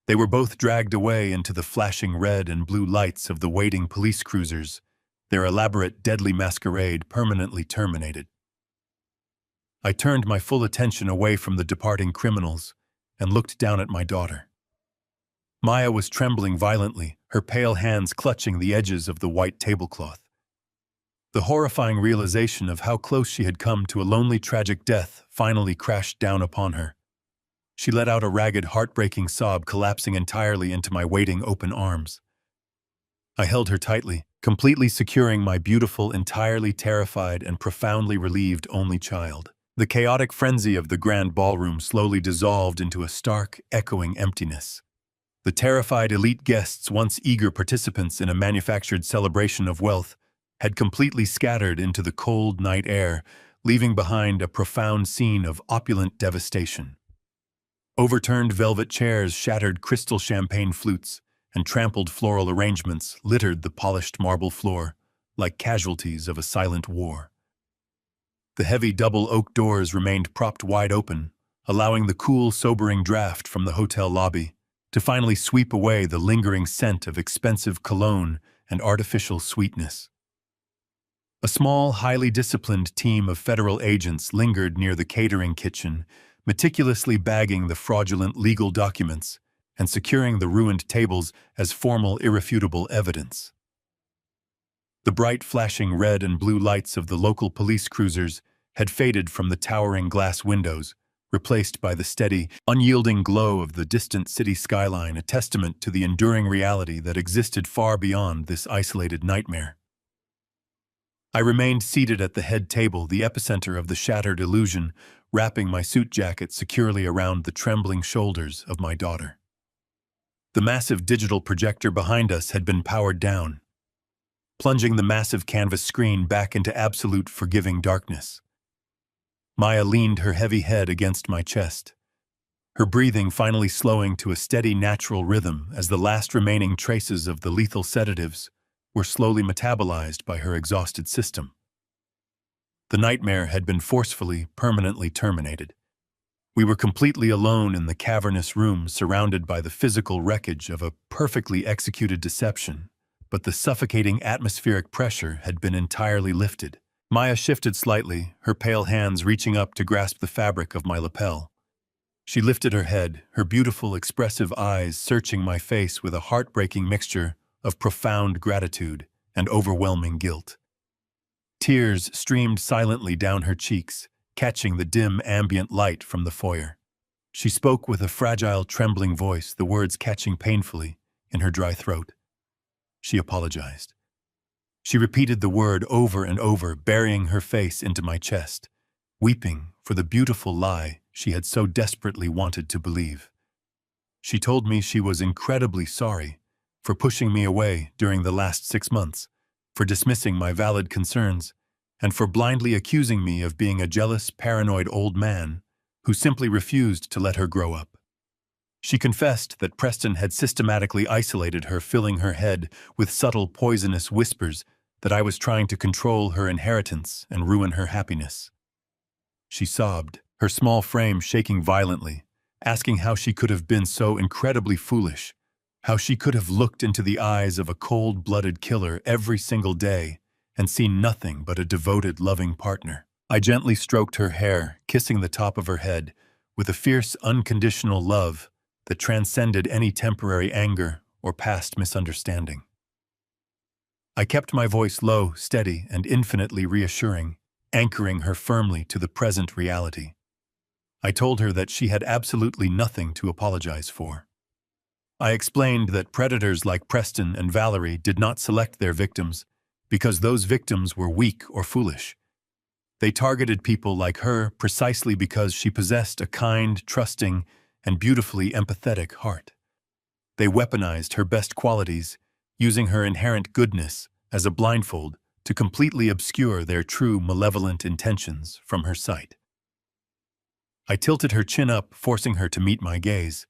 [SPEAKER 1] They were both dragged away into the flashing red and blue lights of the waiting police cruisers, their elaborate deadly masquerade permanently terminated. I turned my full attention away from the departing criminals and looked down at my daughter. Maya was trembling violently, her pale hands clutching the edges of the white tablecloth. The horrifying realization of how close she had come to a lonely, tragic death finally crashed down upon her. She let out a ragged, heartbreaking sob, collapsing entirely into my waiting open arms. I held her tightly, completely securing my beautiful, entirely terrified and profoundly relieved only child. The chaotic frenzy of the grand ballroom slowly dissolved into a stark, echoing emptiness. The terrified elite guests, once eager participants in a manufactured celebration of wealth, had completely scattered into the cold night air, leaving behind a profound scene of opulent devastation. Overturned velvet chairs, shattered crystal champagne flutes, and trampled floral arrangements littered the polished marble floor, like casualties of a silent war. The heavy double oak doors remained propped wide open, allowing the cool, sobering draft from the hotel lobby to finally sweep away the lingering scent of expensive cologne and artificial sweetness. A small, highly disciplined team of federal agents lingered near the catering kitchen, meticulously bagging the fraudulent legal documents and securing the ruined tables as formal, irrefutable evidence. The bright, flashing red and blue lights of the local police cruisers had faded from the towering glass windows, replaced by the steady, unyielding glow of the distant city skyline, a testament to the enduring reality that existed far beyond this isolated nightmare. I remained seated at the head table, the epicenter of the shattered illusion, wrapping my suit jacket securely around the trembling shoulders of my daughter. The massive digital projector behind us had been powered down, plunging the massive canvas screen back into absolute forgiving darkness. Maya leaned her heavy head against my chest, her breathing finally slowing to a steady, natural rhythm as the last remaining traces of the lethal sedatives were slowly metabolized by her exhausted system. The nightmare had been forcefully, permanently terminated. We were completely alone in the cavernous room, surrounded by the physical wreckage of a perfectly executed deception, but the suffocating atmospheric pressure had been entirely lifted. Maya shifted slightly, her pale hands reaching up to grasp the fabric of my lapel. She lifted her head, her beautiful, expressive eyes searching my face with a heartbreaking mixture of profound gratitude and overwhelming guilt. Tears streamed silently down her cheeks, catching the dim ambient light from the foyer. She spoke with a fragile, trembling voice, the words catching painfully in her dry throat. She apologized. She repeated the word over and over, burying her face into my chest, weeping for the beautiful lie she had so desperately wanted to believe. She told me she was incredibly sorry for pushing me away during the last 6 months, for dismissing my valid concerns, and for blindly accusing me of being a jealous, paranoid old man who simply refused to let her grow up. She confessed that Preston had systematically isolated her, filling her head with subtle, poisonous whispers that I was trying to control her inheritance and ruin her happiness. She sobbed, her small frame shaking violently, asking how she could have been so incredibly foolish, how she could have looked into the eyes of a cold-blooded killer every single day and seen nothing but a devoted, loving partner. I gently stroked her hair, kissing the top of her head, with a fierce, unconditional love that transcended any temporary anger or past misunderstanding. I kept my voice low, steady, and infinitely reassuring, anchoring her firmly to the present reality. I told her that she had absolutely nothing to apologize for. I explained that predators like Preston and Valerie did not select their victims because those victims were weak or foolish. They targeted people like her precisely because she possessed a kind, trusting, and beautifully empathetic heart. They weaponized her best qualities, using her inherent goodness as a blindfold to completely obscure their true malevolent intentions from her sight. I tilted her chin up, forcing her to meet my gaze.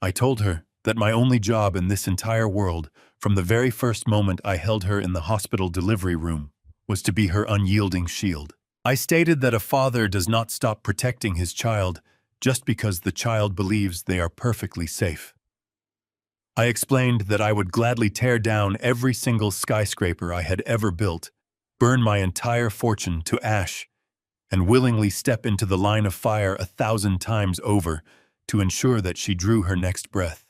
[SPEAKER 1] I told her that my only job in this entire world, from the very first moment I held her in the hospital delivery room, was to be her unyielding shield. I stated that a father does not stop protecting his child just because the child believes they are perfectly safe. I explained that I would gladly tear down every single skyscraper I had ever built, burn my entire fortune to ash, and willingly step into the line of fire 1,000 times over to ensure that she drew her next breath.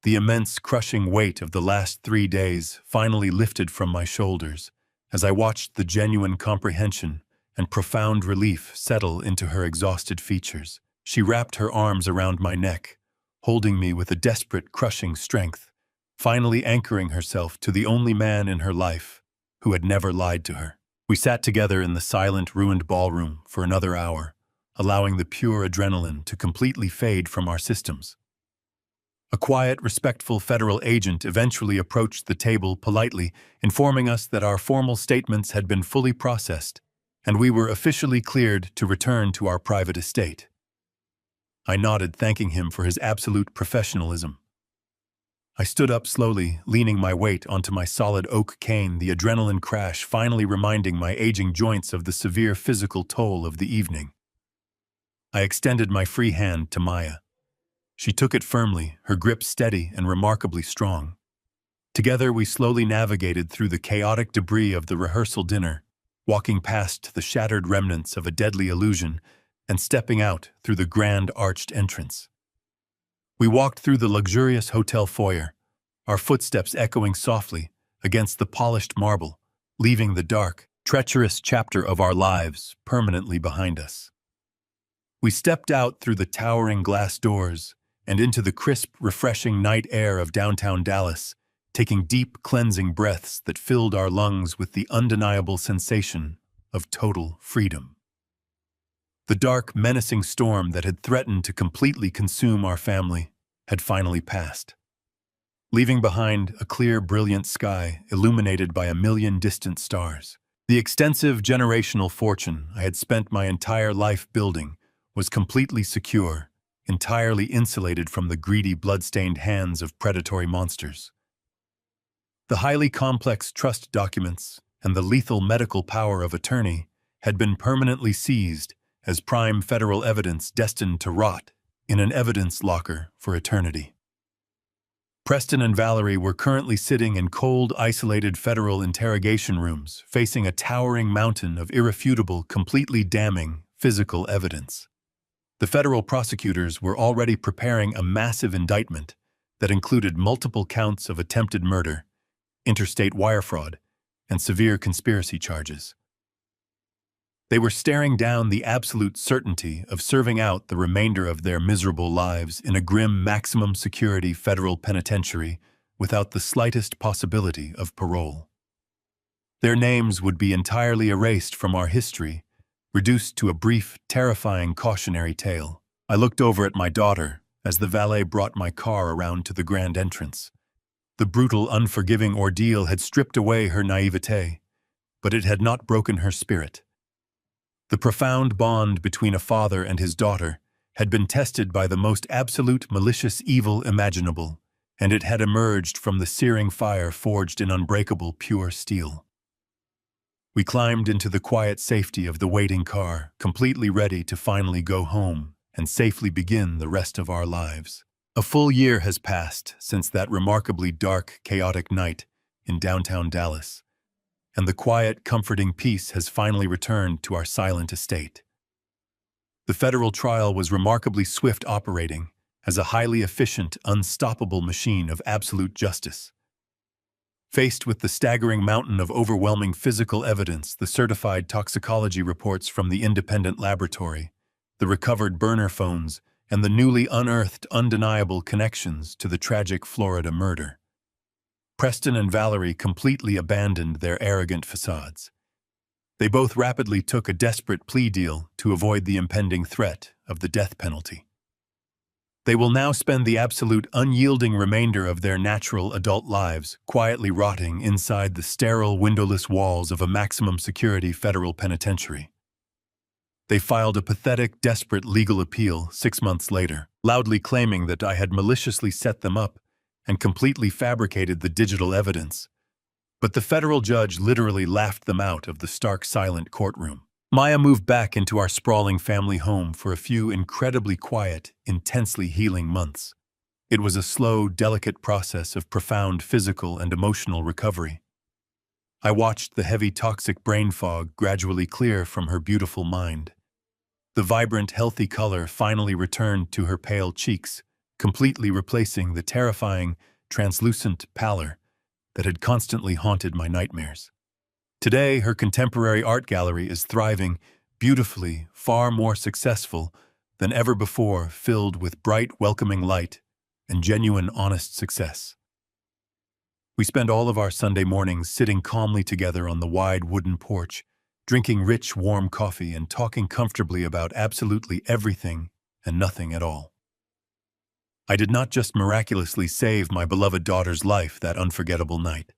[SPEAKER 1] The immense, crushing weight of the last 3 days finally lifted from my shoulders as I watched the genuine comprehension and profound relief settle into her exhausted features. She wrapped her arms around my neck, holding me with a desperate, crushing strength, finally anchoring herself to the only man in her life who had never lied to her. We sat together in the silent, ruined ballroom for another hour, allowing the pure adrenaline to completely fade from our systems. A quiet, respectful federal agent eventually approached the table politely, informing us that our formal statements had been fully processed, and we were officially cleared to return to our private estate. I nodded, thanking him for his absolute professionalism. I stood up slowly, leaning my weight onto my solid oak cane, the adrenaline crash finally reminding my aging joints of the severe physical toll of the evening. I extended my free hand to Maya. She took it firmly, her grip steady and remarkably strong. Together we slowly navigated through the chaotic debris of the rehearsal dinner, walking past the shattered remnants of a deadly illusion and stepping out through the grand arched entrance. We walked through the luxurious hotel foyer, our footsteps echoing softly against the polished marble, leaving the dark, treacherous chapter of our lives permanently behind us. We stepped out through the towering glass doors and into the crisp, refreshing night air of downtown Dallas, taking deep, cleansing breaths that filled our lungs with the undeniable sensation of total freedom. The dark, menacing storm that had threatened to completely consume our family had finally passed, leaving behind a clear, brilliant sky illuminated by 1,000,000 distant stars. The extensive generational fortune I had spent my entire life building was completely secure, entirely insulated from the greedy, blood-stained hands of predatory monsters. The highly complex trust documents and the lethal medical power of attorney had been permanently seized as prime federal evidence destined to rot in an evidence locker for eternity. Preston and Valerie were currently sitting in cold, isolated federal interrogation rooms, facing a towering mountain of irrefutable, completely damning physical evidence. The federal prosecutors were already preparing a massive indictment that included multiple counts of attempted murder, interstate wire fraud, and severe conspiracy charges. They were staring down the absolute certainty of serving out the remainder of their miserable lives in a grim, maximum security federal penitentiary without the slightest possibility of parole. Their names would be entirely erased from our history, reduced to a brief, terrifying cautionary tale. I looked over at my daughter as the valet brought my car around to the grand entrance. The brutal, unforgiving ordeal had stripped away her naivete, but it had not broken her spirit. The profound bond between a father and his daughter had been tested by the most absolute malicious evil imaginable, and it had emerged from the searing fire forged in unbreakable pure steel. We climbed into the quiet safety of the waiting car, completely ready to finally go home and safely begin the rest of our lives. A full year has passed since that remarkably dark, chaotic night in downtown Dallas, and the quiet, comforting peace has finally returned to our silent estate. The federal trial was remarkably swift, operating as a highly efficient, unstoppable machine of absolute justice. Faced with the staggering mountain of overwhelming physical evidence, the certified toxicology reports from the independent laboratory, the recovered burner phones, and the newly unearthed undeniable connections to the tragic Florida murder, Preston and Valerie completely abandoned their arrogant facades. They both rapidly took a desperate plea deal to avoid the impending threat of the death penalty. They will now spend the absolute unyielding remainder of their natural adult lives quietly rotting inside the sterile, windowless walls of a maximum security federal penitentiary. They filed a pathetic, desperate legal appeal 6 months later, loudly claiming that I had maliciously set them up and completely fabricated the digital evidence. But the federal judge literally laughed them out of the stark, silent courtroom. Maya moved back into our sprawling family home for a few incredibly quiet, intensely healing months. It was a slow, delicate process of profound physical and emotional recovery. I watched the heavy, toxic brain fog gradually clear from her beautiful mind. The vibrant, healthy color finally returned to her pale cheeks, completely replacing the terrifying, translucent pallor that had constantly haunted my nightmares. Today, her contemporary art gallery is thriving, beautifully, far more successful than ever before, filled with bright, welcoming light and genuine, honest success. We spend all of our Sunday mornings sitting calmly together on the wide wooden porch, drinking rich, warm coffee and talking comfortably about absolutely everything and nothing at all. I did not just miraculously save my beloved daughter's life that unforgettable night.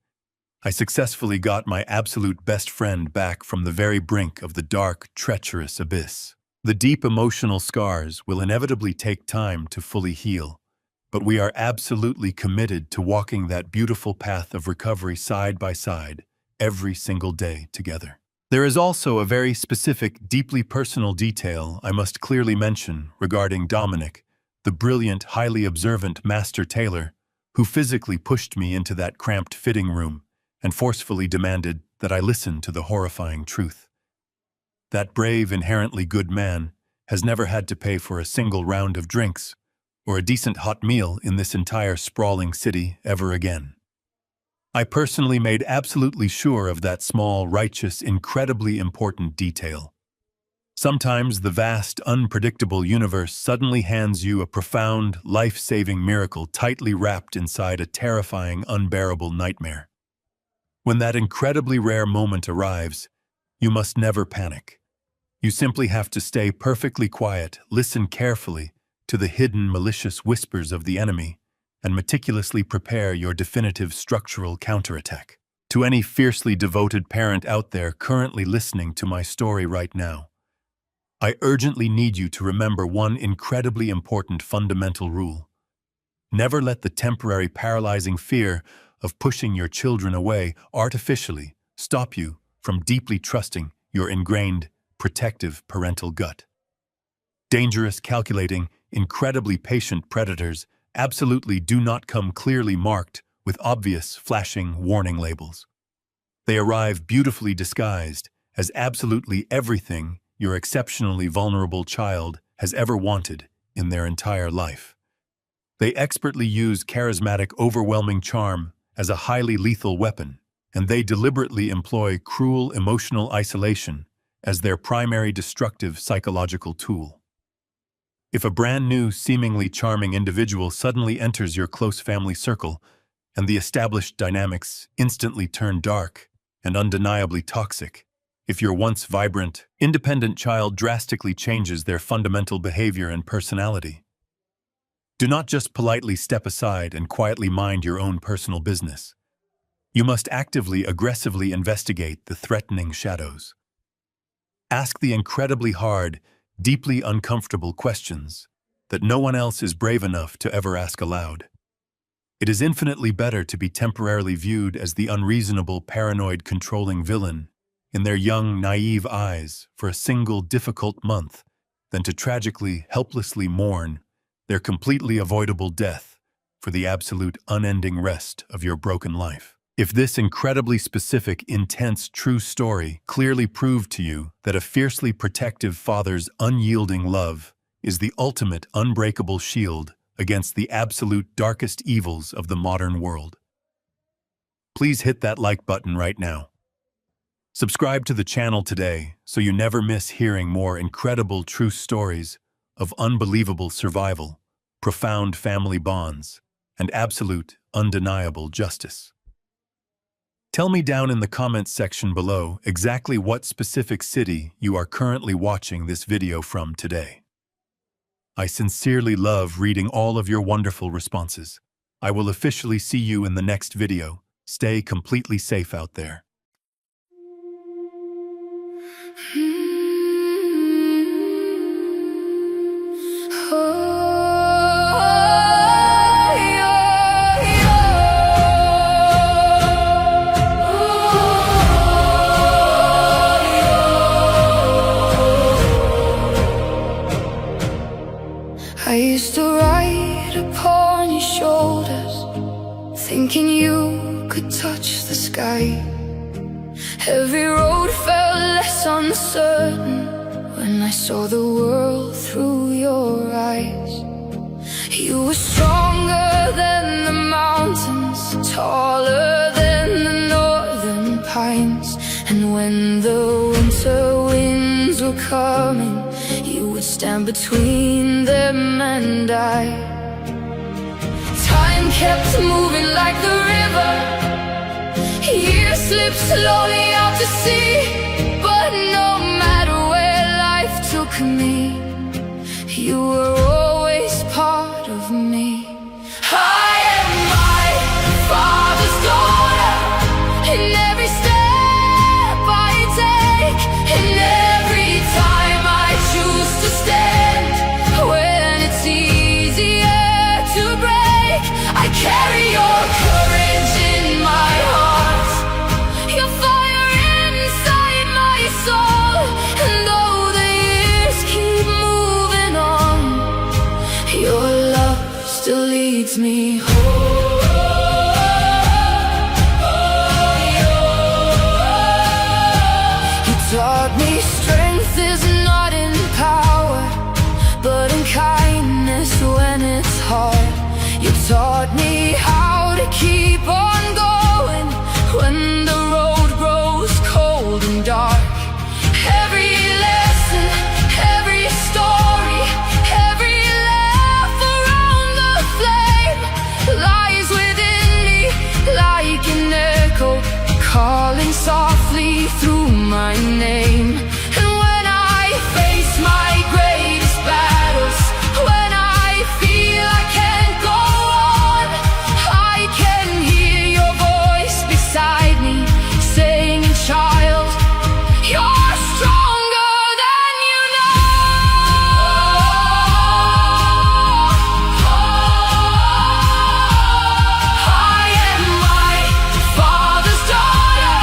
[SPEAKER 1] I successfully got my absolute best friend back from the very brink of the dark, treacherous abyss. The deep emotional scars will inevitably take time to fully heal, but we are absolutely committed to walking that beautiful path of recovery side by side, every single day together. There is also a very specific, deeply personal detail I must clearly mention regarding Dominic, the brilliant, highly observant master tailor who physically pushed me into that cramped fitting room and forcefully demanded that I listen to the horrifying truth. That brave, inherently good man has never had to pay for a single round of drinks or a decent hot meal in this entire sprawling city ever again. I personally made absolutely sure of that small, righteous, incredibly important detail. Sometimes the vast, unpredictable universe suddenly hands you a profound, life-saving miracle tightly wrapped inside a terrifying, unbearable nightmare. When that incredibly rare moment arrives, you must never panic. You simply have to stay perfectly quiet, listen carefully to the hidden, malicious whispers of the enemy, and meticulously prepare your definitive structural counterattack. To any fiercely devoted parent out there currently listening to my story right now, I urgently need you to remember one incredibly important fundamental rule. Never let the temporary paralyzing fear of pushing your children away artificially stop you from deeply trusting your ingrained, protective parental gut. Dangerous, calculating, incredibly patient predators absolutely do not come clearly marked with obvious, flashing warning labels. They arrive beautifully disguised as absolutely everything your exceptionally vulnerable child has ever wanted in their entire life. They expertly use charismatic, overwhelming charm as a highly lethal weapon, and they deliberately employ cruel emotional isolation as their primary destructive psychological tool. If a brand new, seemingly charming individual suddenly enters your close family circle, and the established dynamics instantly turn dark and undeniably toxic, if your once vibrant, independent child drastically changes their fundamental behavior and personality, do not just politely step aside and quietly mind your own personal business. You must actively, aggressively investigate the threatening shadows. Ask the incredibly hard, deeply uncomfortable questions that no one else is brave enough to ever ask aloud. It is infinitely better to be temporarily viewed as the unreasonable, paranoid, controlling villain in their young, naive eyes for a single difficult month than to tragically, helplessly mourn their completely avoidable death for the absolute unending rest of your broken life. If this incredibly specific, intense, true story clearly proved to you that a fiercely protective father's unyielding love is the ultimate unbreakable shield against the absolute darkest evils of the modern world, please hit that like button right now. Subscribe to the channel today so you never miss hearing more incredible true stories of unbelievable survival, profound family bonds, and absolute, undeniable justice. Tell me down in the comments section below exactly what specific city you are currently watching this video from today. I sincerely love reading all of your wonderful responses. I will officially see you in the next video. Stay completely safe out there.
[SPEAKER 2] I used to ride upon your shoulders, thinking you could touch the sky. Every road felt less uncertain when I saw the world through your eyes. You were stronger than the mountains, taller than the northern pines. And when the winter winds were coming, you would stand between them and I. Time kept moving like the river, years slipped slowly out to sea. But no matter where life took me, you were always part of me. I am my father's daughter, in every step I take, in every time I choose to stand. When it's easier to break, I carry your courage in my heart, your fire inside my soul. And though the years keep moving on, your love still leads me home. You taught me strength is not in power, but in kindness when it's hard. You taught me how to keep on going when the road grows cold and dark. Every lesson, every story, every laugh around the flame lies within me like an echo, calling softly through my name. And when I face my greatest battles, when I feel I can't go on, I can hear your voice beside me saying, child, you're stronger than you know. I am my father's daughter,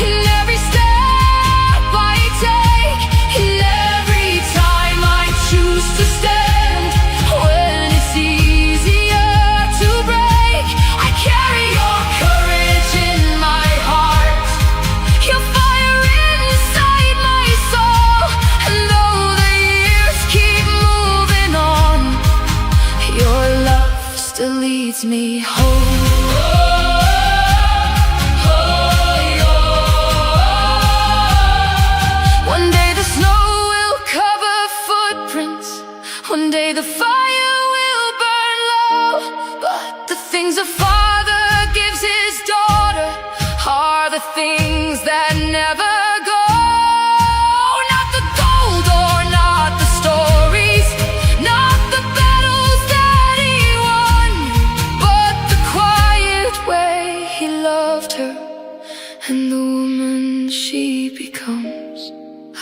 [SPEAKER 2] in every step I take, in every time I choose to stand. When it's easier to break, I carry your courage in my heart, your fire inside my soul. And though the years keep moving on, your love still leads me home. One day the snow will cover footprints, one day the fire will burn low. But the things a father gives his daughter are the things that never go. Not the gold or not the stories, not the battles that he won, but the quiet way he loved her and the woman she becomes.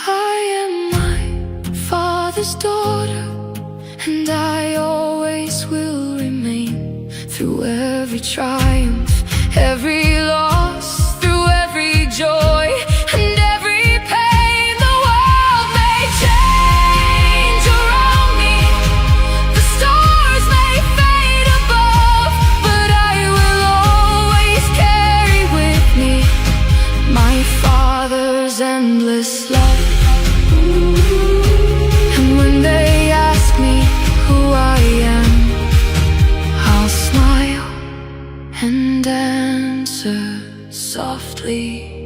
[SPEAKER 2] I am my father's daughter, and I always will remain. Through every triumph, every loss, through every joy and every pain, the world may change around me, the stars may fade above, but I will always carry with me my father's endless love. And when they ask me who I am, I'll smile and answer softly.